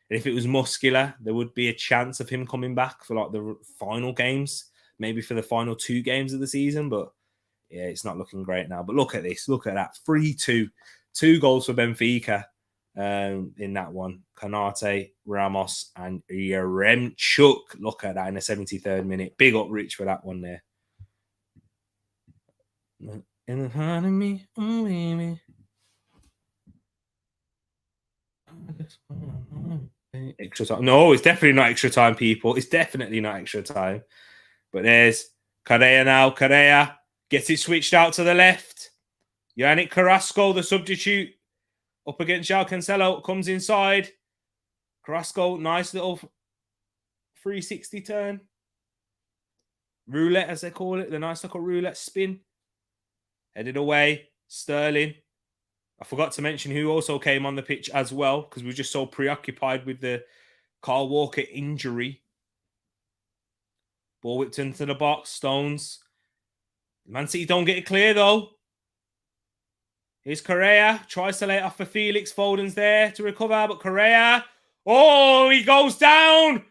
A: And if it was muscular, there would be a chance of him coming back for like the final games, maybe for the final 2 games of the season. But yeah, it's not looking great now. But look at this. Look at that. 3-2. 2 goals for Benfica in that one. Kanate, Ramos, and Yaremchuk. Look at that in the 73rd minute. Big up Rich for that one there. In the heart of me, oh baby. Extra time. No, it's definitely not extra time, people. It's definitely not extra time. But there's Correa now. Correa gets it switched out to the left. Yannick Carrasco, the substitute, up against João Cancelo, comes inside. Carrasco, nice little 360 turn. Roulette, as they call it. The nice little roulette spin. Headed away. Sterling. I forgot to mention who also came on the pitch as well because we were just so preoccupied with the Kyle Walker injury. Ball whipped into the box. Stones. Man City don't get it clear though. Here's Correa. Tries to lay it off for Felix. Foden's there to recover, but Correa. Oh, he goes down.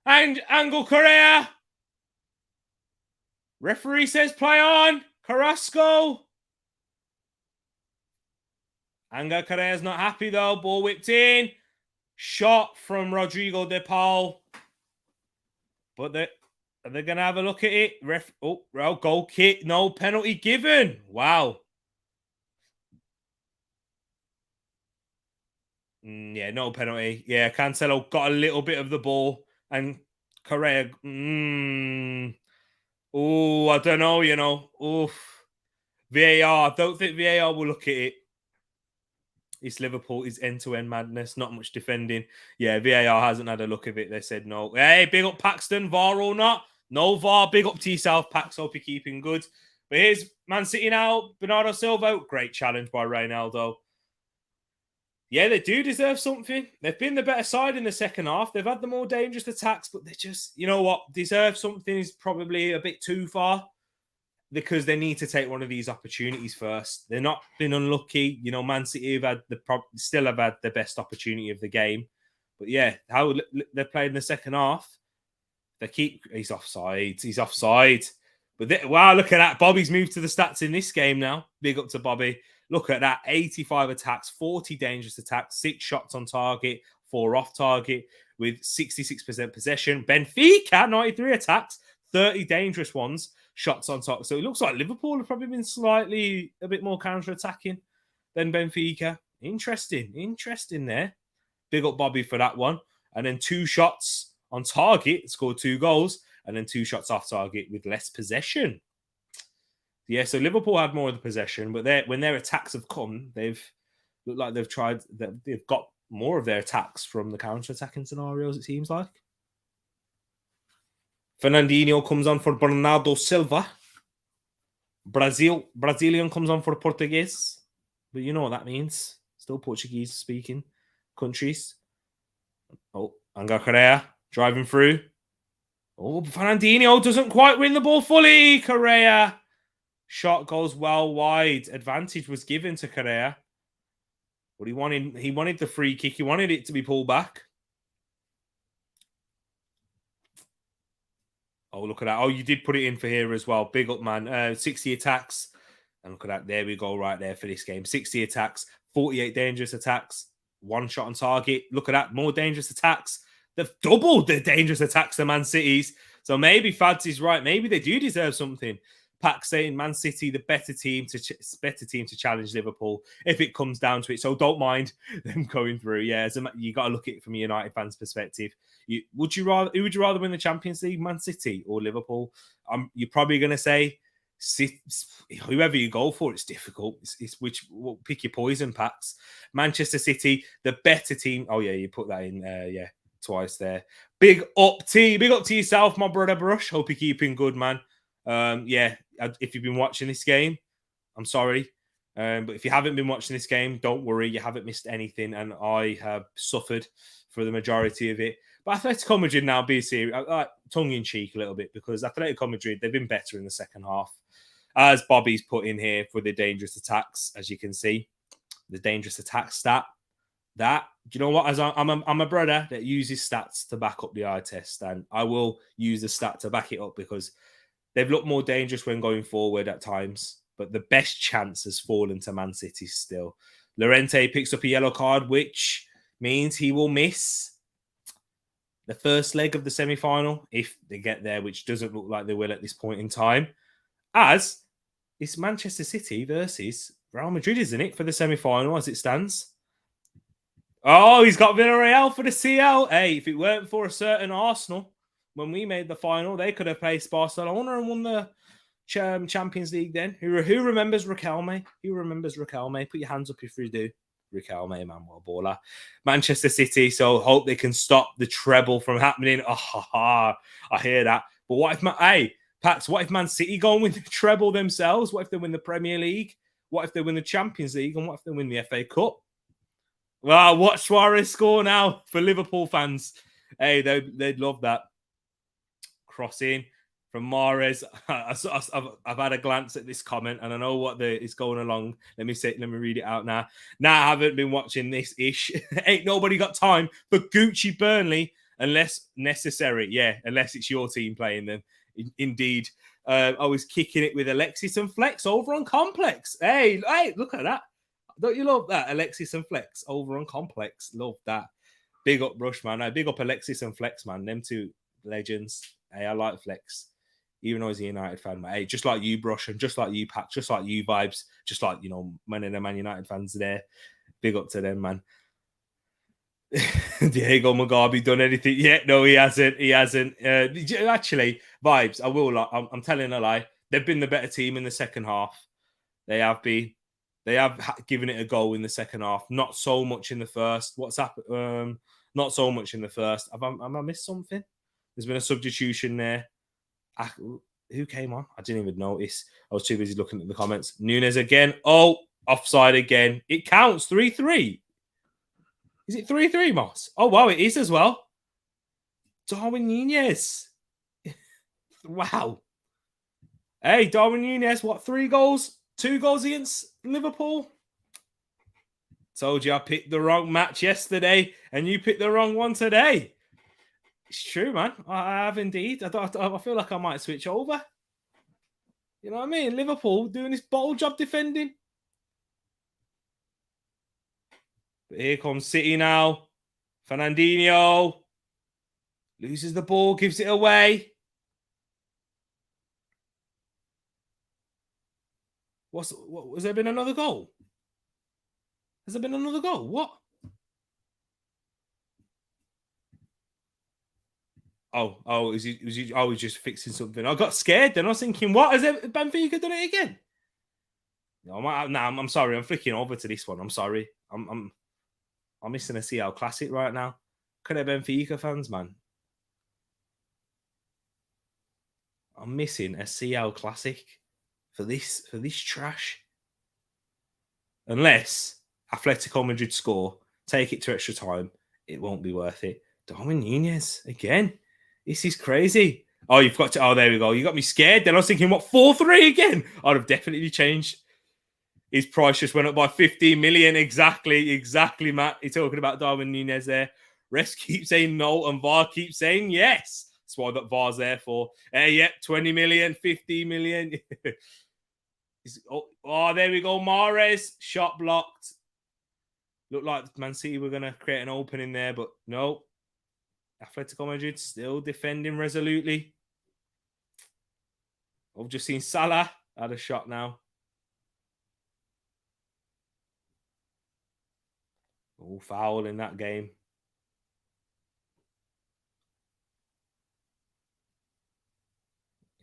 A: And Angel Correa. Referee says play on. Carrasco. Angel Correa's not happy though. Ball whipped in. Shot from Rodrigo De Paul. But they're going to have a look at it. Goal kick. No penalty given. Wow. Yeah, no penalty. Yeah, Cancelo got a little bit of the ball. And Correa... Oh, I don't know, you know. Oof. VAR. I don't think VAR will look at it. It's Liverpool. It's end-to-end madness. Not much defending. Yeah, VAR hasn't had a look at it. They said no. Hey, big up Paxton. VAR or not. No VAR. Big up to yourself, Pax. Hope you're keeping good. But here's Man City now. Bernardo Silva. Great challenge by Ronaldo. Yeah, they do deserve something. They've been the better side in the second half. They've had the more dangerous attacks, but they just, you know what, deserve something is probably a bit too far because they need to take one of these opportunities first. They're not been unlucky. You know, Man City have still have had the best opportunity of the game. But yeah, how they played in the second half, he's offside. He's offside. But wow, look at that. Bobby's moved to the stats in this game now. Big up to Bobby. Look at that. 85 attacks, 40 dangerous attacks, 6 shots on target, 4 off target with 66% possession. Benfica, 93 attacks, 30 dangerous ones, shots on target. So it looks like Liverpool have probably been slightly a bit more counter-attacking than Benfica. Interesting there. Big up Bobby for that one. And then 2 shots on target, scored 2 goals, and then 2 shots off target with less possession. Yeah, so Liverpool had more of the possession, but when their attacks have come, they've looked like they've got more of their attacks from the counter-attacking scenarios, it seems like. Fernandinho comes on for Bernardo Silva. Brazilian comes on for Portuguese. But you know what that means. Still Portuguese-speaking countries. Oh, Angel Correa driving through. Oh, Fernandinho doesn't quite win the ball fully. Correa. Shot goes well wide. Advantage was given to Correa. But he wanted the free kick. He wanted it to be pulled back. Oh, look at that. Oh, you did put it in for here as well. Big up, man. 60 attacks. And look at that. There we go right there for this game. 60 attacks, 48 dangerous attacks, 1 shot on target. Look at that. More dangerous attacks. They've doubled the dangerous attacks to Man City's. So maybe Fads is right. Maybe they do deserve something. Pack saying Man City, the better team to challenge Liverpool if it comes down to it. So don't mind them going through. Yeah, you got to look at it from a United fan's perspective. Who would you rather win the Champions League, Man City or Liverpool? You're probably going to say whoever you go for. It's difficult. Pick your poison, Packs. Manchester City, the better team. Oh yeah, you put that in. Yeah, twice there. Big up to yourself, my brother Brush. Hope you're keeping good, man. Yeah, if you've been watching this game, I'm sorry. But if you haven't been watching this game, don't worry. You haven't missed anything. And I have suffered for the majority of it. But Atletico Madrid now, be serious, tongue-in-cheek a little bit, because Atletico Madrid, they've been better in the second half. As Bobby's put in here for the dangerous attacks, as you can see, the dangerous attack stat. Do you know what? As I'm a brother that uses stats to back up the eye test. And I will use the stat to back it up because they've looked more dangerous when going forward at times, but the best chance has fallen to Man City still. Llorente picks up a yellow card, which means he will miss the first leg of the semi-final if they get there, which doesn't look like they will at this point in time, as it's Manchester City versus Real Madrid, isn't it, for the semi-final as it stands? Oh, he's got Villarreal for the CL. Hey, if it weren't for a certain Arsenal, when we made the final, they could have faced Barcelona and won the Champions League then. Who remembers Riquelme? Who remembers Riquelme? Put your hands up if you do. Riquelme, man, what a baller. Manchester City, so hope they can stop the treble from happening. I hear that. But what if, Pats, what if Man City go and win the treble themselves? What if they win the Premier League? What if they win the Champions League? And what if they win the FA Cup? Well, watch Suarez score now for Liverpool fans. Hey, they'd love that. Crossing from Mahrez. I've had a glance at this comment and I know what is going along. Let me read it out now. Now I haven't been watching this ish. Ain't nobody got time for Gucci Burnley unless necessary. Yeah, unless it's your team playing them. Indeed. I was kicking it with Alexis and Flex over on Complex. Hey, look at that. Don't you love that? Alexis and Flex over on Complex. Love that. Big up Rush, man. Big up Alexis and Flex, man. Them two legends. Hey, I like Flex, even though he's a United fan. But hey, just like you, Brush, and just like you, Pat, just like you, Vibes, just like, many of the Man United fans there. Big up to them, man. Diego Mugabe done anything yet? No, he hasn't. Actually, Vibes, I will. I'm telling a lie. They've been the better team in the second half. They have been. They have given it a go in the second half. Not so much in the first. What's happened? Not so much in the first. Have I missed something? There's been a substitution there. Who came on? I didn't even notice. I was too busy looking at the comments. Nunes again. Oh, offside again. It counts. 3-3. Is it 3-3, Moss? Oh, wow, it is as well. Darwin Nunez. Wow. Hey, Darwin Nunez, what, 3 goals? 2 goals against Liverpool? Told you I picked the wrong match yesterday, and you picked the wrong one today. It's true, man. I have indeed. I feel like I might switch over. You know what I mean? Liverpool doing this bottle job defending. But here comes City now. Fernandinho loses the ball, gives it away. What? Has there been another goal? Has there been another goal? What? Oh, was he? I was just fixing something. I got scared. Then I was thinking, what? Has Benfica done it again? No, I'm sorry. I'm flicking over to this one. I'm sorry. I'm missing a CL Classic right now. Look at the Benfica fans, man. I'm missing a CL Classic for this trash. Unless Atletico Madrid score, take it to extra time, it won't be worth it. Darwin Nunez again. This is crazy. Oh, you've got to. Oh, there we go. You got me scared. Then I was thinking, what, 4-3 again? I'd have definitely changed. His price just went up by 15 million. Exactly, Matt. You're talking about Darwin Nunez there. Rest keeps saying no, and VAR keeps saying yes. That's what that VAR's there for. Yep, 20 million, 15 million. Oh, there we go. Mahrez, shot blocked. Looked like Man City were going to create an opening there, but no. Atletico Madrid still defending resolutely. I've just seen Salah had a shot now. Oh, foul in that game.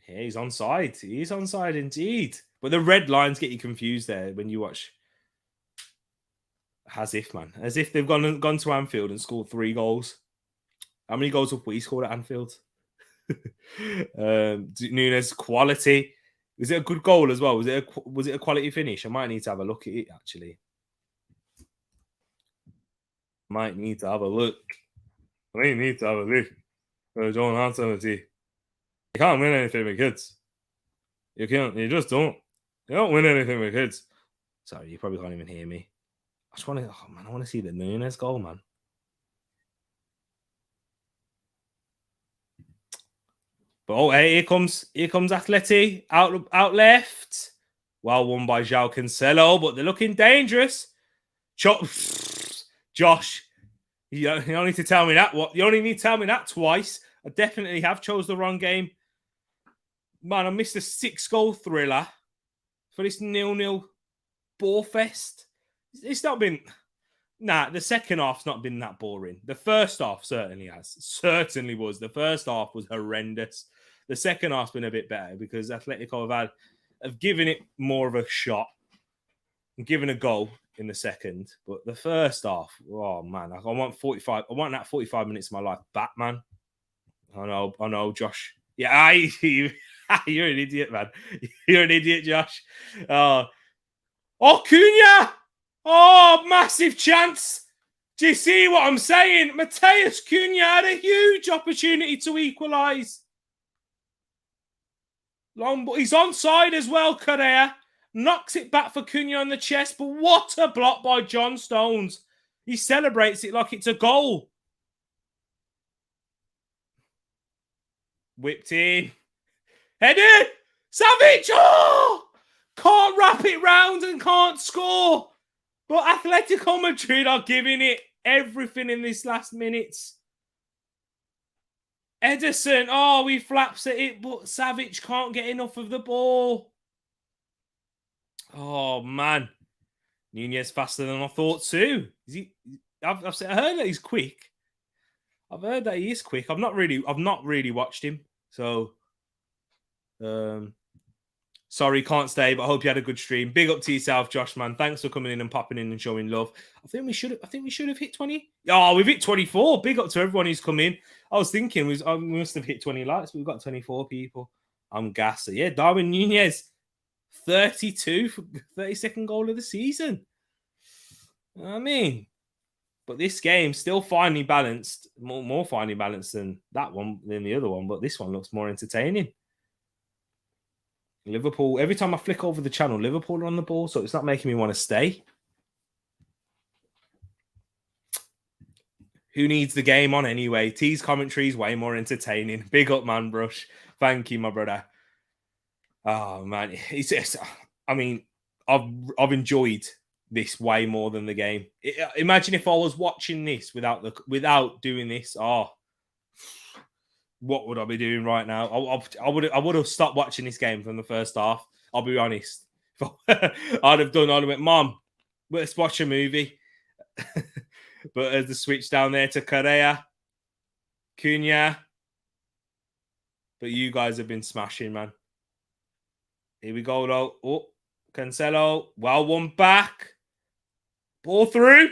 A: Yeah, he's onside. He's onside indeed. But the red lines get you confused there when you watch. As if, man. As if they've gone to Anfield and scored 3 goals. How many goals have we scored at Anfield? Nunes quality. Was it a good goal as well? Was it a quality finish? I might need to have a look at it, actually. Might need to have a look. Don't answer the You can't win anything with kids. You can't. You just don't. You don't win anything with kids. Sorry, you probably can't even hear me. I just want to. Oh man, I want to see the Nunes goal, man. But hey, here comes Atleti out left. Well won by João Cancelo, but they're looking dangerous. Josh, you don't need to tell me that. You only need to tell me that twice. I definitely have chose the wrong game. Man, I missed a 6-goal thriller for this 0-0 ball fest. It's not been. Nah, the second half's not been that boring. The first half certainly has. Certainly was. The first half was horrendous. The second half's been a bit better because Atletico have given it more of a shot and given a goal in the second. But the first half, oh man, I want 45. I want that 45 minutes of my life back, man. I know, Josh. Yeah, you're an idiot, man. You're an idiot, Josh. Oh, Cunha! Oh, massive chance. Do you see what I'm saying? Mateus Cunha had a huge opportunity to equalise. He's onside as well, Correa. Knocks it back for Cunha on the chest, but what a block by John Stones. He celebrates it like it's a goal. Whipped in. Headed! Savage! Oh! Can't wrap it round and can't score. But Atletico Madrid are giving it everything in this last minutes. Ederson, he flaps at it, but Savic can't get enough of the ball. Oh, man. Nunez faster than I thought too. I've heard that he's quick. I've heard that he is quick. I've not really watched him. So, sorry, can't stay, but I hope you had a good stream. Big up to yourself, Josh, man. Thanks for coming in and popping in and showing love. I think we should have hit 20. Oh, we've hit 24. Big up to everyone who's come in. I was thinking we must have hit 20 likes, but we've got 24 people. I'm gassed. Yeah, Darwin Nunez, 32 for 32nd goal of the season. I mean, but this game still finely balanced, more finely balanced than that one, than the other one. But this one looks more entertaining. Liverpool, every time I flick over the channel, Liverpool are on the ball, so it's not making me want to stay. Who needs the game on anyway? T's commentary is way more entertaining. Big up, man, Brush. Thank you, my brother. Oh, man. I mean, I've enjoyed this way more than the game. Imagine if I was watching this without doing this. Oh, what would I be doing right now? I would have stopped watching this game from the first half. I'll be honest. I'd have went, Mom, let's watch a movie. But as the switch down there to Correa, Cunha. But you guys have been smashing, man. Here we go, though. Oh, Cancelo. Well, one back. Ball through.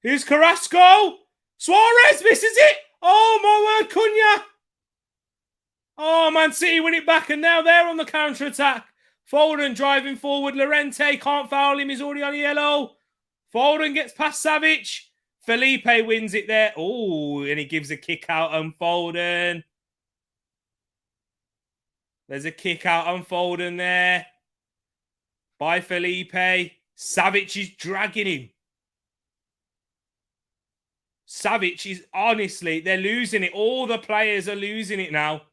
A: Here's Carrasco. Suarez misses it. Oh, my word, Cunha. Oh, Man City win it back, and now they're on the counter-attack. Foden driving forward. Llorente can't foul him. He's already on yellow. Foden gets past Savic. Felipe wins it there. Oh, and he gives a kick out on Foden. There's a kick out on Foden there by Felipe. Savic is dragging him. Savic is, honestly, they're losing it. All the players are losing it now.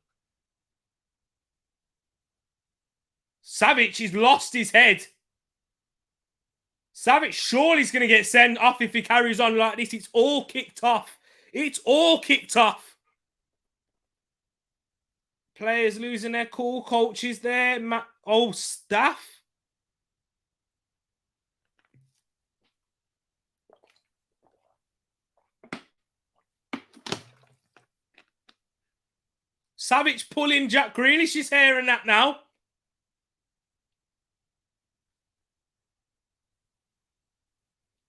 A: Savic has lost his head. Savic surely is going to get sent off if he carries on like this. It's all kicked off. It's all kicked off. Players losing their cool. Coaches there. Staff. Savic pulling Jack Grealish's hair and that now.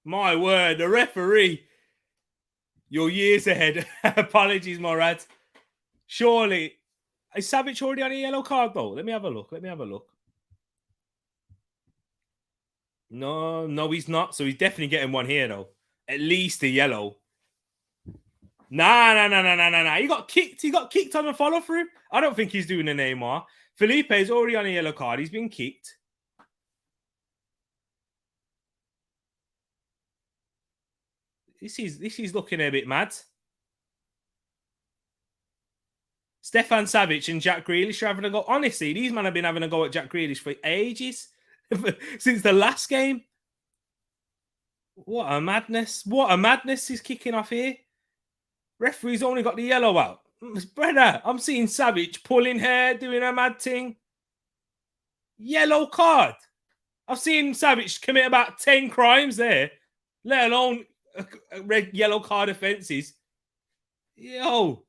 A: My word, the referee. You're years ahead. Apologies, Morad. Surely. Is Savic already on a yellow card, though? Let me have a look. No, he's not. So he's definitely getting one here, though. At least a yellow. Nah. He got kicked. He got kicked on the follow-through. I don't think he's doing a Neymar. Felipe is already on a yellow card. He's been kicked. This is looking a bit mad. Stefan Savic and Jack Grealish are having a go. Honestly, these men have been having a go at Jack Grealish for ages. Since the last game. What a madness. What a madness is kicking off here. Referee's only got the yellow out. Brother, I'm seeing Savic pulling hair, doing a mad thing. Yellow card. I've seen Savic commit about 10 crimes there, let alone red, yellow card offences. Yo.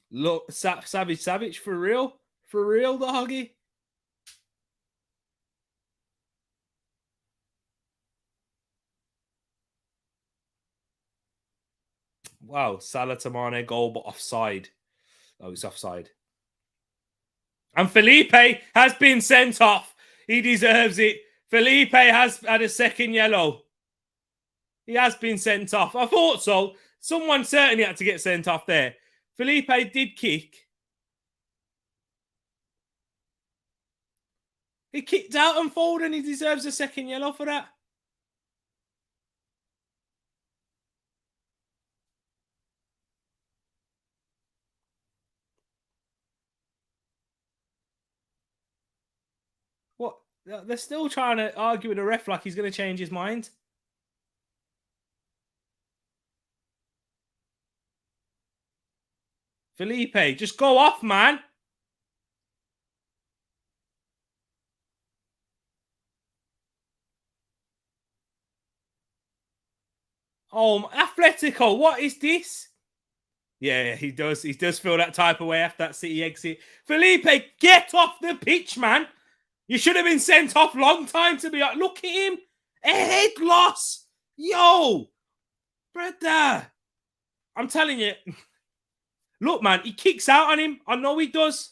A: Look, Savic, for real? For real, doggy? Wow, Salah to Mane goal, but offside. Oh, it's offside. And Felipe has been sent off. He deserves it. Felipe has had a second yellow. He has been sent off. I thought so. Someone certainly had to get sent off there. Felipe did kick. He kicked out and folded, and he deserves a second yellow for that. What? They're still trying to argue with the ref like he's going to change his mind. Felipe, just go off, man. Oh, Atletico, what is this? Yeah, he does. He does feel that type of way after that City exit. Felipe, get off the pitch, man. You should have been sent off long time to be like, look at him. A head loss. Yo, brother. I'm telling you. Look, man, he kicks out on him. I know he does.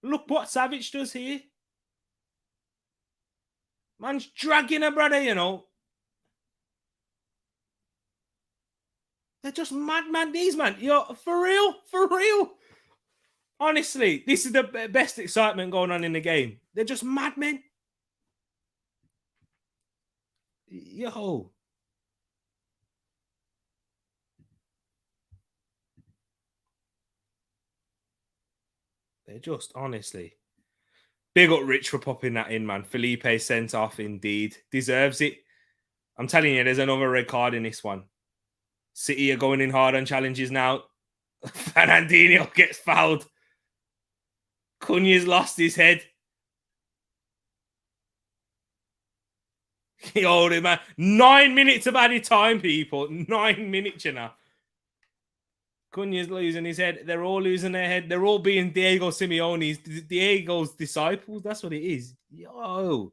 A: Look what Savic does here. Man's dragging a brother, you know. They're just mad, these man. Yo, for real. Honestly, this is the best excitement going on in the game. They're just madmen. Yo. just honestly. Big up Rich for popping that in, man. Felipe sent off indeed. Deserves it. I'm telling you, there's another red card in this one. City are going in hard on challenges now. Fernandinho gets fouled. Cunha's lost his head. Yo, man. 9 minutes of added time, people. 9 minutes, you know. Cunha's losing his head. They're all losing their head. They're all being Diego Simeone's, Diego's disciples. That's what it is. Yo.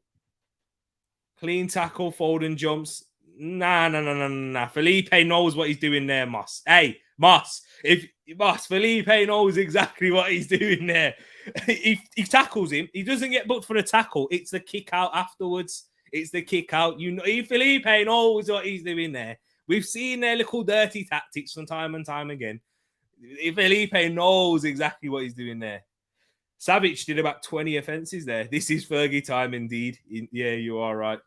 A: Clean tackle, Foden jumps. Nah. Felipe knows what he's doing there, Moss. Hey, Moss. Felipe knows exactly what he's doing there. He tackles him. He doesn't get booked for the tackle. It's the kick out afterwards. It's the kick out. Felipe knows what he's doing there. We've seen their little dirty tactics from time and time again. Felipe knows exactly what he's doing there. Savic did about 20 offences there. This is Fergie time indeed. Yeah, you are right.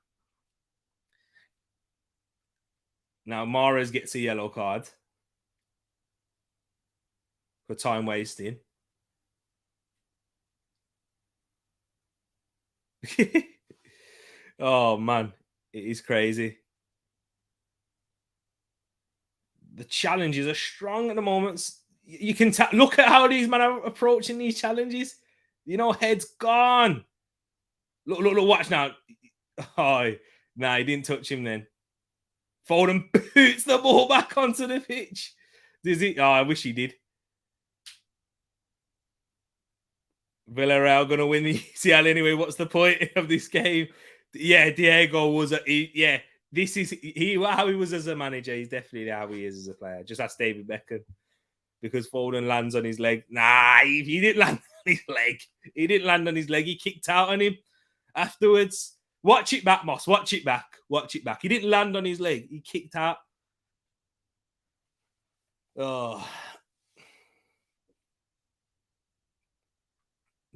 A: Now, Mahrez gets a yellow card for time wasting. Oh, man. It is crazy. The challenges are strong at the moment. You can look at how these men are approaching these challenges. Head's gone. Look, watch now. Oh, nah, he didn't touch him then. Foden boots the ball back onto the pitch. Does he? Oh, I wish he did. Villarreal going to win the ECL anyway. What's the point of this game? Yeah, Diego was this is how he was as a manager. He's definitely how he is as a player. Just ask David Beckham. Because Foden lands on his leg. Nah, he didn't land on his leg. He didn't land on his leg. He kicked out on him afterwards. Watch it back, Moss. Watch it back. He didn't land on his leg. He kicked out. Oh.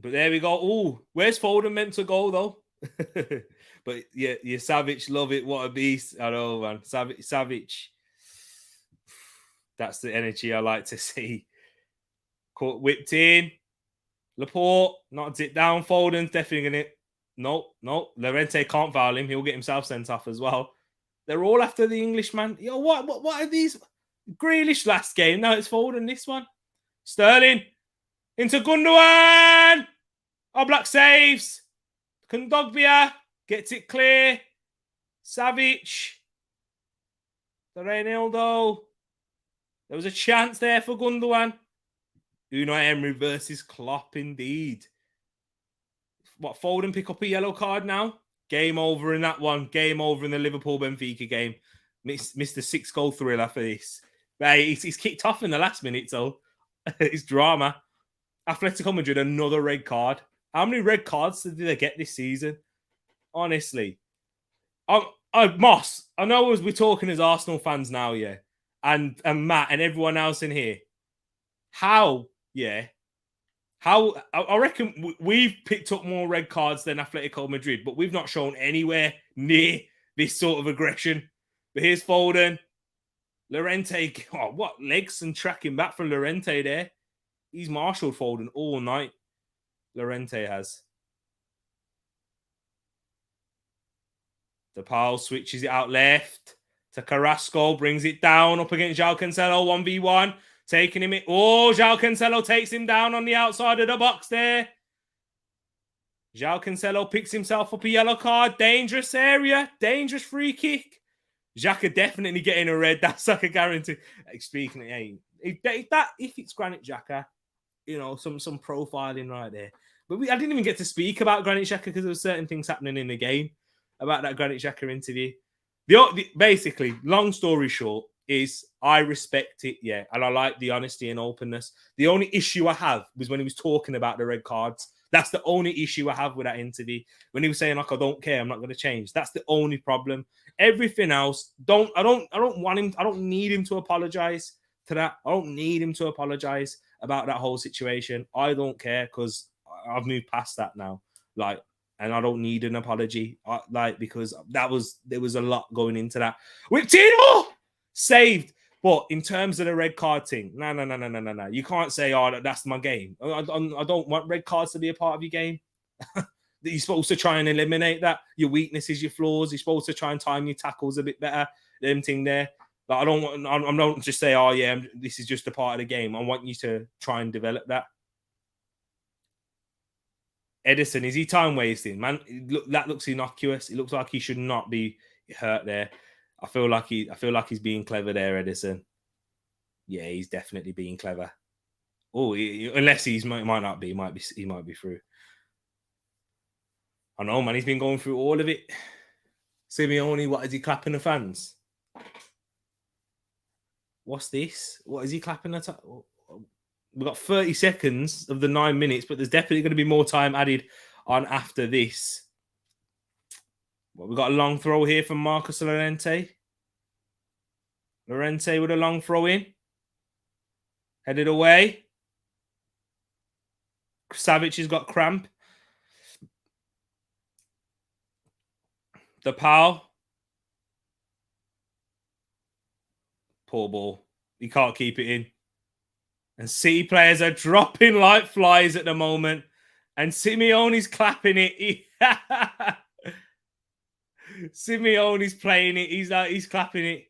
A: But there we go. Oh, where's Foden meant to go, though? But yeah, Savic, love it. What a beast. I know, man. Savic. That's the energy I like to see. Caught, whipped in. Laporte knocks it down. Foden's definitely going to... No. Llorente can't foul him. He'll get himself sent off as well. They're all after the Englishman. Yo, what are these? Grealish last game. Now it's Foden this one. Sterling. Into Gundogan. Oblak saves. Kondogbia gets it clear. Savic. Reinildo. There was a chance there for Gundogan. Unai Emery versus Klopp indeed. What, Foden pick up a yellow card now? Game over in that one. Game over in the Liverpool-Benfica game. Missed the 6-goal thriller for this. He's kicked off in the last minute, though. It's drama. Atletico Madrid, another red card. How many red cards did they get this season? Honestly. Moss, I know we're talking as Arsenal fans now, yeah. And Matt and everyone else in here. How I reckon we've picked up more red cards than Atletico Madrid, but we've not shown anywhere near this sort of aggression. But here's Foden. Llorente, what legs and tracking back from Llorente there. He's marshaled Foden all night. Llorente has. DePaul switches it out left to Carrasco, brings it down up against João Cancelo, 1v1. Taking him in. Oh, João Cancelo takes him down on the outside of the box there. João Cancelo picks himself up a yellow card. Dangerous area. Dangerous free kick. Xhaka definitely getting a red. That's like a guarantee. Speaking of, hey, if it's Granit Xhaka, some profiling right there. But I didn't even get to speak about Granit Xhaka because there were certain things happening in the game about that Granit Xhaka interview. Basically, long story short, is I respect it, yeah, and I like the honesty and openness. The only issue I have was when he was talking about the red cards. That's the only issue I have with that interview. When he was saying, like, I don't care, I'm not going to change. That's the only problem. Everything else, I don't want him, I don't need him to apologize to that. I don't need him to apologize about that whole situation. I don't care because I've moved past that now. And I don't need an apology. Because there was a lot going into that. Whipped in, saved. But in terms of the red card thing, no. You can't say, oh, that's my game. I don't want red cards to be a part of your game. You're supposed to try and eliminate that. Your weaknesses, your flaws. You're supposed to try and time your tackles a bit better. Them thing there. But I don't just say, oh, yeah, this is just a part of the game. I want you to try and develop that. Edison, is he time wasting? Man, that looks innocuous. It looks like he should not be hurt there. I feel like he's being clever there, Edison. Yeah, he's definitely being clever. Oh, unless he might not be. He might be through. I know, man. He's been going through all of it. Simeone, what is he clapping the fans? What's this? What is he clapping the? We've got 30 seconds of the 9 minutes, but there's definitely going to be more time added on after this. Well, we've got a long throw here from Marcus Llorente. Llorente with a long throw in. Headed away. Savic has got cramp. The pal. Poor ball. He can't keep it in. And City players are dropping like flies at the moment. And Simeone's clapping it. Simeone's playing it. He's clapping it.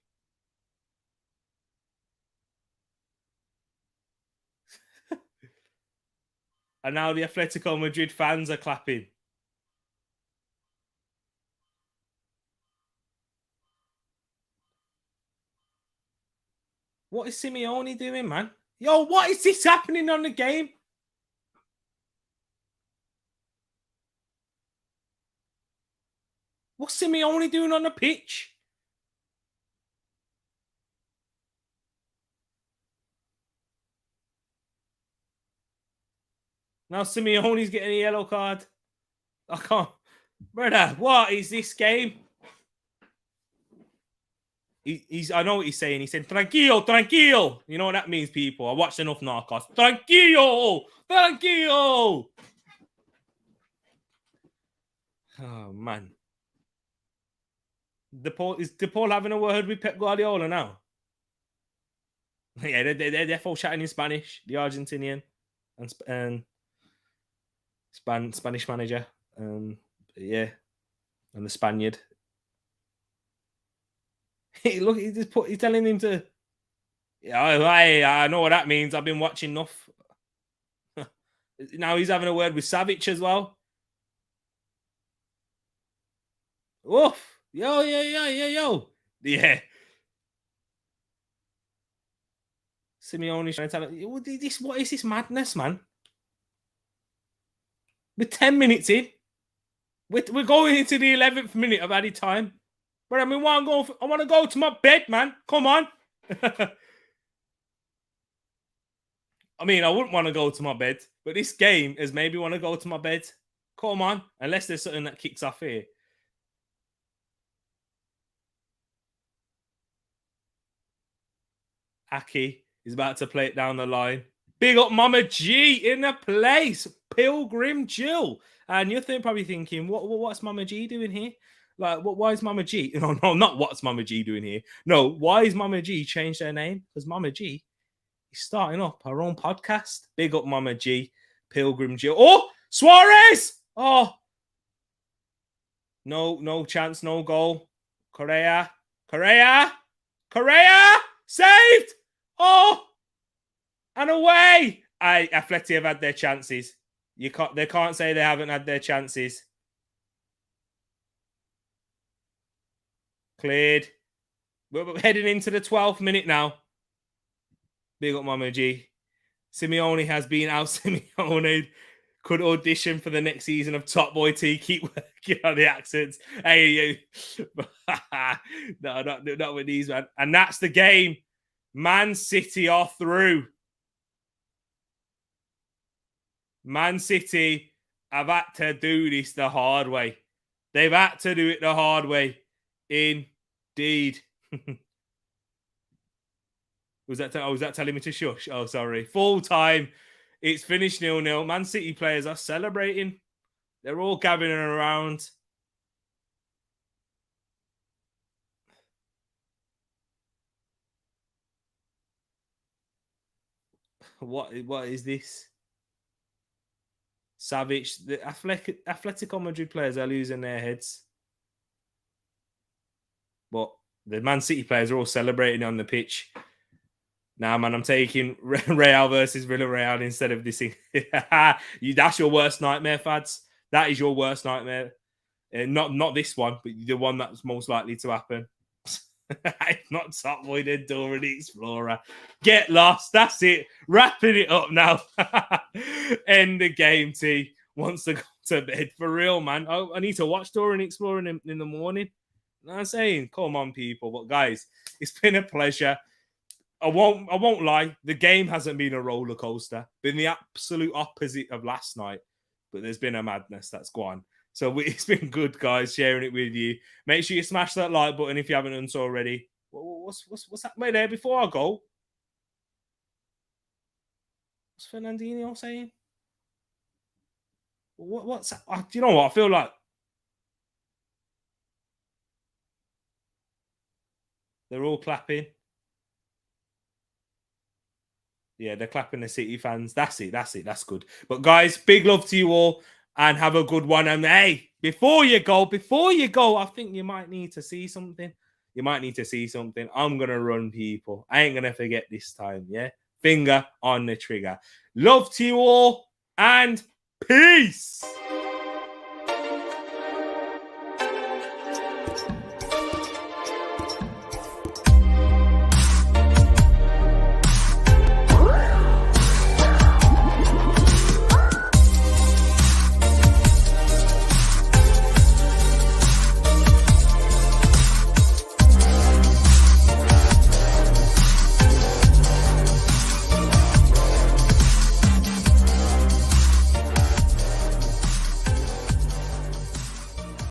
A: And now the Atletico Madrid fans are clapping. What is Simeone doing, man? Yo, what is this happening on the game? What's Simeone doing on the pitch? Now Simeone's getting a yellow card. I can't. Brother, what is this game? I know what he's saying. He's saying, tranquilo, tranquilo. You know what that means, people. I watched enough Narcos. Tranquilo, tranquilo. Oh, man. Is DePaul having a word with Pep Guardiola now? Yeah, they're full chatting in Spanish. The Argentinian and Spanish manager. Yeah. And the Spaniard. Look, he's telling him to. Yeah, I know what that means. I've been watching enough. Now he's having a word with Savic as well. Oof. Yo. Yeah. Simeone's trying to tell him, what is this madness, man? We're 10 minutes in. We're going into the 11th minute of added time. But I mean, I want to go to my bed, man. Come on. I mean, I wouldn't want to go to my bed, but this game has made me want to go to my bed. Come on. Unless there's something that kicks off here. Aki is about to play it down the line. Big up Mama G in the place. Pilgrim Jill. And you're probably thinking, what's Mama G doing here? Like, why is Mama G? No, not what's Mama G doing here. No, why is Mama G changed their name? Because Mama G is starting up her own podcast. Big up Mama G. Pilgrim Jill. Oh, Suarez! Oh. No chance, no goal. Correa. Saved! Oh! And away! Atleti have had their chances. They can't say they haven't had their chances. Cleared. We're heading into the 12th minute now. Big up Mama G. Simeone has been out. Simeone could audition for the next season of Top Boy T. Keep working on the accents. Hey, no, not with these, man. And that's the game. Man City are through. Man City have had to do this the hard way. They've had to do it the hard way. Indeed. Was that telling me to shush? Oh, sorry. Full time. It's finished 0-0. Man City players are celebrating. They're all gathering around. What is this? Savage. The Atletico Madrid players are losing their heads. But the Man City players are all celebrating on the pitch. Nah, man, I'm taking Real versus Villarreal instead of this. That's your worst nightmare, Fads. That is your worst nightmare. Not this one, but the one that's most likely to happen. Not Top Boy, then Dora the Explorer. Get lost. That's it. Wrapping it up now. End the game, T. Wants to go to bed. For real, man. I need to watch Dora the Explorer in the morning. You know what I'm saying? Come on, people. But guys, it's been a pleasure. I won't lie. The game hasn't been a roller coaster. Been the absolute opposite of last night. But there's been a madness that's gone. So it's been good, guys, sharing it with you. Make sure you smash that like button if you haven't done so already. What's happening there before I go? What's Fernandinho saying? What's do you know what? I feel like they're all clapping. Yeah, they're clapping the City fans. That's it. That's good. But guys, big love to you all and have a good one. And hey, before you go, I think you might need to see something. I'm going to run, people. I ain't going to forget this time, yeah? Finger on the trigger. Love to you all and peace.